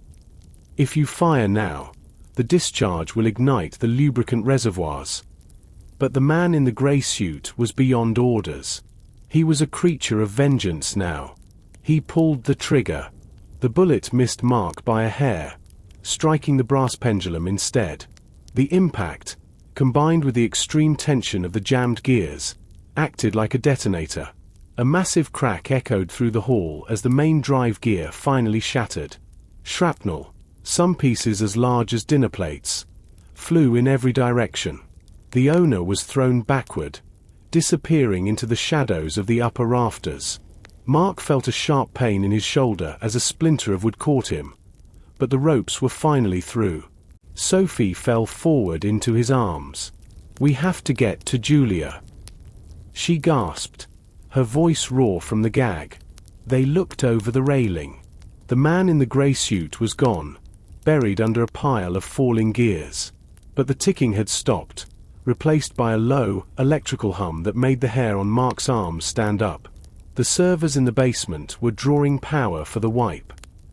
If you fire now, the discharge will ignite the lubricant reservoirs." But the man in the grey suit was beyond orders. He was a creature of vengeance now. He pulled the trigger. The bullet missed Mark by a hair, striking the brass pendulum instead. The impact, combined with the extreme tension of the jammed gears, acted like a detonator. A massive crack echoed through the hall as the main drive gear finally shattered. Shrapnel, some pieces as large as dinner plates, flew in every direction. The owner was thrown backward, disappearing into the shadows of the upper rafters. Mark felt a sharp pain in his shoulder as a splinter of wood caught him, but the ropes were finally through. Sophie fell forward into his arms. "We have to get to Julia," she gasped, her voice raw from the gag. They looked over the railing. The man in the grey suit was gone, buried under a pile of falling gears. But the ticking had stopped, replaced by a low, electrical hum that made the hair on Mark's arms stand up. The servers in the basement were drawing power for the wipe.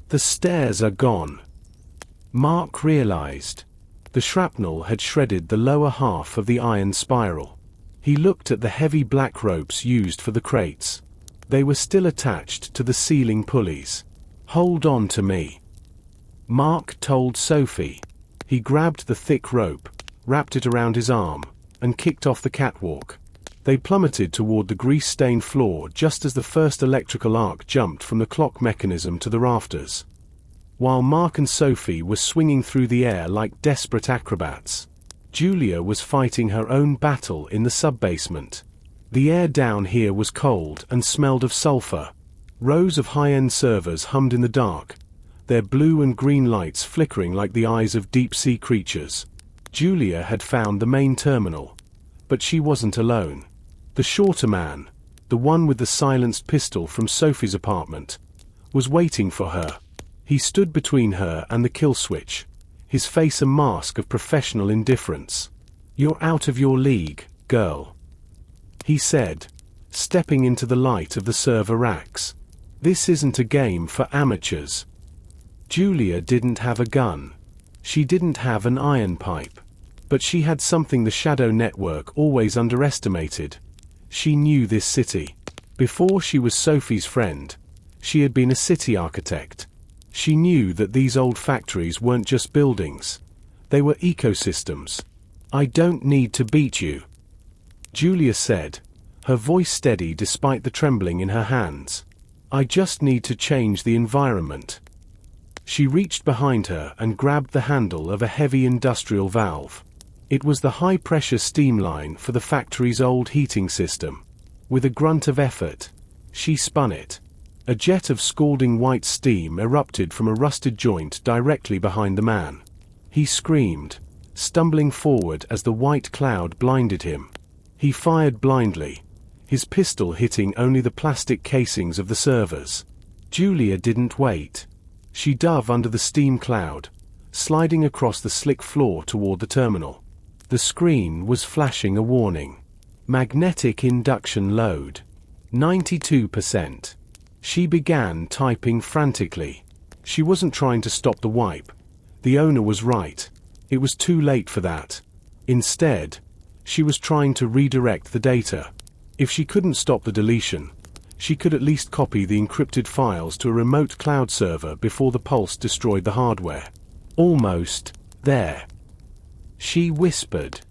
"The stairs are gone," Mark realized. The shrapnel had shredded the lower half of the iron spiral. He looked at the heavy black ropes used for the crates. They were still attached to the ceiling pulleys. "Hold on to me," Mark told Sophie. He grabbed the thick rope, wrapped it around his arm, and kicked off the catwalk. They plummeted toward the grease-stained floor just as the first electrical arc jumped from the clock mechanism to the rafters. While Mark and Sophie were swinging through the air like desperate acrobats, Julia was fighting her own battle in the sub-basement. The air down here was cold and smelled of sulfur. Rows of high-end servers hummed in the dark, their blue and green lights flickering like the eyes of deep-sea creatures. Julia had found the main terminal. But she wasn't alone. The shorter man, the one with the silenced pistol from Sophie's apartment, was waiting for her. He stood between her and the kill switch, his face a mask of professional indifference. "You're out of your league, girl," he said, stepping into the light of the server racks. "This isn't a game for amateurs." Julia didn't have a gun. She didn't have an iron pipe. But she had something the Shadow Network always underestimated. She knew this city. Before she was Sophie's friend, she had been a city architect. She knew that these old factories weren't just buildings. They were ecosystems. "I don't need to beat you," Julia said, her voice steady despite the trembling in her hands. "I just need to change the environment." She reached behind her and grabbed the handle of a heavy industrial valve. It was the high-pressure steam line for the factory's old heating system. With a grunt of effort, she spun it. A jet of scalding white steam erupted from a rusted joint directly behind the man. He screamed, stumbling forward as the white cloud blinded him. He fired blindly, his pistol hitting only the plastic casings of the servers. Julia didn't wait. She dove under the steam cloud, sliding across the slick floor toward the terminal. The screen was flashing a warning. Magnetic induction load. 92%. She began typing frantically. She wasn't trying to stop the wipe. The owner was right. It was too late for that. Instead, she was trying to redirect the data. If she couldn't stop the deletion, she could at least copy the encrypted files to a remote cloud server before the pulse destroyed the hardware. Almost there, she whispered.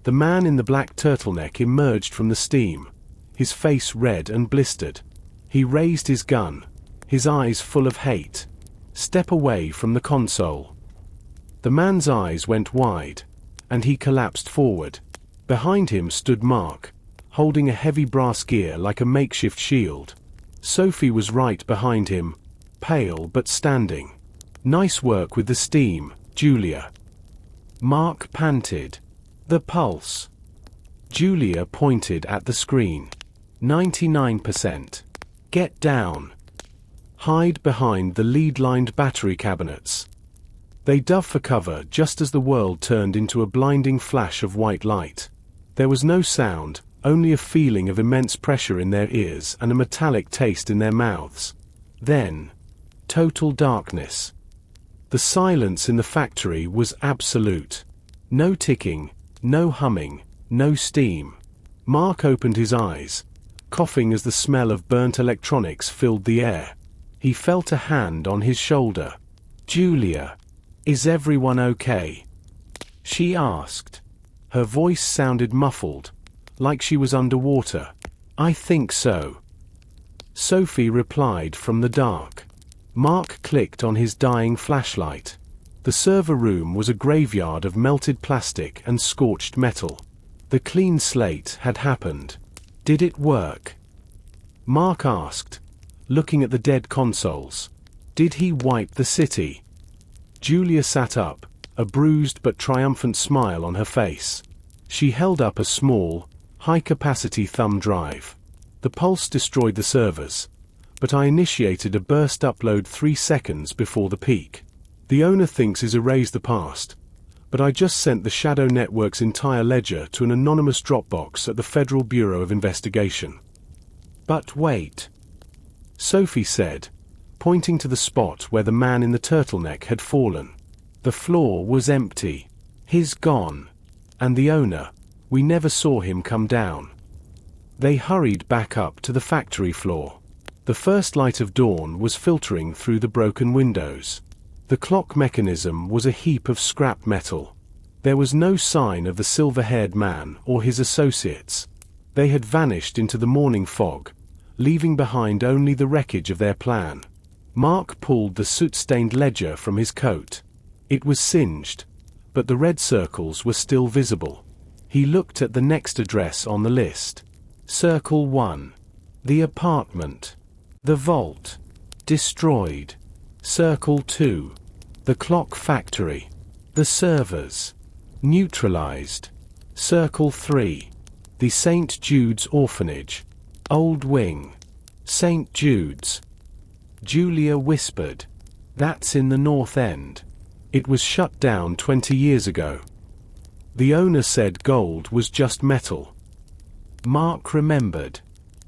The man in the black turtleneck emerged from the steam, his face red and blistered. He raised his gun, his eyes full of hate. "Step away from the console." The man's eyes went wide, and he collapsed forward. Behind him stood Mark, holding a heavy brass gear like a makeshift shield. Sophie was right behind him, pale but standing. "Nice work with the steam, Julia." Mark panted. "The pulse." Julia pointed at the screen. 99%. "Get down. Hide behind the lead-lined battery cabinets." They dove for cover just as the world turned into a blinding flash of white light. There was no sound, only a feeling of immense pressure in their ears and a metallic taste in their mouths. Then, total darkness. The silence in the factory was absolute. No ticking, no humming, no steam. Mark opened his eyes, coughing as the smell of burnt electronics filled the air. He felt a hand on his shoulder. "Julia, is everyone okay?" she asked. Her voice sounded muffled, like she was underwater. "I think so," Sophie replied from the dark. Mark clicked on his dying flashlight. The server room was a graveyard of melted plastic and scorched metal. The clean slate had happened. "Did it work?" Mark asked, looking at the dead consoles. "Did he wipe the city?" Julia sat up, a bruised but triumphant smile on her face. She held up a small, high-capacity thumb drive. The pulse destroyed the servers, but I initiated a burst upload 3 seconds before the peak. The owner thinks he's erased the past, but I just sent the Shadow Network's entire ledger to an anonymous Dropbox at the Federal Bureau of Investigation. But wait, Sophie said, pointing to the spot where the man in the turtleneck had fallen. The floor was empty. He's gone. And the owner, we never saw him come down. They hurried back up to the factory floor. The first light of dawn was filtering through the broken windows. The clock mechanism was a heap of scrap metal. There was no sign of the silver-haired man or his associates. They had vanished into the morning fog, leaving behind only the wreckage of their plan. Mark pulled the soot-stained ledger from his coat. It was singed, but the red circles were still visible. He looked at the next address on the list. Circle 1. The apartment. The vault. Destroyed. Circle 2. The clock factory. The servers. Neutralized. Circle 3. The St. Jude's orphanage. Old wing. St. Jude's. Julia whispered. That's in the North End. It was shut down 20 years ago. The owner said gold was just metal. Mark remembered.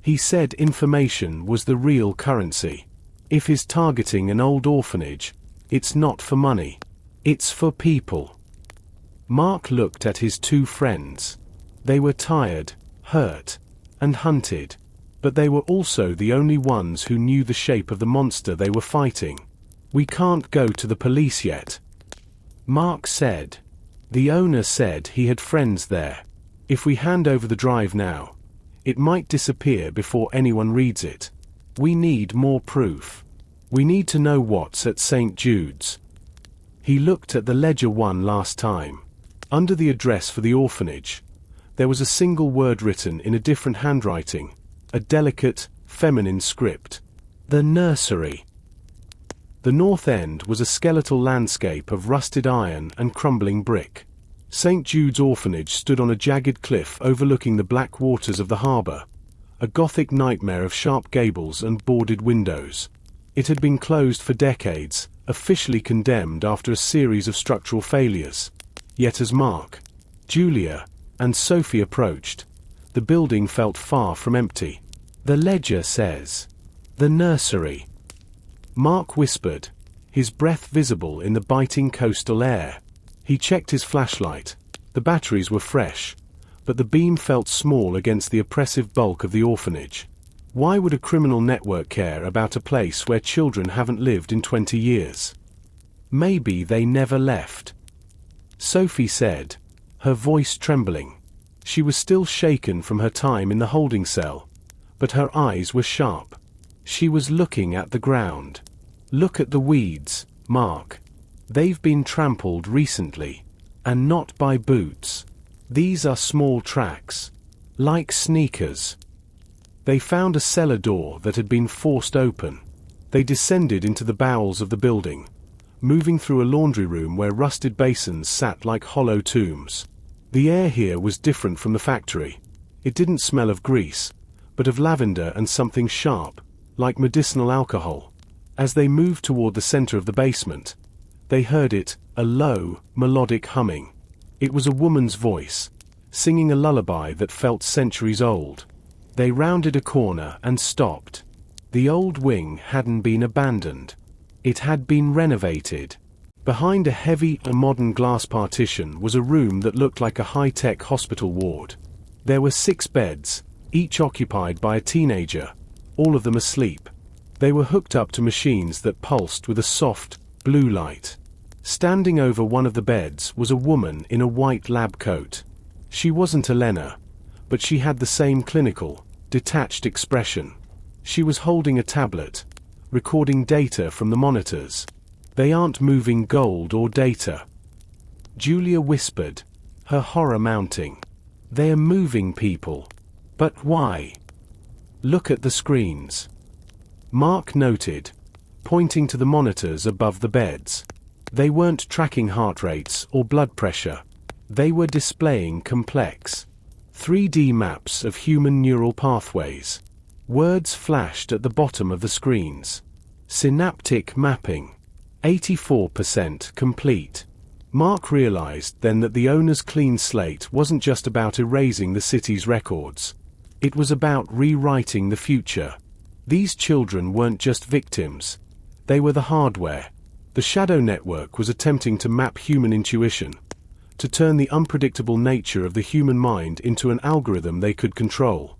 He said information was the real currency. If he's targeting an old orphanage, it's not for money. It's for people. Mark looked at his 2 friends. They were tired, hurt, and hunted, but they were also the only ones who knew the shape of the monster they were fighting. We can't go to the police yet, Mark said. The owner said he had friends there. If we hand over the drive now, it might disappear before anyone reads it. We need more proof. We need to know what's at St. Jude's. He looked at the ledger one last time. Under the address for the orphanage, there was a single word written in a different handwriting, a delicate, feminine script. The nursery. The North End was a skeletal landscape of rusted iron and crumbling brick. St. Jude's orphanage stood on a jagged cliff overlooking the black waters of the harbour, a Gothic nightmare of sharp gables and boarded windows. It had been closed for decades, officially condemned after a series of structural failures. Yet as Mark, Julia, and Sophie approached, the building felt far from empty. The ledger says, "The nursery." Mark whispered, his breath visible in the biting coastal air. He checked his flashlight. The batteries were fresh, but the beam felt small against the oppressive bulk of the orphanage. Why would a criminal network care about a place where children haven't lived in 20 years? Maybe they never left. Sophie said, her voice trembling. She was still shaken from her time in the holding cell, but her eyes were sharp. She was looking at the ground. Look at the weeds, Mark. They've been trampled recently, and not by boots. These are small tracks, like sneakers. They found a cellar door that had been forced open. They descended into the bowels of the building, moving through a laundry room where rusted basins sat like hollow tombs. The air here was different from the factory. It didn't smell of grease, but of lavender and something sharp, like medicinal alcohol. As they moved toward the center of the basement, they heard it, a low, melodic humming. It was a woman's voice, singing a lullaby that felt centuries old. They rounded a corner and stopped. The old wing hadn't been abandoned. It had been renovated. Behind a heavy, modern glass partition was a room that looked like a high-tech hospital ward. There were 6 beds, each occupied by a teenager, all of them asleep. They were hooked up to machines that pulsed with a soft, blue light. Standing over one of the beds was a woman in a white lab coat. She wasn't Elena, but she had the same clinical, detached expression. She was holding a tablet, recording data from the monitors. They aren't moving gold or data. Julia whispered, her horror mounting. They are moving people. But why? Look at the screens. Mark noted, pointing to the monitors above the beds. They weren't tracking heart rates or blood pressure. They were displaying complex 3D maps of human neural pathways. Words flashed at the bottom of the screens. Synaptic mapping. 84% complete. Mark realized then that the owner's clean slate wasn't just about erasing the city's records. It was about rewriting the future. These children weren't just victims. They were the hardware. The shadow network was attempting to map human intuition, to turn the unpredictable nature of the human mind into an algorithm they could control.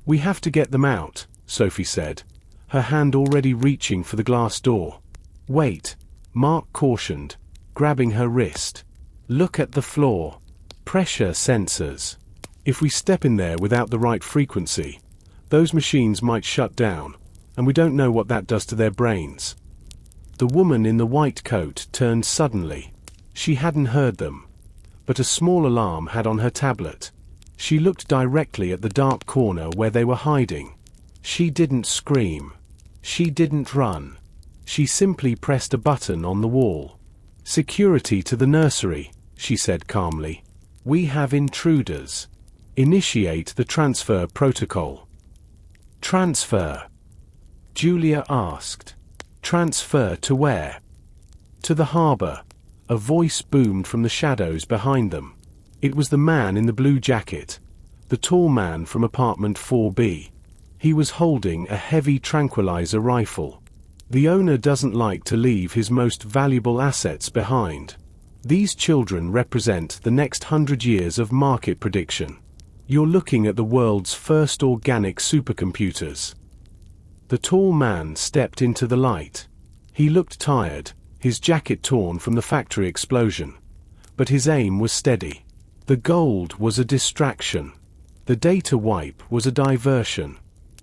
"We have to get them out," Sophie said, her hand already reaching for the glass door. "Wait," Mark cautioned, grabbing her wrist. "Look at the floor. Pressure sensors. If we step in there without the right frequency, those machines might shut down, and we don't know what that does to their brains." The woman in the white coat turned suddenly. She hadn't heard them, but a small alarm had on her tablet. She looked directly at the dark corner where they were hiding. She didn't scream. She didn't run. She simply pressed a button on the wall. "Security to the nursery," she said calmly. "We have intruders. Initiate the transfer protocol." "Transfer?" Julia asked. "Transfer to where?" "To the harbor." A voice boomed from the shadows behind them. It was the man in the blue jacket, the tall man from apartment 4B. He was holding a heavy tranquilizer rifle. "The owner doesn't like to leave his most valuable assets behind. These children represent the next 100 years of market prediction. You're looking at the world's first organic supercomputers." The tall man stepped into the light. He looked tired, his jacket torn from the factory explosion. But his aim was steady. The gold was a distraction. The data wipe was a diversion.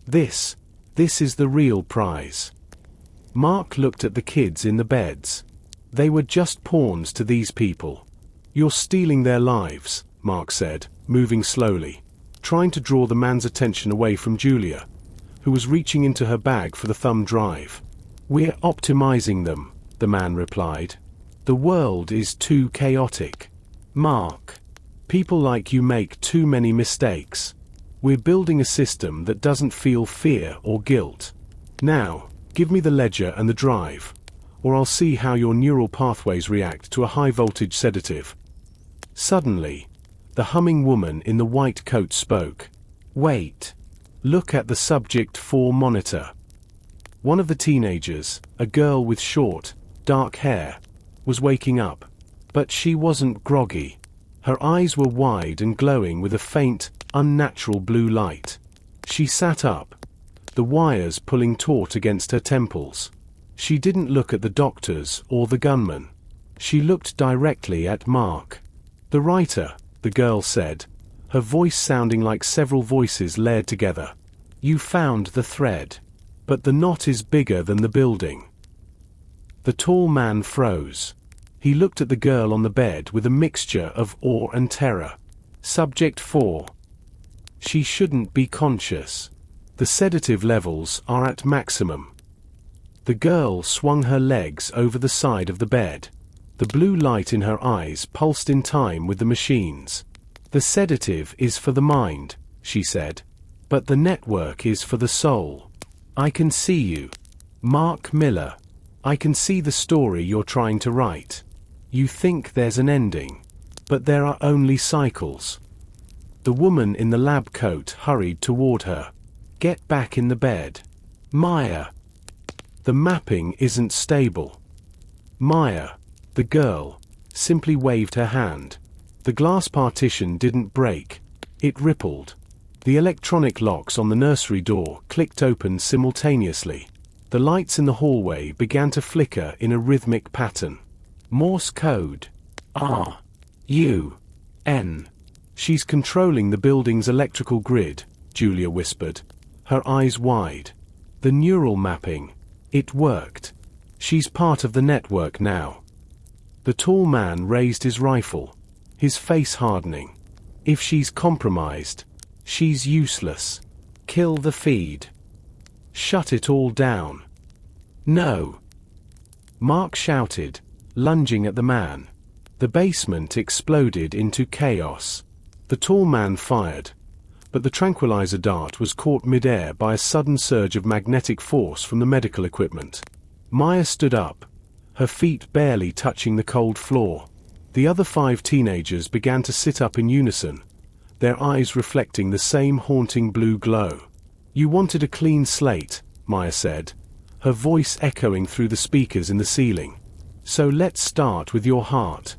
This is the real prize. Mark looked at the kids in the beds. They were just pawns to these people. "You're stealing their lives," Mark said, moving slowly, trying to draw the man's attention away from Julia, who was reaching into her bag for the thumb drive. "We're optimizing them," the man replied. "The world is too chaotic. Mark, people like you make too many mistakes. We're building a system that doesn't feel fear or guilt. Now, give me the ledger and the drive, or I'll see how your neural pathways react to a high-voltage sedative." Suddenly, the humming woman in the white coat spoke. "Wait. Look at the Subject 4 monitor." One of the teenagers, a girl with short, dark hair, was waking up. But she wasn't groggy. Her eyes were wide and glowing with a faint, unnatural blue light. She sat up, the wires pulling taut against her temples. She didn't look at the doctors or the gunman. She looked directly at Mark. "The writer," the girl said, her voice sounding like several voices layered together. "You found the thread. But the knot is bigger than the building." The tall man froze. He looked at the girl on the bed with a mixture of awe and terror. "Subject 4. She shouldn't be conscious. The sedative levels are at maximum." The girl swung her legs over the side of the bed. The blue light in her eyes pulsed in time with the machines. "The sedative is for the mind," she said. "But the network is for the soul. I can see you. Mark Miller. I can see the story you're trying to write. You think there's an ending. But there are only cycles." The woman in the lab coat hurried toward her. "Get back in the bed. Maya. The mapping isn't stable." Maya, the girl, simply waved her hand. The glass partition didn't break. It rippled. The electronic locks on the nursery door clicked open simultaneously. The lights in the hallway began to flicker in a rhythmic pattern. Morse code. R-U-N. "She's controlling the building's electrical grid," Julia whispered, her eyes wide. "The neural mapping. It worked. She's part of the network now." The tall man raised his rifle, his face hardening. "If she's compromised, she's useless. Kill the feed. Shut it all down." "No!" Mark shouted, lunging at the man. The basement exploded into chaos. The tall man fired, but the tranquilizer dart was caught mid-air by a sudden surge of magnetic force from the medical equipment. Maya stood up, her feet barely touching the cold floor. The other 5 teenagers began to sit up in unison, their eyes reflecting the same haunting blue glow. "You wanted a clean slate," Maya said, her voice echoing through the speakers in the ceiling. "So let's start with your heart."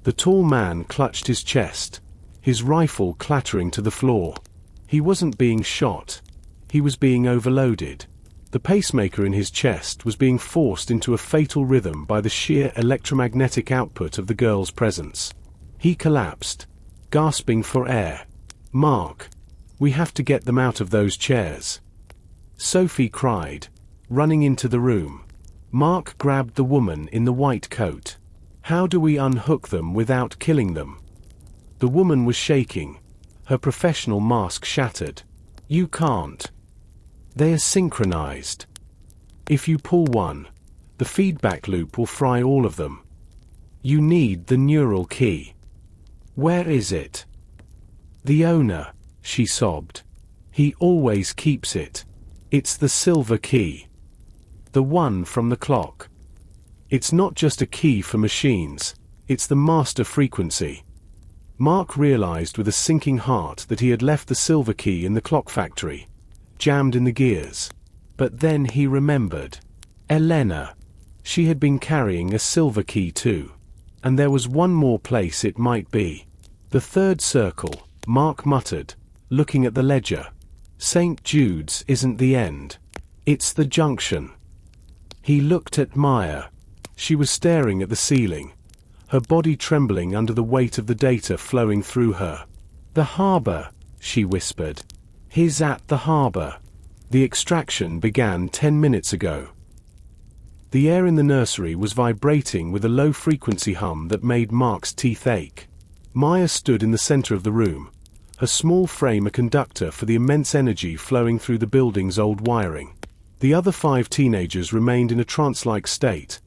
The tall man clutched his chest, his rifle clattering to the floor. He wasn't being shot. He was being overloaded. The pacemaker in his chest was being forced into a fatal rhythm by the sheer electromagnetic output of the girl's presence. He collapsed, gasping for air. "Mark, we have to get them out of those chairs," Sophie cried, running into the room. Mark grabbed the woman in the white coat. "How do we unhook them without killing them?" The woman was shaking, her professional mask shattered. "You can't. They are synchronized. If you pull one, the feedback loop will fry all of them. You need the neural key." "Where is it?" "The owner," she sobbed. "He always keeps it. It's the silver key. The one from the clock. It's not just a key for machines, it's the master frequency." Mark realized with a sinking heart that he had left the silver key in the clock factory, jammed in the gears. But then he remembered. Elena. She had been carrying a silver key too. And there was one more place it might be. "The third circle," Mark muttered, looking at the ledger. "St. Jude's isn't the end. It's the junction." He looked at Maya. She was staring at the ceiling, her body trembling under the weight of the data flowing through her. "The harbor," she whispered. "He's at the harbor. The extraction began 10 minutes ago." The air in the nursery was vibrating with a low-frequency hum that made Mark's teeth ache. Maya stood in the center of the room, her small frame a conductor for the immense energy flowing through the building's old wiring. The other 5 teenagers remained in a trance-like state,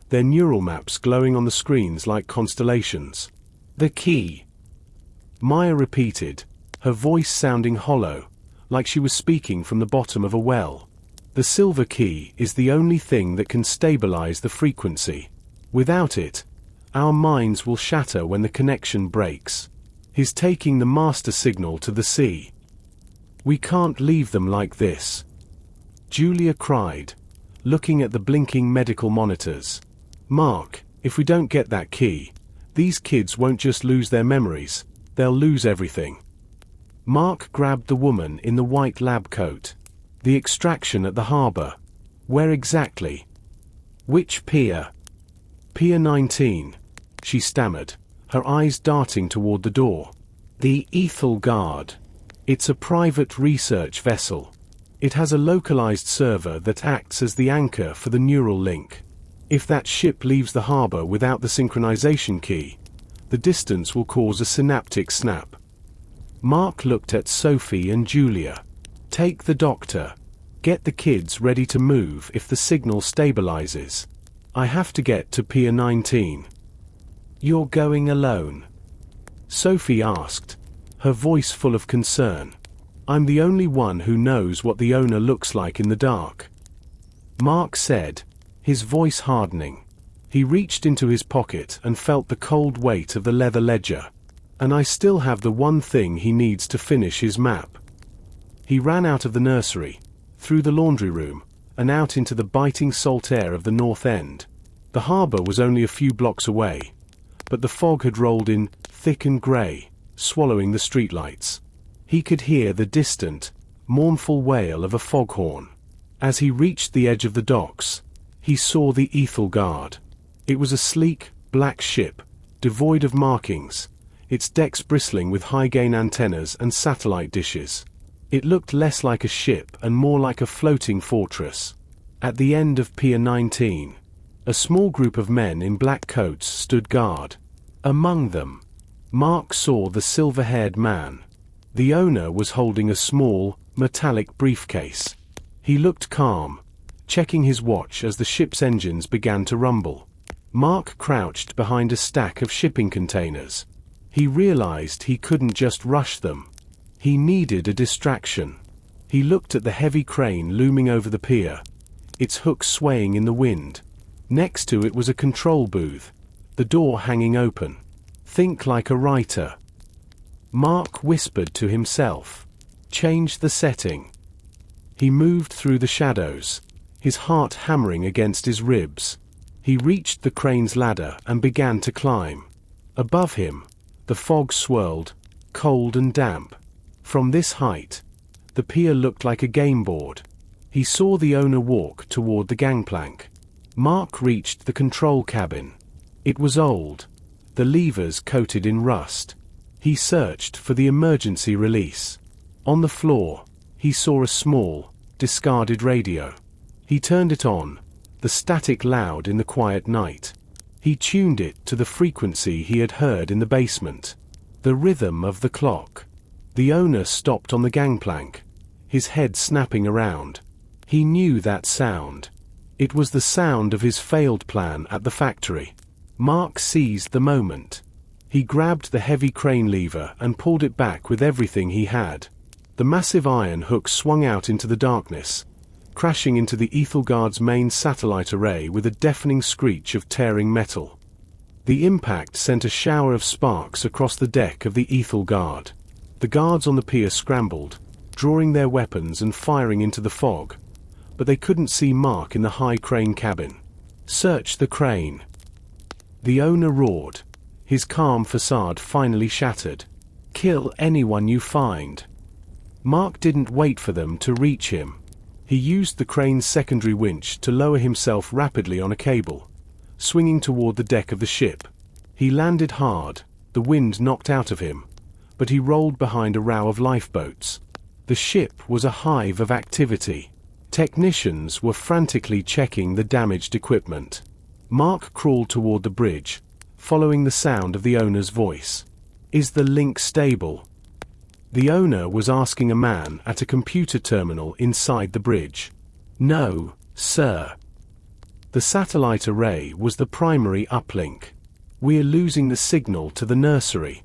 their neural maps glowing on the screens like constellations. "The key," Maya repeated, her voice sounding hollow, like she was speaking from the bottom of a well. "The silver key is the only thing that can stabilize the frequency. Without it, our minds will shatter when the connection breaks. He's taking the master signal to the sea. We can't leave them like this." Julia cried, looking at the blinking medical monitors. "Mark, if we don't get that key, these kids won't just lose their memories, they'll lose everything." Mark grabbed the woman in the white lab coat. "The extraction at the harbor. Where exactly?" "Which pier?" "Pier 19, she stammered, her eyes darting toward the door. "The Ethel Guard. It's a private research vessel. It has a localized server that acts as the anchor for the neural link. If that ship leaves the harbor without the synchronization key, the distance will cause a synaptic snap." Mark looked at Sophie and Julia. "Take the doctor. Get the kids ready to move if the signal stabilizes. I have to get to Pier 19. "You're going alone?" Sophie asked, her voice full of concern. "I'm the only one who knows what the owner looks like in the dark," Mark said, his voice hardening. He reached into his pocket and felt the cold weight of the leather ledger. "And I still have the one thing he needs to finish his map." He ran out of the nursery, through the laundry room, and out into the biting salt air of the North End. The harbor was only a few blocks away, but the fog had rolled in, thick and grey, swallowing the streetlights. He could hear the distant, mournful wail of a foghorn. As he reached the edge of the docks, he saw the Ethel Guard. It was a sleek, black ship, devoid of markings, its decks bristling with high-gain antennas and satellite dishes. It looked less like a ship and more like a floating fortress. At the end of Pier 19, a small group of men in black coats stood guard. Among them, Mark saw the silver-haired man. The owner was holding a small, metallic briefcase. He looked calm, checking his watch as the ship's engines began to rumble. Mark crouched behind a stack of shipping containers. He realized he couldn't just rush them. He needed a distraction. He looked at the heavy crane looming over the pier, its hooks swaying in the wind. Next to it was a control booth, the door hanging open. Think like a writer. Mark whispered to himself. Change the setting. He moved through the shadows, his heart hammering against his ribs. He reached the crane's ladder and began to climb. Above him, the fog swirled, cold and damp. From this height, the pier looked like a game board. He saw the owner walk toward the gangplank. Mark reached the control cabin. It was old, the levers coated in rust. He searched for the emergency release. On the floor, he saw a small, discarded radio. He turned it on, the static loud in the quiet night. He tuned it to the frequency he had heard in the basement. The rhythm of the clock. The owner stopped on the gangplank, his head snapping around. He knew that sound. It was the sound of his failed plan at the factory. Mark seized the moment. He grabbed the heavy crane lever and pulled it back with everything he had. The massive iron hook swung out into the darkness, crashing into the Ethelgard's main satellite array with a deafening screech of tearing metal. The impact sent a shower of sparks across the deck of the Ethelgard. The guards on the pier scrambled, drawing their weapons and firing into the fog, but they couldn't see Mark in the high crane cabin. Search the crane. The owner roared, his calm facade finally shattered. Kill anyone you find. Mark didn't wait for them to reach him. He used the crane's secondary winch to lower himself rapidly on a cable, swinging toward the deck of the ship. He landed hard, the wind knocked out of him, but he rolled behind a row of lifeboats. The ship was a hive of activity. Technicians were frantically checking the damaged equipment. Mark crawled toward the bridge, following the sound of the owner's voice. Is the link stable? The owner was asking a man at a computer terminal inside the bridge. No, sir. The satellite array was the primary uplink. We're losing the signal to the nursery.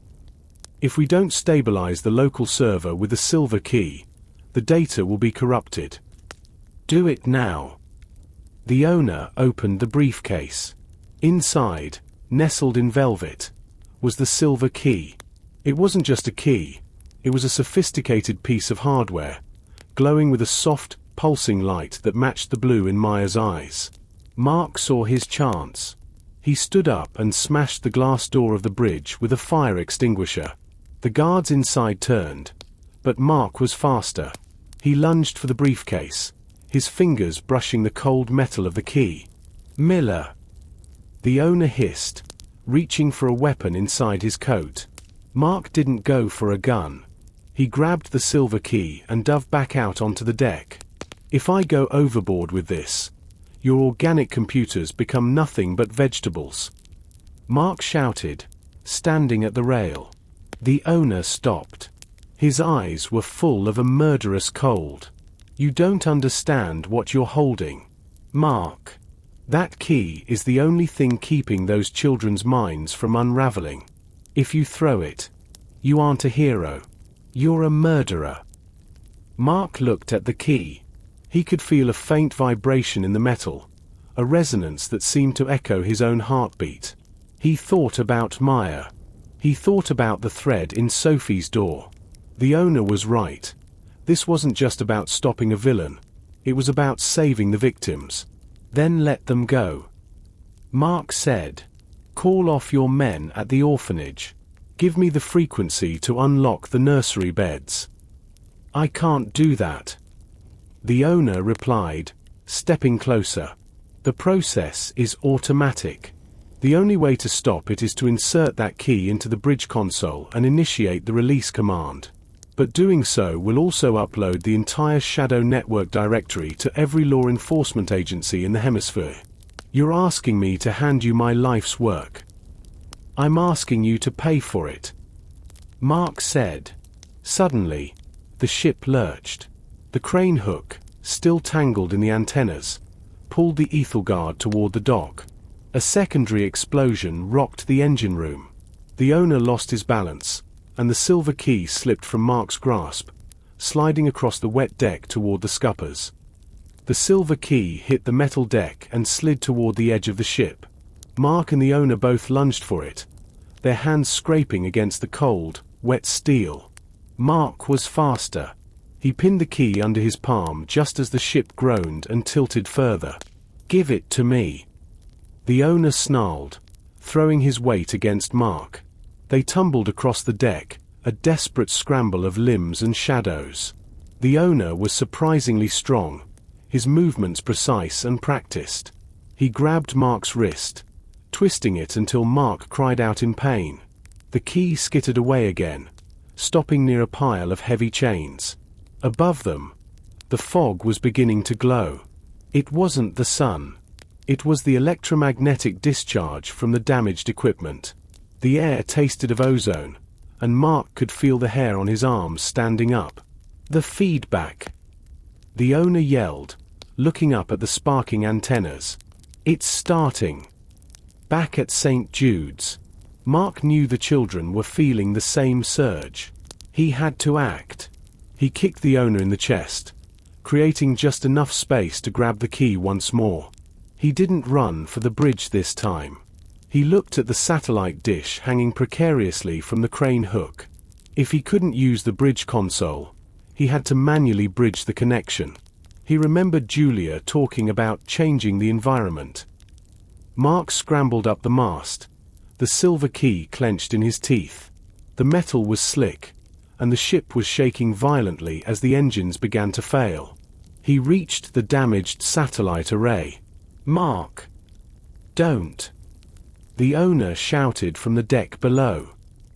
If we don't stabilize the local server with the silver key, the data will be corrupted. Do it now. The owner opened the briefcase. Inside, nestled in velvet, was the silver key. It wasn't just a key, it was a sophisticated piece of hardware, glowing with a soft, pulsing light that matched the blue in Maya's eyes. Mark saw his chance. He stood up and smashed the glass door of the bridge with a fire extinguisher. The guards inside turned, but Mark was faster. He lunged for the briefcase, his fingers brushing the cold metal of the key. Miller. The owner hissed, reaching for a weapon inside his coat. Mark didn't go for a gun. He grabbed the silver key and dove back out onto the deck. If I go overboard with this, your organic computers become nothing but vegetables. Mark shouted, standing at the rail. The owner stopped. His eyes were full of a murderous cold. You don't understand what you're holding. Mark. That key is the only thing keeping those children's minds from unraveling. If you throw it, you aren't a hero. You're a murderer. Mark looked at the key. He could feel a faint vibration in the metal, a resonance that seemed to echo his own heartbeat. He thought about Maya. He thought about the thread in Sophie's door. The owner was right. This wasn't just about stopping a villain. It was about saving the victims. Then let them go. Mark said, call off your men at the orphanage. Give me the frequency to unlock the nursery beds. I can't do that. The owner replied, stepping closer. The process is automatic. The only way to stop it is to insert that key into the bridge console and initiate the release command. But doing so will also upload the entire Shadow Network directory to every law enforcement agency in the hemisphere. You're asking me to hand you my life's work. I'm asking you to pay for it. Mark said. Suddenly, the ship lurched. The crane hook, still tangled in the antennas, pulled the Ethelgard toward the dock. A secondary explosion rocked the engine room. The owner lost his balance, and the silver key slipped from Mark's grasp, sliding across the wet deck toward the scuppers. The silver key hit the metal deck and slid toward the edge of the ship. Mark and the owner both lunged for it, their hands scraping against the cold, wet steel. Mark was faster. He pinned the key under his palm just as the ship groaned and tilted further. "Give it to me," the owner snarled, throwing his weight against Mark. They tumbled across the deck, a desperate scramble of limbs and shadows. The owner was surprisingly strong, his movements precise and practiced. He grabbed Mark's wrist, twisting it until Mark cried out in pain. The key skittered away again, stopping near a pile of heavy chains. Above them, the fog was beginning to glow. It wasn't the sun. It was the electromagnetic discharge from the damaged equipment. The air tasted of ozone, and Mark could feel the hair on his arms standing up. "The feedback!" the owner yelled, looking up at the sparking antennas. "It's starting." Back at St. Jude's, Mark knew the children were feeling the same surge. He had to act. He kicked the owner in the chest, creating just enough space to grab the key once more. He didn't run for the bridge this time. He looked at the satellite dish hanging precariously from the crane hook. If he couldn't use the bridge console, he had to manually bridge the connection. He remembered Julia talking about changing the environment. Mark scrambled up the mast, the silver key clenched in his teeth. The metal was slick, and the ship was shaking violently as the engines began to fail. He reached the damaged satellite array. "Mark! Don't!" the owner shouted from the deck below.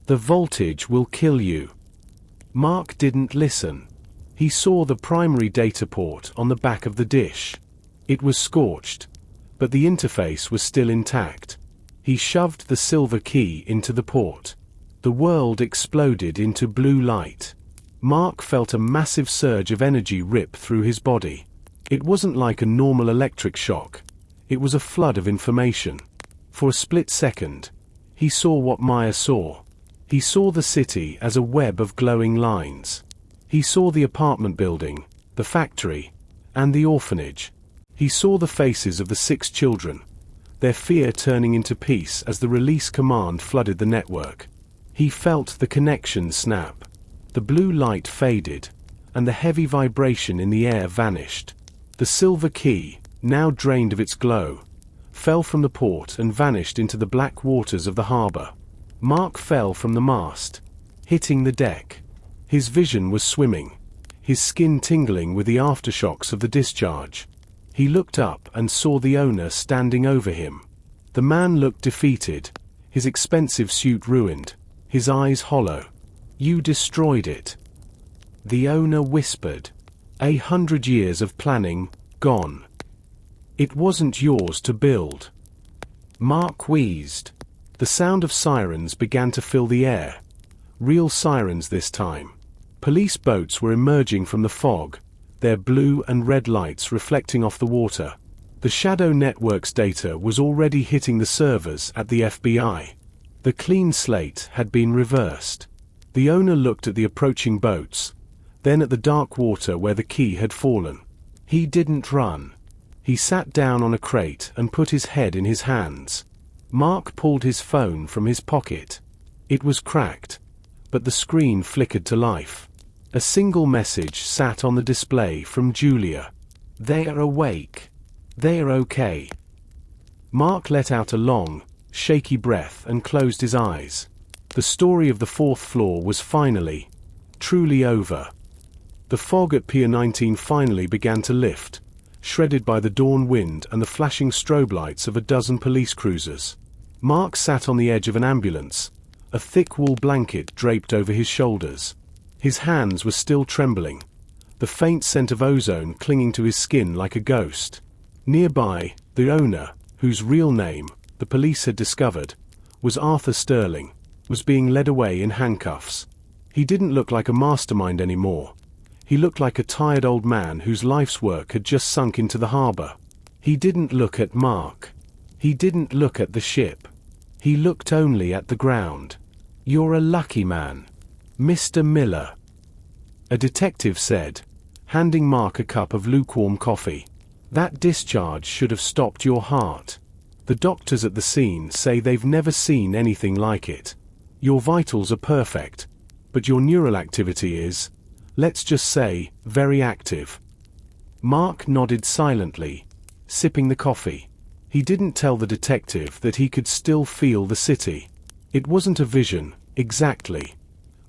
"The voltage will kill you." Mark didn't listen. He saw the primary data port on the back of the dish. It was scorched, but the interface was still intact. He shoved the silver key into the port. The world exploded into blue light. Mark felt a massive surge of energy rip through his body. It wasn't like a normal electric shock. It was a flood of information. For a split second, he saw what Maya saw. He saw the city as a web of glowing lines. He saw the apartment building, the factory, and the orphanage. He saw the faces of the 6 children, their fear turning into peace as the release command flooded the network. He felt the connection snap. The blue light faded, and the heavy vibration in the air vanished. The silver key, now drained of its glow, fell from the port and vanished into the black waters of the harbor. Mark fell from the mast, hitting the deck. His vision was swimming, his skin tingling with the aftershocks of the discharge. He looked up and saw the owner standing over him. The man looked defeated, his expensive suit ruined, his eyes hollow. "You destroyed it," the owner whispered. 100 years of planning, gone. It wasn't yours to build. Mark wheezed. The sound of sirens began to fill the air. Real sirens this time. Police boats were emerging from the fog, their blue and red lights reflecting off the water. The Shadow Network's data was already hitting the servers at the FBI. The clean slate had been reversed. The owner looked at the approaching boats, then at the dark water where the key had fallen. He didn't run. He sat down on a crate and put his head in his hands. Mark pulled his phone from his pocket. It was cracked, but the screen flickered to life. A single message sat on the display from Julia. "They are awake. They are okay." Mark let out a long, shaky breath and closed his eyes. The story of the 4th floor was finally, truly over. The fog at Pier 19 finally began to lift, shredded by the dawn wind and the flashing strobe lights of a dozen police cruisers. Mark sat on the edge of an ambulance, a thick wool blanket draped over his shoulders. His hands were still trembling, the faint scent of ozone clinging to his skin like a ghost. Nearby, the owner, whose real name, the police had discovered, was Arthur Sterling, was being led away in handcuffs. He didn't look like a mastermind anymore. He looked like a tired old man whose life's work had just sunk into the harbor. He didn't look at Mark. He didn't look at the ship. He looked only at the ground. "You're a lucky man, Mr. Miller," a detective said, handing Mark a cup of lukewarm coffee. "That discharge should have stopped your heart. The doctors at the scene say they've never seen anything like it. Your vitals are perfect, but your neural activity is, let's just say, very active." Mark nodded silently, sipping the coffee. He didn't tell the detective that he could still feel the city. It wasn't a vision, exactly,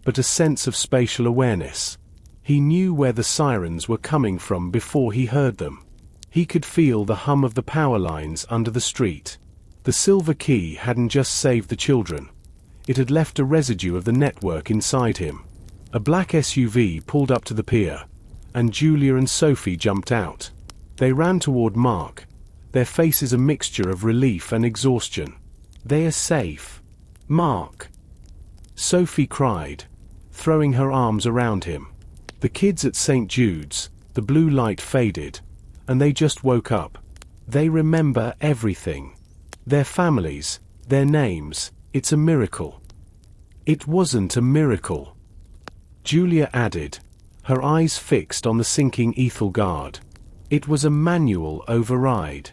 but a sense of spatial awareness. He knew where the sirens were coming from before he heard them. He could feel the hum of the power lines under the street. The silver key hadn't just saved the children. It had left a residue of the network inside him. A black SUV pulled up to the pier, and Julia and Sophie jumped out. They ran toward Mark, their faces a mixture of relief and exhaustion. "They are safe, Mark," Sophie cried, throwing her arms around him. The kids at St. Jude's, the blue light faded, and they just woke up. They remember everything. Their families, their names. It's a miracle. It wasn't a miracle, Julia added, her eyes fixed on the sinking Ethel guard. It was a manual override.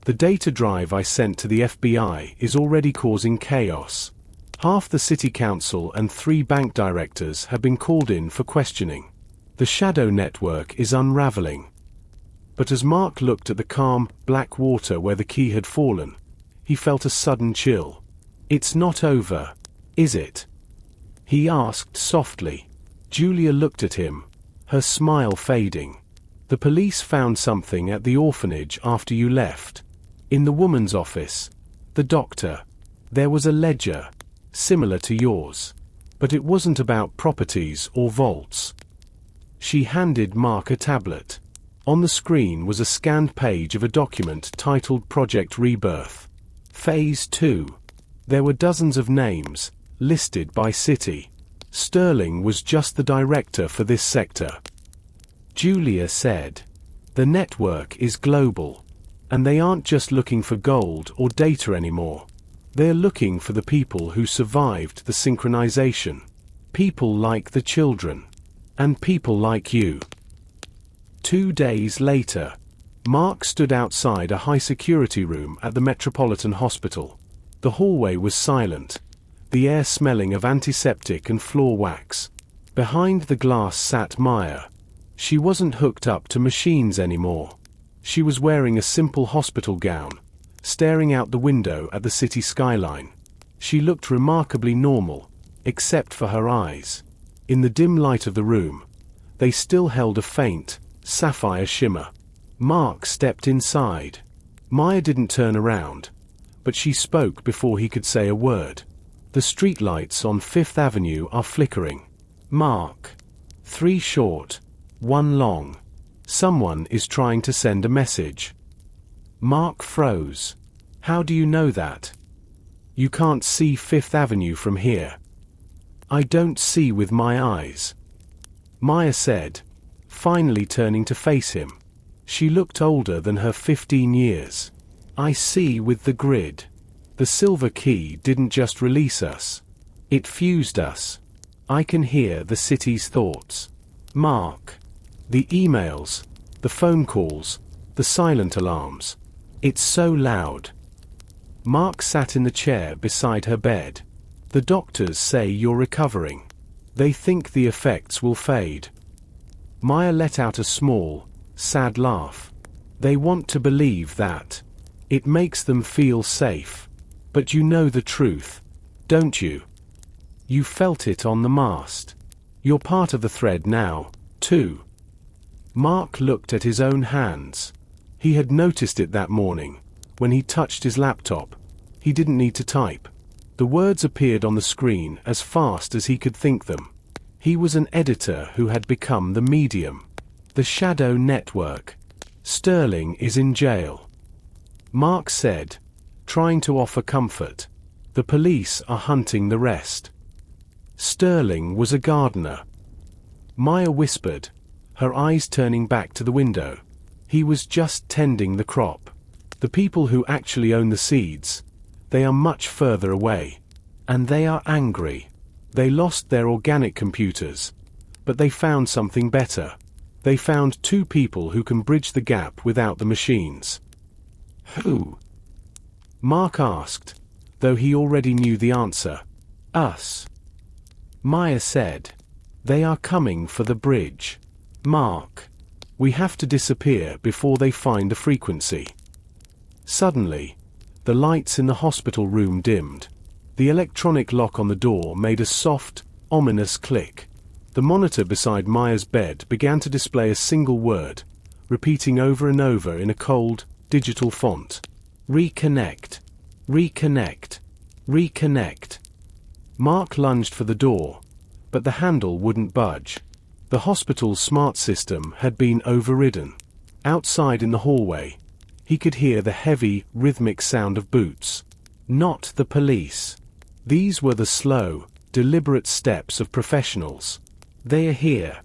The data drive I sent to the FBI is already causing chaos. Half the city council and 3 bank directors have been called in for questioning. The shadow network is unraveling. But as Mark looked at the calm, black water where the key had fallen, he felt a sudden chill. "It's not over, is it?" he asked softly. Julia looked at him, her smile fading. "The police found something at the orphanage after you left. In the woman's office, the doctor. There was a ledger, similar to yours. But it wasn't about properties or vaults." She handed Mark a tablet. On the screen was a scanned page of a document titled Project Rebirth. Phase 2. There were dozens of names, listed by city. Sterling was just the director for this sector. Julia said, "The network is global. And they aren't just looking for gold or data anymore. They're looking for the people who survived the synchronization. People like the children. And people like you." 2 days later, Mark stood outside a high-security room at the Metropolitan Hospital. The hallway was silent, the air smelling of antiseptic and floor wax. Behind the glass sat Maya. She wasn't hooked up to machines anymore. She was wearing a simple hospital gown, staring out the window at the city skyline. She looked remarkably normal, except for her eyes. In the dim light of the room, they still held a faint, sapphire shimmer. Mark stepped inside. Maya didn't turn around, but she spoke before he could say a word. "The streetlights on 5th Avenue are flickering. Mark. 3 short, 1 long. Someone is trying to send a message." Mark froze. "How do you know that?" "You can't see 5th Avenue from here." "I don't see with my eyes," Maya said, finally turning to face him. She looked older than her 15 years. "I see with the grid. The silver key didn't just release us. It fused us. I can hear the city's thoughts. Mark. The emails, the phone calls, the silent alarms. It's so loud." Mark sat in the chair beside her bed. "The doctors say you're recovering. They think the effects will fade." Maya let out a small, sad laugh. "They want to believe that. It makes them feel safe. But you know the truth, don't you? You felt it on the mast. You're part of the thread now, too." Mark looked at his own hands. He had noticed it that morning, when he touched his laptop. He didn't need to type. The words appeared on the screen as fast as he could think them. He was an editor who had become the medium. "The shadow network. Sterling is in jail," Mark said, trying to offer comfort. "The police are hunting the rest." "Sterling was a gardener," Maya whispered, her eyes turning back to the window. "He was just tending the crop." The people who actually own the seeds, they are much further away. And they are angry. They lost their organic computers. But they found something better. They found 2 people who can bridge the gap without the machines. Who? Mark asked, though he already knew the answer. Us. Maya said. They are coming for the bridge. Mark. We have to disappear before they find the frequency. Suddenly, the lights in the hospital room dimmed. The electronic lock on the door made a soft, ominous click. The monitor beside Maya's bed began to display a single word, repeating over and over in a cold, digital font. Reconnect. Reconnect. Reconnect. Mark lunged for the door, but the handle wouldn't budge. The hospital's smart system had been overridden. Outside in the hallway, he could hear the heavy, rhythmic sound of boots. Not the police. These were the slow, deliberate steps of professionals. They are here.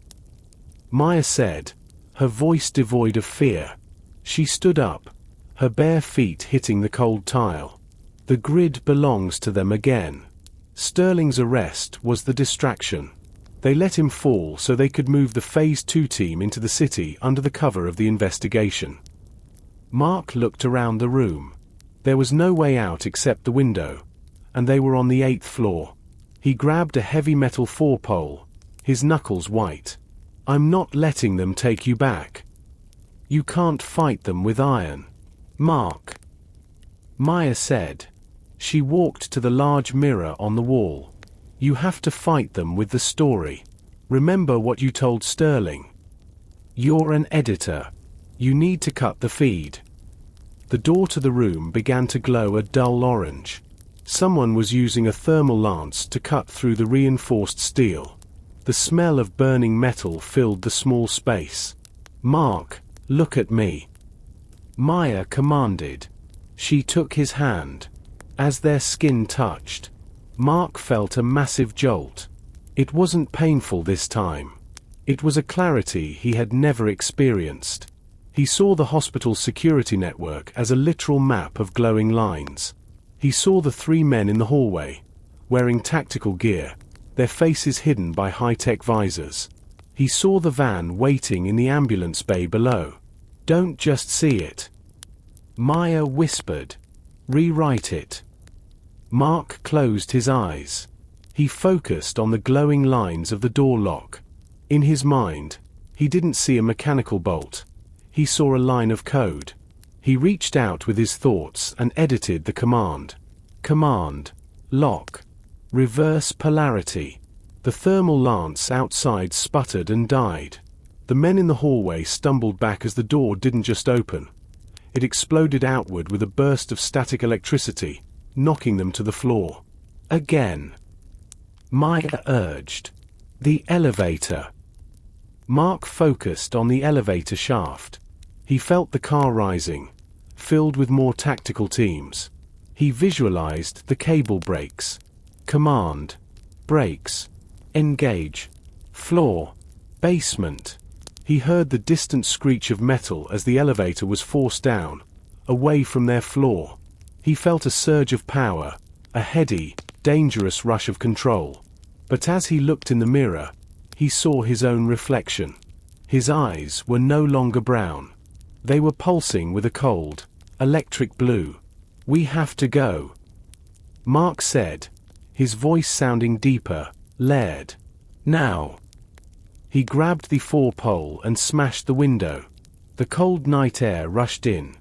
Maya said, her voice devoid of fear. She stood up, her bare feet hitting the cold tile. The grid belongs to them again. Sterling's arrest was the distraction. They let him fall so they could move the Phase 2 team into the city under the cover of the investigation. Mark looked around the room. There was no way out except the window, and they were on the 8th floor. He grabbed a heavy metal 4-pole, his knuckles white. I'm not letting them take you back. You can't fight them with iron. Mark. Maya said. She walked to the large mirror on the wall. You have to fight them with the story. Remember what you told Sterling. You're an editor. You need to cut the feed. The door to the room began to glow a dull orange. Someone was using a thermal lance to cut through the reinforced steel. The smell of burning metal filled the small space. Mark, look at me. Maya commanded. She took his hand. As their skin touched, Mark felt a massive jolt. It wasn't painful this time. It was a clarity he had never experienced. He saw the hospital's security network as a literal map of glowing lines. He saw the 3 men in the hallway, wearing tactical gear, their faces hidden by high-tech visors. He saw the van waiting in the ambulance bay below. Don't just see it. Maya whispered. Rewrite it. Mark closed his eyes. He focused on the glowing lines of the door lock. In his mind, he didn't see a mechanical bolt. He saw a line of code. He reached out with his thoughts and edited the command. Command. Lock. Reverse polarity. The thermal lance outside sputtered and died. The men in the hallway stumbled back as the door didn't just open. It exploded outward with a burst of static electricity, knocking them to the floor. Again. Maya urged. The elevator. Mark focused on the elevator shaft. He felt the car rising, filled with more tactical teams. He visualized the cable breaks. Command. Brakes. Engage. Floor. Basement. He heard the distant screech of metal as the elevator was forced down, away from their floor. He felt a surge of power, a heady, dangerous rush of control. But as he looked in the mirror, he saw his own reflection. His eyes were no longer brown. They were pulsing with a cold, electric blue. We have to go. Mark said, his voice sounding deeper, layered. Now. He grabbed the 4-pole and smashed the window. The cold night air rushed in.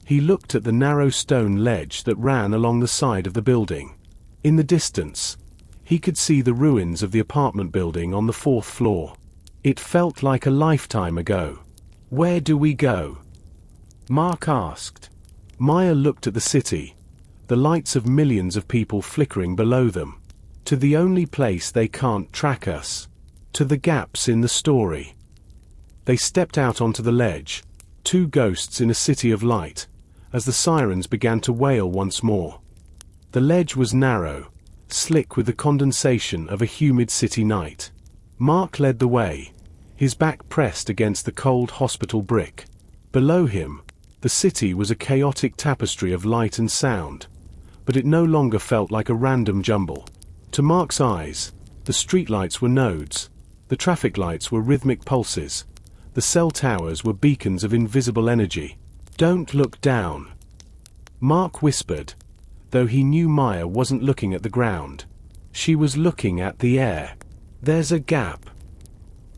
He looked at the narrow stone ledge that ran along the side of the building. In the distance, he could see the ruins of the apartment building on the 4th floor. It felt like a lifetime ago. Where do we go? Mark asked. Maya looked at the city, the lights of millions of people flickering below them. To the only place they can't track us. To the gaps in the story. They stepped out onto the ledge, 2 ghosts in a city of light, as the sirens began to wail once more. The ledge was narrow, slick with the condensation of a humid city night. Mark led the way, his back pressed against the cold hospital brick. Below him, The city was a chaotic tapestry of light and sound, but it no longer felt like a random jumble. To Mark's eyes, the streetlights were nodes, the traffic lights were rhythmic pulses, the cell towers were beacons of invisible energy. "Don't look down," Mark whispered, though he knew Maya wasn't looking at the ground. She was looking at the air. "There's a gap,"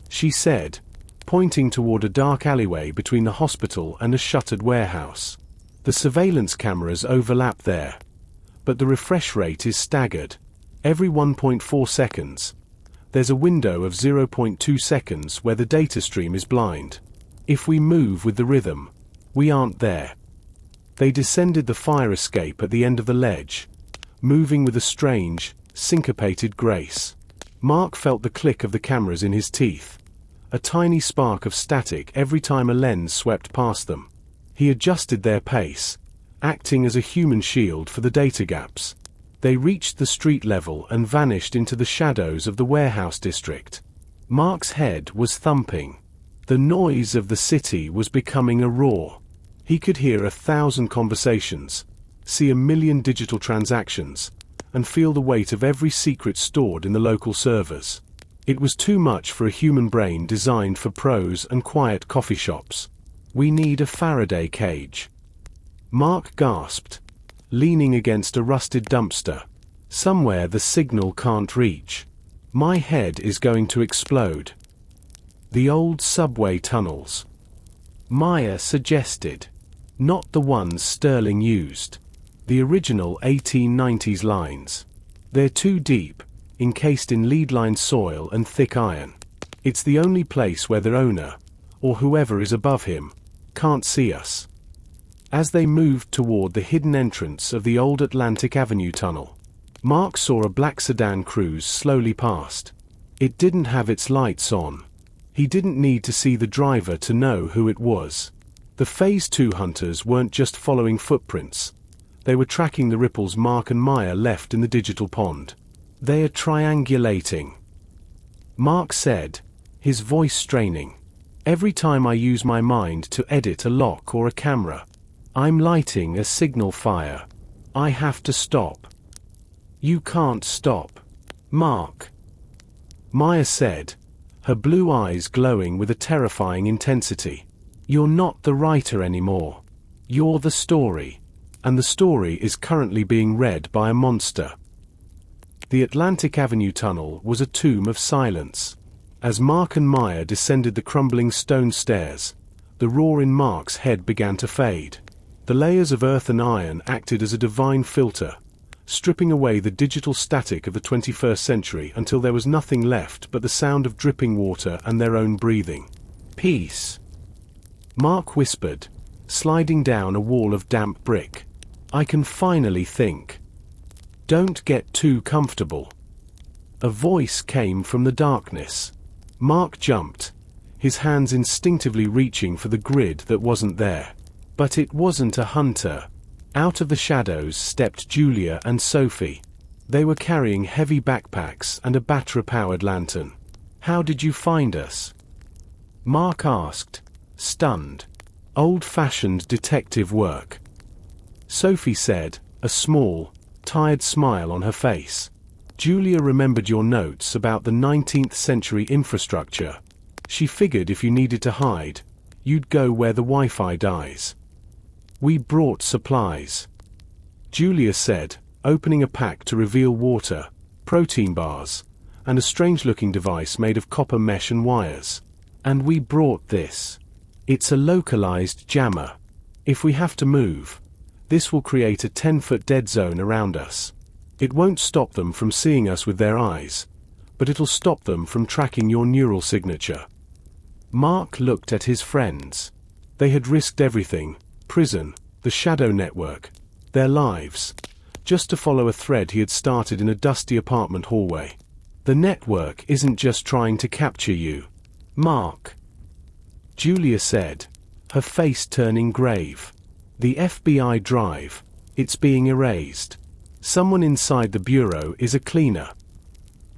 she said, pointing toward a dark alleyway between the hospital and a shuttered warehouse. "The surveillance cameras overlap there, but the refresh rate is staggered. Every 1.4 seconds. There's a window of 0.2 seconds where the data stream is blind. If we move with the rhythm, we aren't there." They descended the fire escape at the end of the ledge, moving with a strange, syncopated grace. Mark felt the click of the cameras in his teeth, a tiny spark of static every time a lens swept past them. He adjusted their pace, acting as a human shield for the data gaps. They reached the street level and vanished into the shadows of the warehouse district. Mark's head was thumping. The noise of the city was becoming a roar. He could hear 1,000 conversations, see 1,000,000 digital transactions, and feel the weight of every secret stored in the local servers. It was too much for a human brain designed for prose and quiet coffee shops. "We need a Faraday cage," Mark gasped, leaning against a rusted dumpster. "Somewhere the signal can't reach. My head is going to explode." "The old subway tunnels," Maya suggested. "Not the ones Sterling used. The original 1890s lines. They're too deep, encased in lead-lined soil and thick iron. It's the only place where their owner, or whoever is above him, can't see us." As they moved toward the hidden entrance of the old Atlantic Avenue tunnel, Mark saw a black sedan cruise slowly past. It didn't have its lights on. He didn't need to see the driver to know who it was. The Phase 2 hunters weren't just following footprints. They were tracking the ripples Mark and Maya left in the digital pond. "They are triangulating," Mark said, his voice straining. "Every time I use my mind to edit a lock or a camera, I'm lighting a signal fire. I have to stop." "You can't stop, Mark," Maya said, her blue eyes glowing with a terrifying intensity. "You're not the writer anymore. You're the story. And the story is currently being read by a monster." The Atlantic Avenue tunnel was a tomb of silence. As Mark and Maya descended the crumbling stone stairs, the roar in Mark's head began to fade. The layers of earth and iron acted as a divine filter, stripping away the digital static of the 21st century until there was nothing left but the sound of dripping water and their own breathing. "Peace," Mark whispered, sliding down a wall of damp brick. "I can finally think. Don't get too comfortable." A voice came from the darkness. Mark jumped, his hands instinctively reaching for the grid that wasn't there. But it wasn't a hunter. Out of the shadows stepped Julia and Sophie. They were carrying heavy backpacks and a battery-powered lantern. "How did you find us?" Mark asked, stunned. "Old-fashioned detective work," Sophie said, a small, tired smile on her face. "Julia remembered your notes about the 19th century infrastructure. She figured if you needed to hide, you'd go where the Wi-Fi dies." "We brought supplies," Julia said, opening a pack to reveal water, protein bars, and a strange-looking device made of copper mesh and wires. "And we brought this. It's a localized jammer. If we have to move, this will create a 10-foot dead zone around us. It won't stop them from seeing us with their eyes, but it'll stop them from tracking your neural signature." Mark looked at his friends. They had risked everything: prison, the shadow network, their lives, just to follow a thread he had started in a dusty apartment hallway. "The network isn't just trying to capture you, Mark," Julia said, her face turning grave. "The FBI drive, it's being erased. Someone inside the bureau is a cleaner.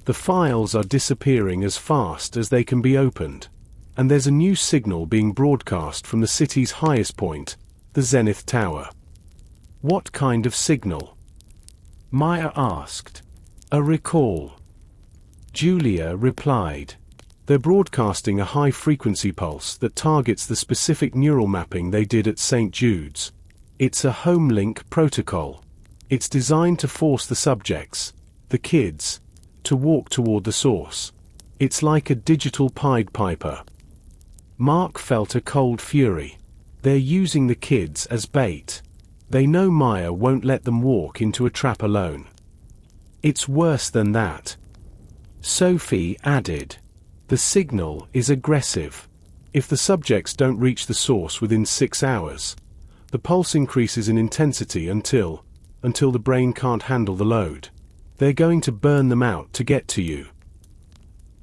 The files are disappearing as fast as they can be opened. And there's a new signal being broadcast from the city's highest point, The Zenith Tower. What kind of signal? Maya asked. A recall. Julia replied. They're broadcasting a high-frequency pulse that targets the specific neural mapping they did at St. Jude's. It's a home link protocol. It's designed to force the subjects, the kids, to walk toward the source. It's like a digital Pied Piper. Mark felt a cold fury. They're using the kids as bait. They know Maya won't let them walk into a trap alone. It's worse than that. Sophie added. The signal is aggressive. If the subjects don't reach the source within 6 hours, the pulse increases in intensity until the brain can't handle the load. They're going to burn them out to get to you.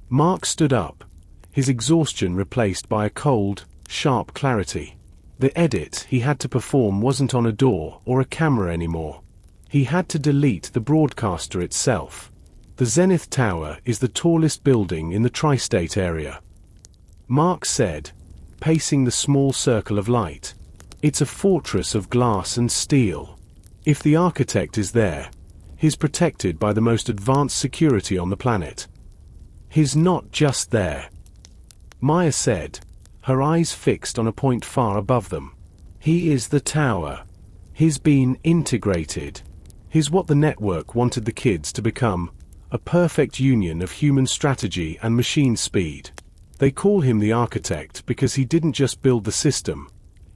Mark stood up, his exhaustion replaced by a cold, sharp clarity. The edit he had to perform wasn't on a door or a camera anymore. He had to delete the broadcaster itself. The Zenith Tower is the tallest building in the tri-state area. Mark said, pacing the small circle of light. It's a fortress of glass and steel. If the architect is there, he's protected by the most advanced security on the planet. He's not just there. Maya said, her eyes fixed on a point far above them. He is the tower. He's been integrated. He's what the network wanted the kids to become. A perfect union of human strategy and machine speed. They call him the architect because he didn't just build the system.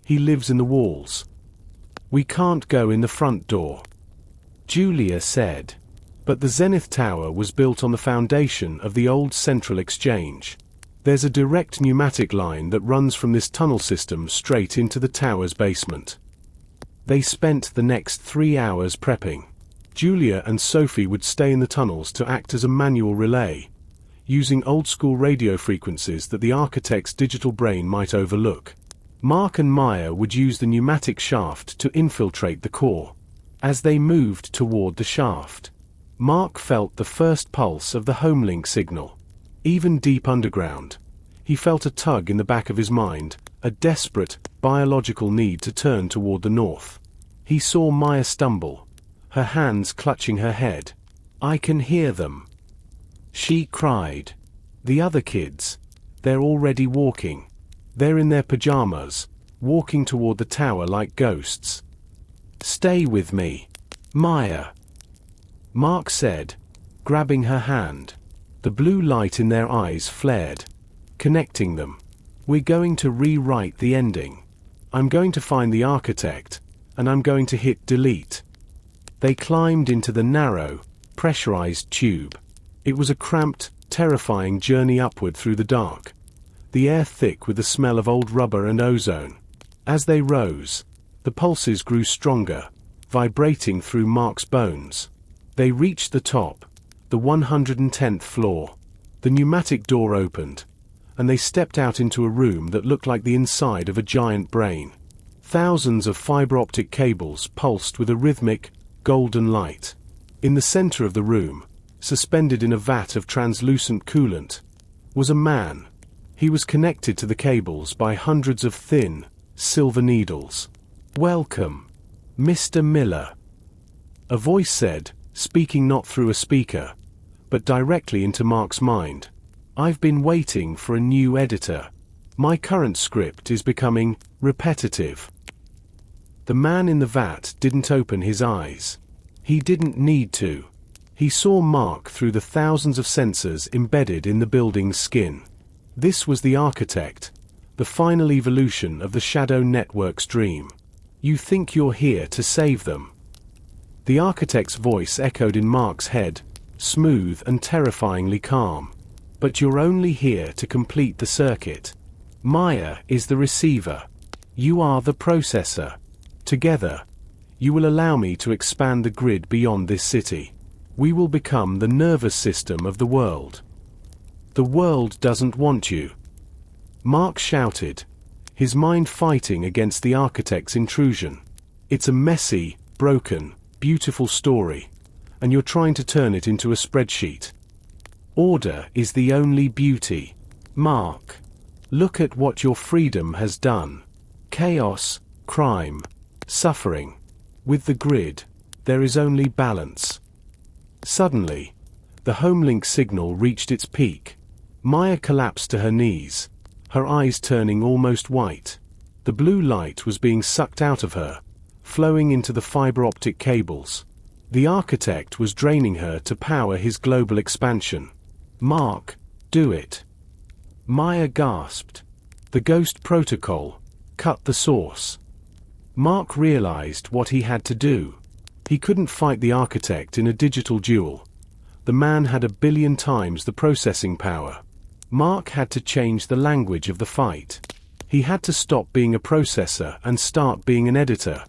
He lives in the walls. We can't go in the front door, Julia said. But the Zenith Tower was built on the foundation of the old Central Exchange. There's a direct pneumatic line that runs from this tunnel system straight into the tower's basement. They spent the next 3 hours prepping. Julia and Sophie would stay in the tunnels to act as a manual relay, using old-school radio frequencies that the architect's digital brain might overlook. Mark and Maya would use the pneumatic shaft to infiltrate the core. As they moved toward the shaft, Mark felt the first pulse of the homelink signal. Even deep underground, he felt a tug in the back of his mind, a desperate, biological need to turn toward the north. He saw Maya stumble, her hands clutching her head. I can hear them, she cried. The other kids, they're already walking. They're in their pajamas, walking toward the tower like ghosts. Stay with me, Maya, Mark said, grabbing her hand. The blue light in their eyes flared, connecting them. We're going to rewrite the ending. I'm going to find the architect, and I'm going to hit delete. They climbed into the narrow, pressurized tube. It was a cramped, terrifying journey upward through the dark, the air thick with the smell of old rubber and ozone. As they rose, the pulses grew stronger, vibrating through Mark's bones. They reached the top, the 110th floor. The pneumatic door opened, and they stepped out into a room that looked like the inside of a giant brain. Thousands of fiber-optic cables pulsed with a rhythmic, golden light. In the center of the room, suspended in a vat of translucent coolant, was a man. He was connected to the cables by hundreds of thin, silver needles. Welcome, Mr. Miller, a voice said, speaking not through a speaker, but directly into Mark's mind. I've been waiting for a new editor. My current script is becoming repetitive. The man in the vat didn't open his eyes. He didn't need to. He saw Mark through the thousands of sensors embedded in the building's skin. This was the architect, the final evolution of the Shadow Network's dream. You think you're here to save them? The architect's voice echoed in Mark's head, smooth and terrifyingly calm. But you're only here to complete the circuit. Maya is the receiver. You are the processor. Together, you will allow me to expand the grid beyond this city. We will become the nervous system of the world. The world doesn't want you, Mark shouted, his mind fighting against the architect's intrusion. It's a messy, broken, beautiful story, and you're trying to turn it into a spreadsheet. Order is the only beauty. Mark, look at what your freedom has done. Chaos, crime, suffering. With the grid, there is only balance. Suddenly, the homelink signal reached its peak. Maya collapsed to her knees, her eyes turning almost white. The blue light was being sucked out of her, flowing into the fiber optic cables. The architect was draining her to power his global expansion. "Mark, do it." Maya gasped. The ghost protocol. Cut the source. Mark realized what he had to do. He couldn't fight the architect in a digital duel. The man had 1,000,000,000 times the processing power. Mark had to change the language of the fight. He had to stop being a processor and start being an editor.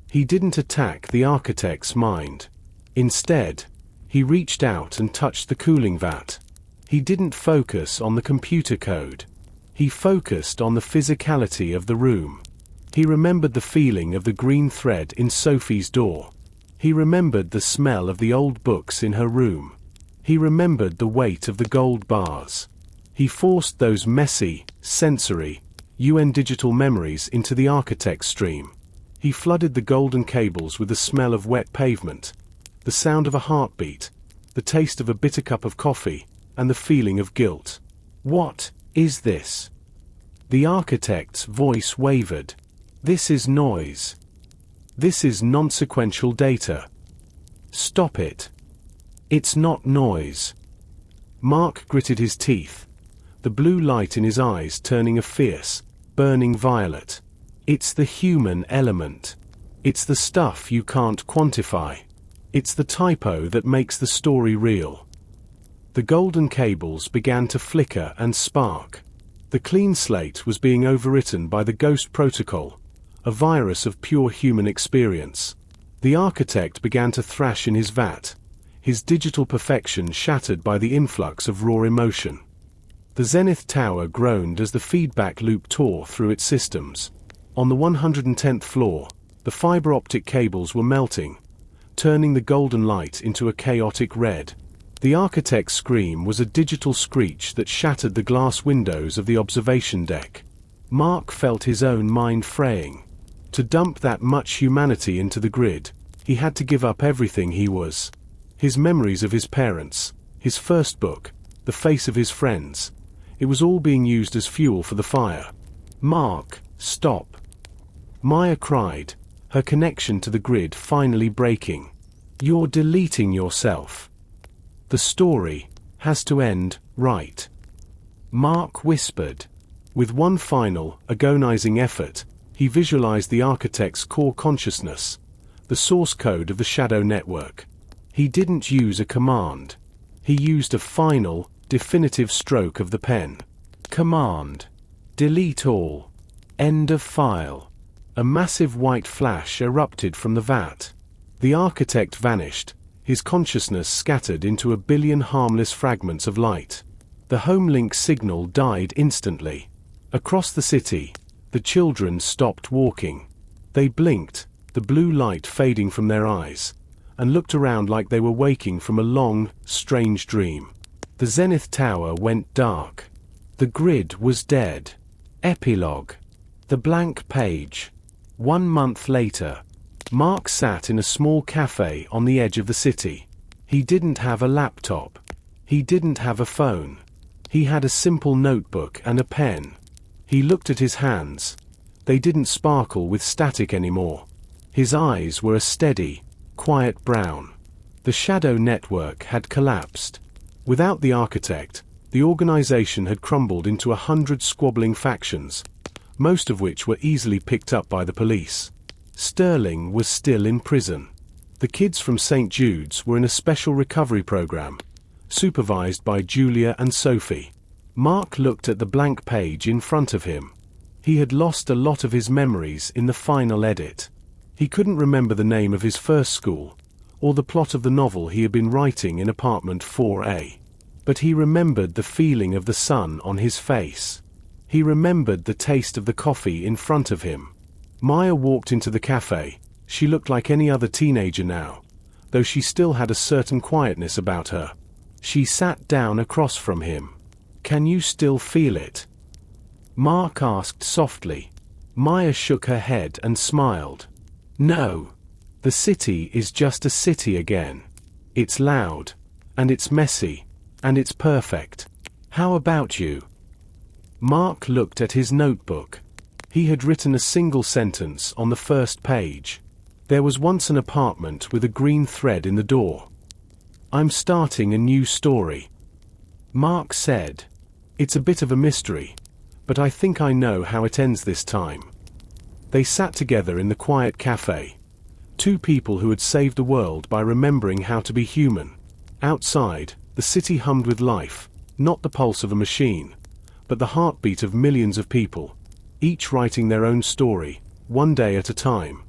He didn't attack the architect's mind. Instead, he reached out and touched the cooling vat. He didn't focus on the computer code. He focused on the physicality of the room. He remembered the feeling of the green thread in Sophie's door. He remembered the smell of the old books in her room. He remembered the weight of the gold bars. He forced those messy, sensory, UN digital memories into the architect's stream. He flooded the golden cables with the smell of wet pavement, the sound of a heartbeat, the taste of a bitter cup of coffee, and the feeling of guilt. "What is this?" The architect's voice wavered. "This is noise. This is non-sequential data. Stop it. It's not noise." Mark gritted his teeth, the blue light in his eyes turning a fierce, burning violet. "It's the human element. It's the stuff you can't quantify. It's the typo that makes the story real." The golden cables began to flicker and spark. The clean slate was being overwritten by the ghost protocol, a virus of pure human experience. The architect began to thrash in his vat, his digital perfection shattered by the influx of raw emotion. The Zenith Tower groaned as the feedback loop tore through its systems. On the 110th floor, the fiber optic cables were melting, turning the golden light into a chaotic red. The architect's scream was a digital screech that shattered the glass windows of the observation deck. Mark felt his own mind fraying. To dump that much humanity into the grid, he had to give up everything he was. His memories of his parents, his first book, the face of his friends. It was all being used as fuel for the fire. "Mark, stop." Maya cried, her connection to the grid finally breaking. "You're deleting yourself. The story has to end, right?" Mark whispered. With one final, agonizing effort, he visualized the architect's core consciousness, the source code of the shadow network. He didn't use a command. He used a final, definitive stroke of the pen. Command. Delete all. End of file. A massive white flash erupted from the vat. The architect vanished, his consciousness scattered into 1,000,000,000 harmless fragments of light. The homelink signal died instantly. Across the city, the children stopped walking. They blinked, the blue light fading from their eyes, and looked around like they were waking from a long, strange dream. The Zenith Tower went dark. The grid was dead. Epilogue. The blank page. 1 month later, Mark sat in a small cafe on the edge of the city. He didn't have a laptop. He didn't have a phone. He had a simple notebook and a pen. He looked at his hands. They didn't sparkle with static anymore. His eyes were a steady, quiet brown. The shadow network had collapsed. Without the architect, the organization had crumbled into 100 squabbling factions, most of which were easily picked up by the police. Sterling was still in prison. The kids from St. Jude's were in a special recovery program, supervised by Julia and Sophie. Mark looked at the blank page in front of him. He had lost a lot of his memories in the final edit. He couldn't remember the name of his first school, or the plot of the novel he had been writing in apartment 4A. But he remembered the feeling of the sun on his face. He remembered the taste of the coffee in front of him. Maya walked into the cafe. She looked like any other teenager now, though she still had a certain quietness about her. She sat down across from him. "Can you still feel it?" Mark asked softly. Maya shook her head and smiled. No. The city is just a city again. It's loud, and it's messy, and it's perfect. How about you? Mark looked at his notebook. He had written a single sentence on the first page. There was once an apartment with a green thread in the door. I'm starting a new story. Mark said. It's a bit of a mystery, but I think I know how it ends this time. They sat together in the quiet cafe. Two people who had saved the world by remembering how to be human. Outside, the city hummed with life, not the pulse of a machine, but the heartbeat of millions of people, each writing their own story, one day at a time.